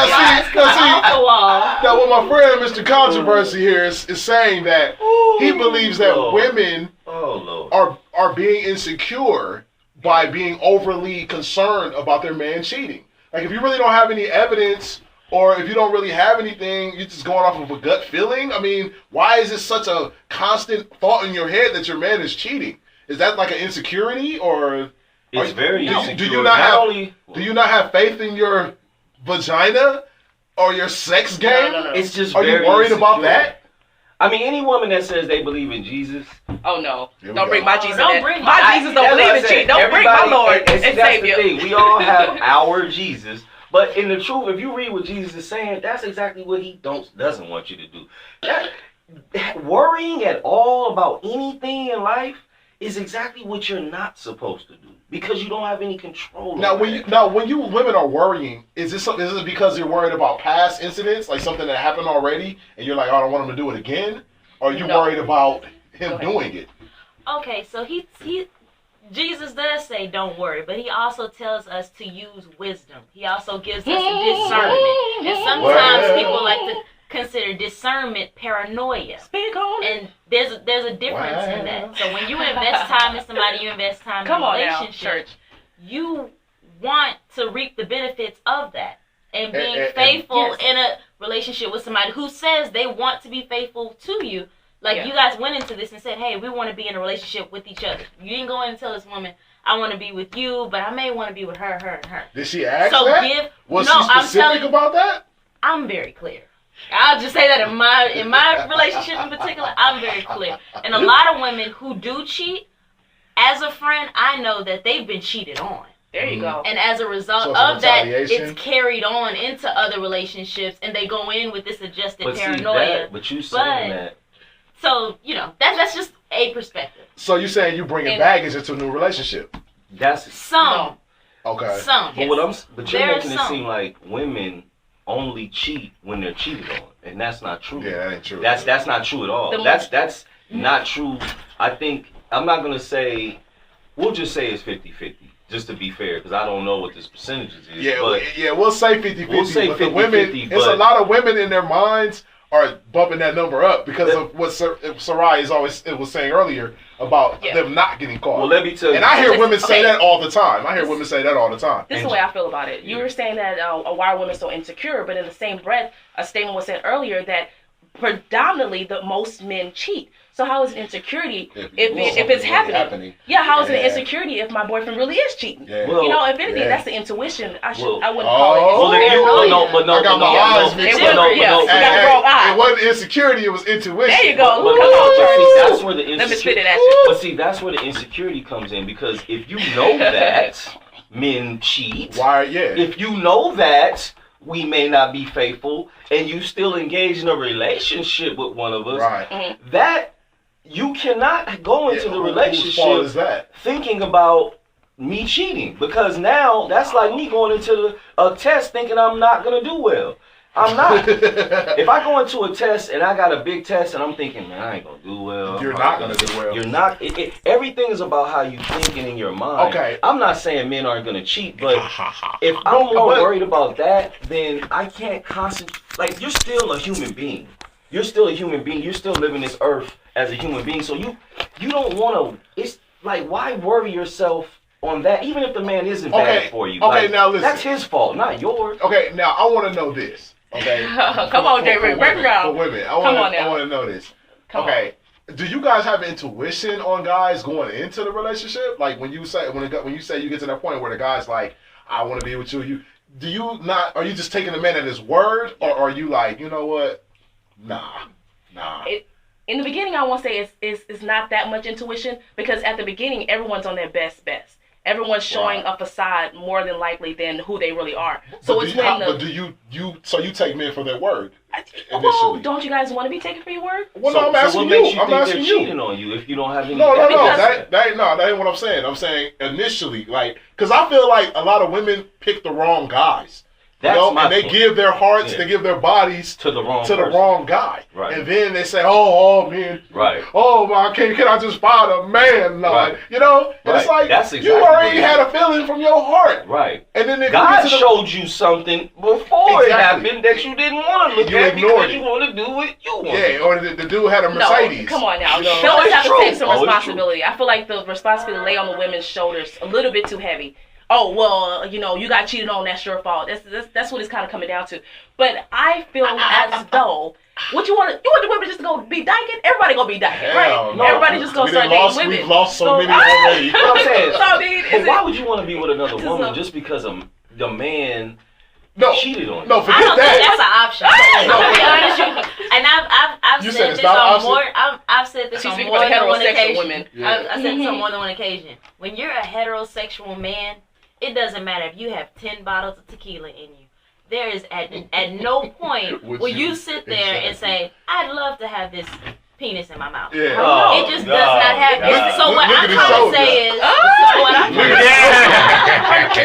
Now what my friend Mr. Controversy here is saying that he believes that women are being insecure by being overly concerned about their man cheating. Like if you really don't have any evidence or if you don't really have anything, you're just going off of a gut feeling. I mean, why is it such a constant thought in your head that your man is cheating? Is that like an insecurity or it's very insecure. Do you not have faith in your vagina or your sex game? No. It's just Are you worried about that? I mean, any woman that says they believe in Jesus. Oh no! Don't bring my Jesus. Don't bring my Jesus. Don't believe in cheating. Don't bring my Lord and Savior. That's the thing. We all have our Jesus, but in the truth, if you read what Jesus is saying, that's exactly what he doesn't want you to do. Worrying at all about anything in life is exactly what you're not supposed to do because you don't have any control. Now, when you women are worrying, is this because you're worried about past incidents, like something that happened already, and you're like, oh, I don't want him to do it again? Or are you worried about him doing it? Okay, so Jesus does say don't worry, but he also tells us to use wisdom. He also gives us discernment. And sometimes people like to consider discernment paranoia. Speak on it. And there's a difference in that. So when you invest time in somebody, you invest time in a relationship. You want to reap the benefits of that. and being faithful in a relationship with somebody who says they want to be faithful to you. Like, you guys went into this and said, hey, we want to be in a relationship with each other. You didn't go in and tell this woman, I want to be with you, but I may want to be with her, and her. Did she ask that? Was she specific about that? I'm very clear. I'll just say that in my relationship in particular, I'm very clear. And a lot of women who do cheat, as a friend, I know that they've been cheated on. There you go. And as a result of that, it's carried on into other relationships, and they go in with this adjusted paranoia. But you saying that. So, that's just a perspective. So you're saying you bringing baggage into a new relationship? That's some. Okay. Some. But you're making it seem like women only cheat when they're cheated on, and that's not true. Yeah, that ain't true. That's not true at all. That's not true. I think I'm not gonna say. We'll just say it's 50-50, just to be fair, because I don't know what this percentage is. Yeah, we'll say 50-50. We'll say 50-50. Women, it's a lot of women in their minds are bumping that number up because of what Sarai was saying earlier about them not getting caught. Well, let me tell you. And I hear women say that all the time. This is the way I feel about it. You were saying that why are women so insecure, but in the same breath, a statement was said earlier that predominantly the most men cheat. So how is it insecurity if it's happening? Yeah, how is it insecurity if my boyfriend really is cheating? Yeah. Well, if anything, that's the intuition. I wouldn't call it. It wasn't insecurity, it was intuition. There you go. That's where the insecurity. But see, that's where the insecurity comes in, because if you know that men cheat, if you know that we may not be faithful, and you still engage in a relationship with one of us, that you cannot go into the relationship thinking about me cheating, because now that's like me going into a test thinking I'm not going to do well. I'm not. If I go into a test and I got a big test and I'm thinking, man, I ain't going to do well. You're not going to do well. You're not. Everything is about how you thinking in your mind. Okay. I'm not saying men aren't going to cheat, but if I'm more worried about that, then I can't concentrate. Like, you're still a human being. You're still a human being. You're still living this earth as a human being. So you don't want to. It's like, why worry yourself on that? Even if the man isn't bad for you. Okay, now listen. That's his fault, not yours. Okay, now I want to know this. Okay. Come on, David. Break it down. For women, I want to know this. Do you guys have intuition on guys going into the relationship? Like when you say you get to that point where the guy's like, I want to be with you. Do you not? Are you just taking the man at his word, or are you like, you know what? Nah. In the beginning, I won't say it's not that much intuition, because at the beginning, everyone's on their best. Everyone's showing a facade more than likely than who they really are. So So you take men for their word? Well, don't you guys want to be taken for your word? Well, no, I'm asking you. I'm asking you. Cheating on you if you don't have any. No. That ain't what I'm saying. I'm saying initially, like, because I feel like a lot of women pick the wrong guys. And they give their hearts, they give their bodies to the wrong guy. Right. And then they say, oh man, oh my, can I just find a man? Right. You know? And it's like, you already had a feeling from your heart. Right. And then God showed you something before it happened that you didn't want to look at because you want to do what you want. Yeah, or the dude had a Mercedes. No, come on now. Fellas have to take some responsibility. I feel like the responsibility lay on the women's shoulders a little bit too heavy. Oh, well, you got cheated on, that's your fault. That's what it's kind of coming down to. But I feel as though, you want the women just to go be dyking? Everybody gonna be dyking, right? No. Everybody just gonna start dating women. We've lost so many already. What I'm saying, why would you want to be with another woman just because the man cheated on you? No, forget I don't that. think that's an option. To be honest with you. And I've said this on more. I've said this on more than one occasion. I said this on more than one occasion. When you're a heterosexual man, it doesn't matter if you have 10 bottles of tequila in you. There is at no point will you sit there and say, I'd love to have this penis in my mouth. Yeah. It just does not happen. So what I'm trying to say is,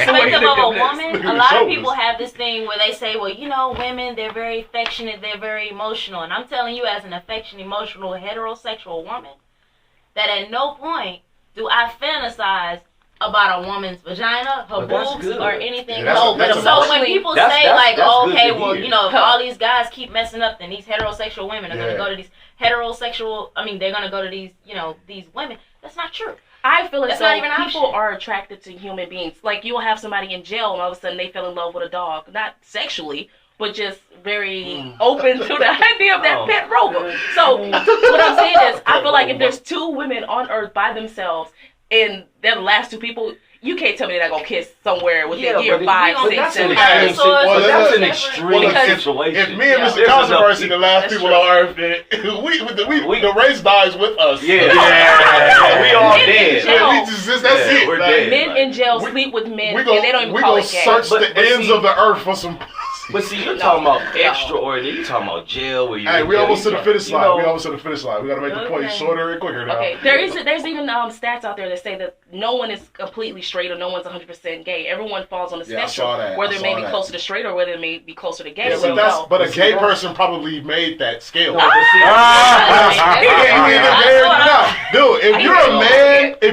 from the perspective of a woman, a lot of people have this thing where they say, well, women, they're very affectionate, they're very emotional. And I'm telling you, as an affectionate, emotional, heterosexual woman, that at no point do I fantasize about a woman's vagina, her boobs, or anything. So when people say if all these guys keep messing up, then these heterosexual women are going to go to these they're going to go to these, these women. That's not true. I feel as That's not though even an people option. are attracted to human beings. Like, you'll have somebody in jail and all of a sudden they fell in love with a dog. Not sexually, but just very open to the idea of that pet rover. So what I'm saying is, I feel like if there's two women on Earth by themselves and they're the last two people, you can't tell me they're not gonna kiss somewhere within year 5, 6, 7. That's an extreme If situation. me and Mr. Controversy the last people on Earth, the race dies with us. Yeah, we all dead. That's it. We're Like, dead. Men in jail sleep with men, and they don't even call it gay. search But the ends see- of the earth for some pussy. But see, you're talking about extraordinary. You're talking about jail where you. Hey, we almost to the finish line. know- We almost to the finish line. We gotta make the point shorter and quicker now. Okay, there's even stats out there that say that no one is completely straight or no one's 100% gay. Everyone falls on the Yeah, I saw spectrum, that. where they I may saw be that. closer to straight or where they may be closer to gay. Yeah, so but a But gay see, person probably made that scale. No, but see, Dude, if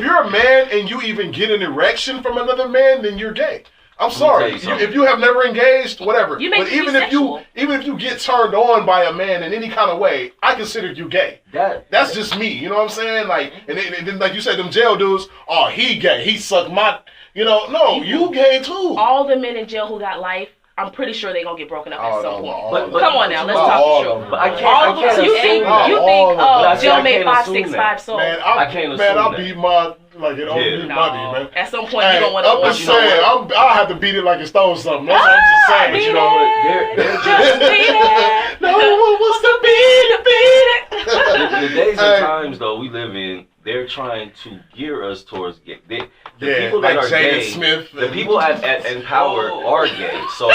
you're a man and you even get an erection from another man, then you're gay. I'm sorry. If you have never engaged, whatever. You make but me even sexual. if you get turned on by a man in any kind of way, I consider you gay. That's just me. You know what I'm saying? Like, and then like you said, them jail dudes. Oh, he gay. He sucked my. No, you gay too. all the men in jail who got life, I'm pretty sure they're gonna get broken up at some point. But Come on now, let's talk the truth. But I can't. All of them. So you think Jill made 565 souls? Man, I can't assume I'll that. beat my like it. I'll beat money, man. At some point, you don't want I'm to. just saying, I'll have to beat it like it stole something. That's what I'm just saying. But you know what? Just beat it. No one wants to beat it. The days and times though we live in, they're trying to gear us towards gay. The people that like are Jaden gay, Smith. the people in power are gay, so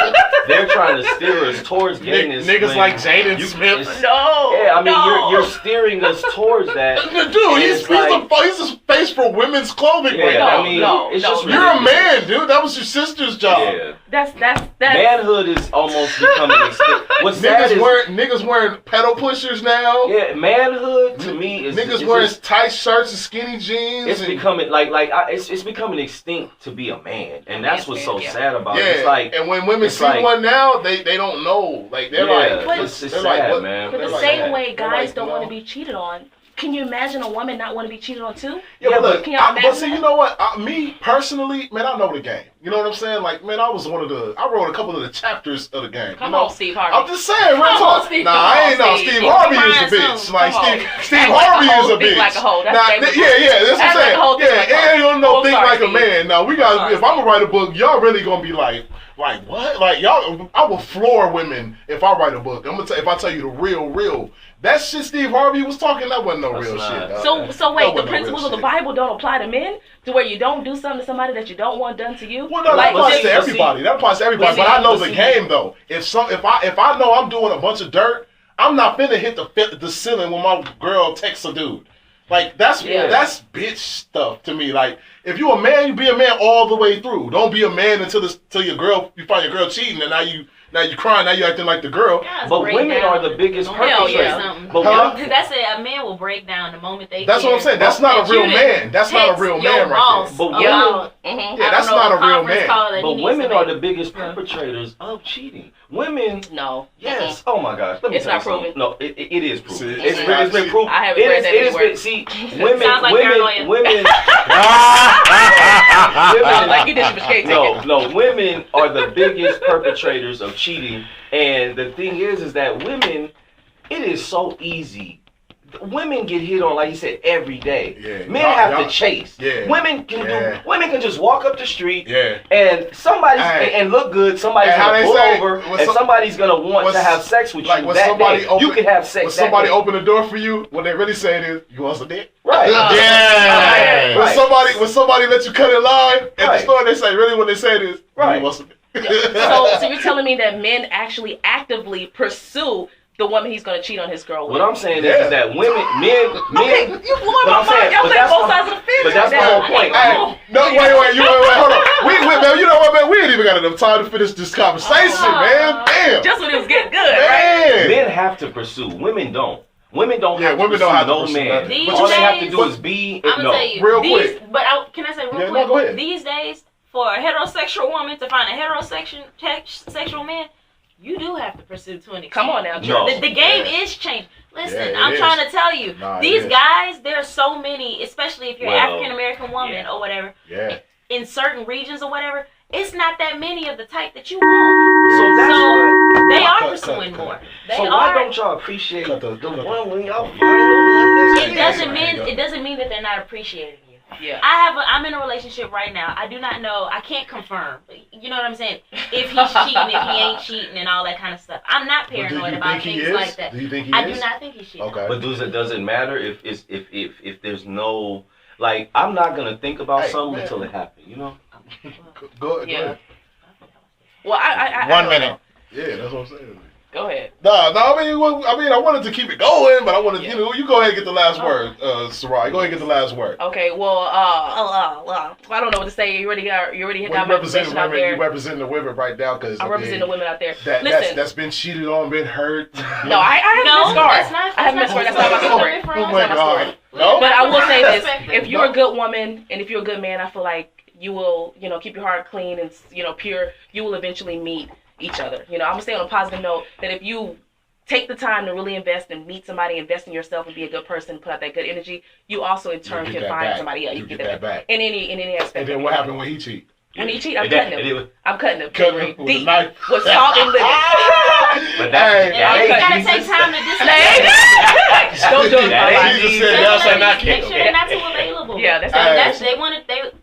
they're trying to steer us towards gayness. Niggas when like Jaden Smith. No. Yeah, I mean no. you're steering us towards that. Dude, he's a face for women's clothing right now. I mean, it's just you're a ridiculous. man, dude. That was your sister's job. Yeah. That's Manhood is almost becoming extinct. What's sad is niggas wearing pedal pushers now. yeah, manhood to me is Niggas it's wearing just- tight shirts and skinny jeans. it's becoming it's becoming extinct to be a man, and that's what's so Yeah. sad about yeah. it. It's like and when women it's see like- one now, they don't know. Like they're yeah, like, it's they're sad, like, what? man. But They're the like same that. way They're guys like, don't no. want to be cheated on. Can you imagine a woman not want to be cheated on too? Yeah, but look, Can y'all but see, imagine you know what? Me personally, man, I know the game. You know what I'm saying? Like, man, I wrote a couple of the chapters of the game. Come you know? on, Steve Harvey. I'm just saying, real Come on, talk. Steve. Nah, Come I on, ain't know. Steve. Steve Harvey is a Come bitch. Like, on. Steve Act like Harvey a hoe, is a think bitch. like a hoe. That's Nah, favorite. yeah, that's what Act I'm saying. like a hoe, think like a Yeah, hoe. ain't don't know Oh, think sorry, like a Steve. man. Now, we got, Sorry, if I'm gonna write a book, y'all really gonna be like what? Like, y'all, I will floor women if I write a book. I'm gonna if I tell you the real. That shit Steve Harvey was talking, that wasn't no That's real not. shit. dog. So That wait, the wasn't no principles real of the shit. Bible don't apply to men, to where you don't do something to somebody that you don't want done to you. Well, no, that Like, applies just- to everybody. That applies to everybody. But I know the see- game though. If I know I'm doing a bunch of dirt, I'm not finna hit the ceiling when my girl texts a dude. Like that's bitch stuff to me. Like if you a man, you be a man all the way through. Don't be a man until you find your girl cheating, and now you crying. Now you acting like the girl. But women are the biggest Hell perpetrators. yeah. But Huh? That's it. A man will break down the moment they. That's what I'm saying. That's not a real man. That's not a real man right there. But Yeah, that's not a real man. But women are the biggest perpetrators of cheating. Women, No. yes. Oh my gosh. Let me It's tell you not something. proven. No, it is proven. See, It's it's been proven. I haven't read that anywhere. See, women, Sounds like paranoia. women. Like you did your mistake. No, women are the biggest perpetrators of cheating. And the thing is that women, it is so easy. Women get hit on, like you said, every day. Yeah. Men have to chase. Yeah. Women can just walk up the street Yeah. and somebody's Hey. and look good. Somebody's Hey, how gonna they pull say, over when and some- somebody's gonna want when to have sex with like you when that somebody day. open- You can have sex When that somebody day. open the door for you, what they really saying is, you want some dick? Right. Yeah. Right. When somebody let you cut in line at the Right. store, they say really what they say is, Right. you want some dick? So you're telling me that men actually actively pursue the woman he's gonna cheat on his girl with? What I'm saying Yeah. is that men. Okay, you blowing But my I'm saying- mind. Y'all but play that's both the- sides of the fence. but that's the right whole now. point. Hey, no, wait, hold on. Man, you know what, man? We ain't even got enough time to finish this conversation, man. Damn. Just when it was getting good, right? Man. Men have to pursue. Women don't. Women don't Yeah, have to women pursue don't have to no pursue man. nothing. These All they have to days- do is be I'm and gonna know. tell you. Real these, quick. But can I say real Yeah, quick? no, go ahead. These days, for a heterosexual woman to find a heterosexual man, you do have to pursue 20. Come on now, No. The game Yeah. is changing. Listen, Yeah, it I'm is. trying to tell you. you. Nah, These guys, there are so many, especially if you're an African American woman or whatever. Yeah. In certain regions or whatever, it's not that many of the type that you want. So they are pursuing more. So why don't y'all appreciate the one when y'all find the one that's it doesn't mean that they're not appreciating you. Yeah. I'm in a relationship right now. I do not know. I can't confirm. You know what I'm saying? If he's cheating, if he ain't cheating, and all that kind of stuff. I'm not paranoid about things like that. Do you think he is? I do not think he's cheating. Okay. But does it matter if there's no, like, I'm not gonna think about something until it happens. You know? Go ahead. Well, I 1 minute. Yeah, that's what I'm saying. Go ahead. No, I mean, I wanted to keep it going, but I wanted, you go ahead and get the last word, Sarai. Go ahead and get the last word. Okay. Well, I don't know what to say. You already got my position out there. You represent the women right now, because I represent the women out there. Listen, that's been cheated on, been hurt. No, I haven't been scarred. I haven't been scarred. That's not my story. Oh my God. No. But I will say this: if you're a good woman and if you're a good man, I feel like you will, keep your heart clean and pure. You will eventually meet each other. I'm gonna say on a positive note that if you take the time to really invest and meet somebody, invest in yourself and be a good person, put out that good energy, you also in turn can find somebody else. You get that back in any aspect. And then what happened when he cheat? When he cheat, I'm cutting him. I'm cutting him. Cutting him with a knife. With salt and liver. But that's you gotta take time to decide. Don't do it. Make sure they're not too available. Yeah,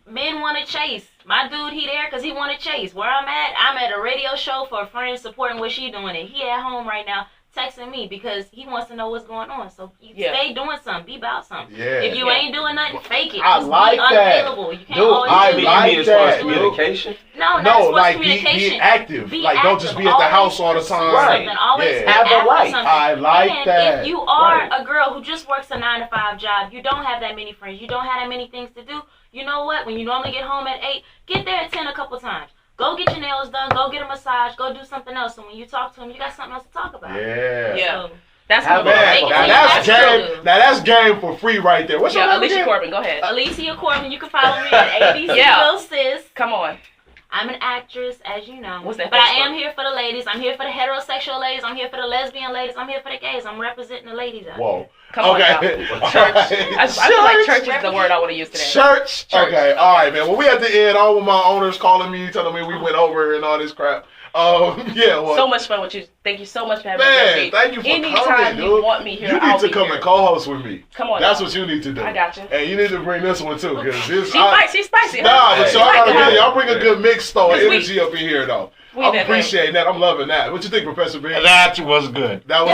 men want to chase. My dude, he there because he want to chase. Where I'm at a radio show for a friend supporting what she doing, and he at home right now texting me because he wants to know what's going on. So you stay doing something, be about something. Yeah. If you ain't doing nothing, fake it. I Just like be unavailable. You can't always do like as far as communication? No, like communication. be active. Be like don't just be at the house all the time. Right. Always have a life. I like that. If you are a girl who just works a 9-to-5 job, you don't have that many friends, you don't have that many things to do. You know what? When you normally get home at 8, get there at 10 a couple times. Go get your nails done. Go get a massage. Go do something else. So when you talk to him, you got something else to talk about. Yeah. So, that's Now that's game for free right there. What's your name Alicia again? Corbin, go ahead. Alicia Corbin, you can follow me at ABC Lil Sis. Come on. I'm an actress, as you know. What's that? But I am here for the ladies. I'm here for the heterosexual ladies. I'm here for the lesbian ladies. I'm here for the gays. I'm representing the ladies out Whoa. here. Come on, y'all. Church. I feel like church is the word I want to use today. Church. Okay. All right, man. Well, we at the end. All of my owners calling me, telling me we went over and all this crap. Well, so much fun with you. Thank you so much for having Man, me. thank you for Anytime coming, dude. you want me here, you need to come and co-host with me. Come on. That's what you need to do. I got you. And you need to bring this one too, because this. She's spicy. Nah, but y'all bring a good mix though, energy up in here though. I'm appreciating that. I'm loving that. What you think, Professor B? That was good. That was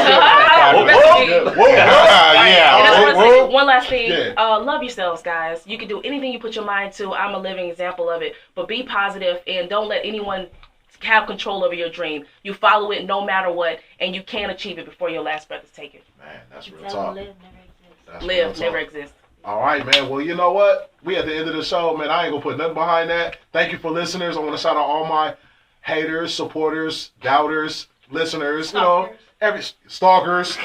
good. Yeah. One last thing. Yeah. Love yourselves, guys. You can do anything you put your mind to. I'm a living example of it. But be positive and don't let anyone have control over your dream. You follow it no matter what, and you can achieve it before your last breath is taken. Man, that's real talk. Live never exists. All right, man. Well, you know what? We at the end of the show, man. I ain't gonna put nothing behind that. Thank you for listeners. I want to shout out all my haters, supporters, doubters, listeners. Every stalkers.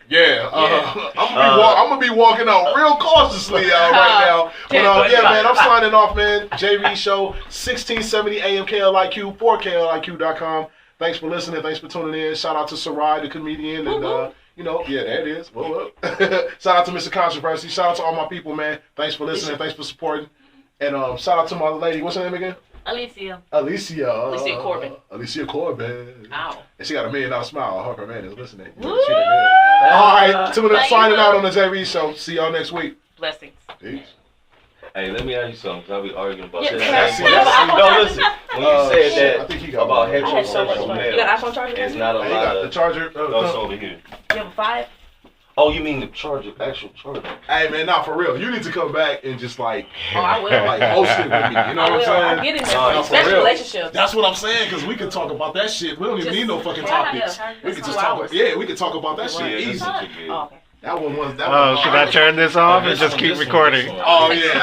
Yeah, I'm gonna be walking out real cautiously right now. But man, I'm signing off, man. JV Show, 1670 AM KLIQ, 4KLIQ.com. Thanks for listening. Thanks for tuning in. Shout out to Sarai, the comedian, and there it is. Shout out to Mr. Controversy. Shout out to all my people, man. Thanks for listening. Thanks for supporting. And shout out to my lady. What's her name again? Alicia Corbin. Alicia Corbin. Ow. And she got $1 million smile. I hope her man is listening. All right, signing out on the JV Show. See y'all next week. Blessings. Peace. Hey, let me ask you something, because I'll be arguing about that. No, listen. When you said I think he that got about one. heterosexual You male, got iPhone charger? it's not a He lot got the of... charger. No, it's over here. You have a 5? Oh, you mean the charger, actual charger? Hey, man, not for real. You need to come back and just Oh, I will. host it with me. You know what I'm saying? I'm getting there. for Especially real. relationships. That's what I'm saying, because we can talk about that shit. We don't even need no fucking topics. We can just talk. Yeah, we can talk about that shit easy. Oh, okay. That one was. Should I turn this off and just keep recording? Oh yeah.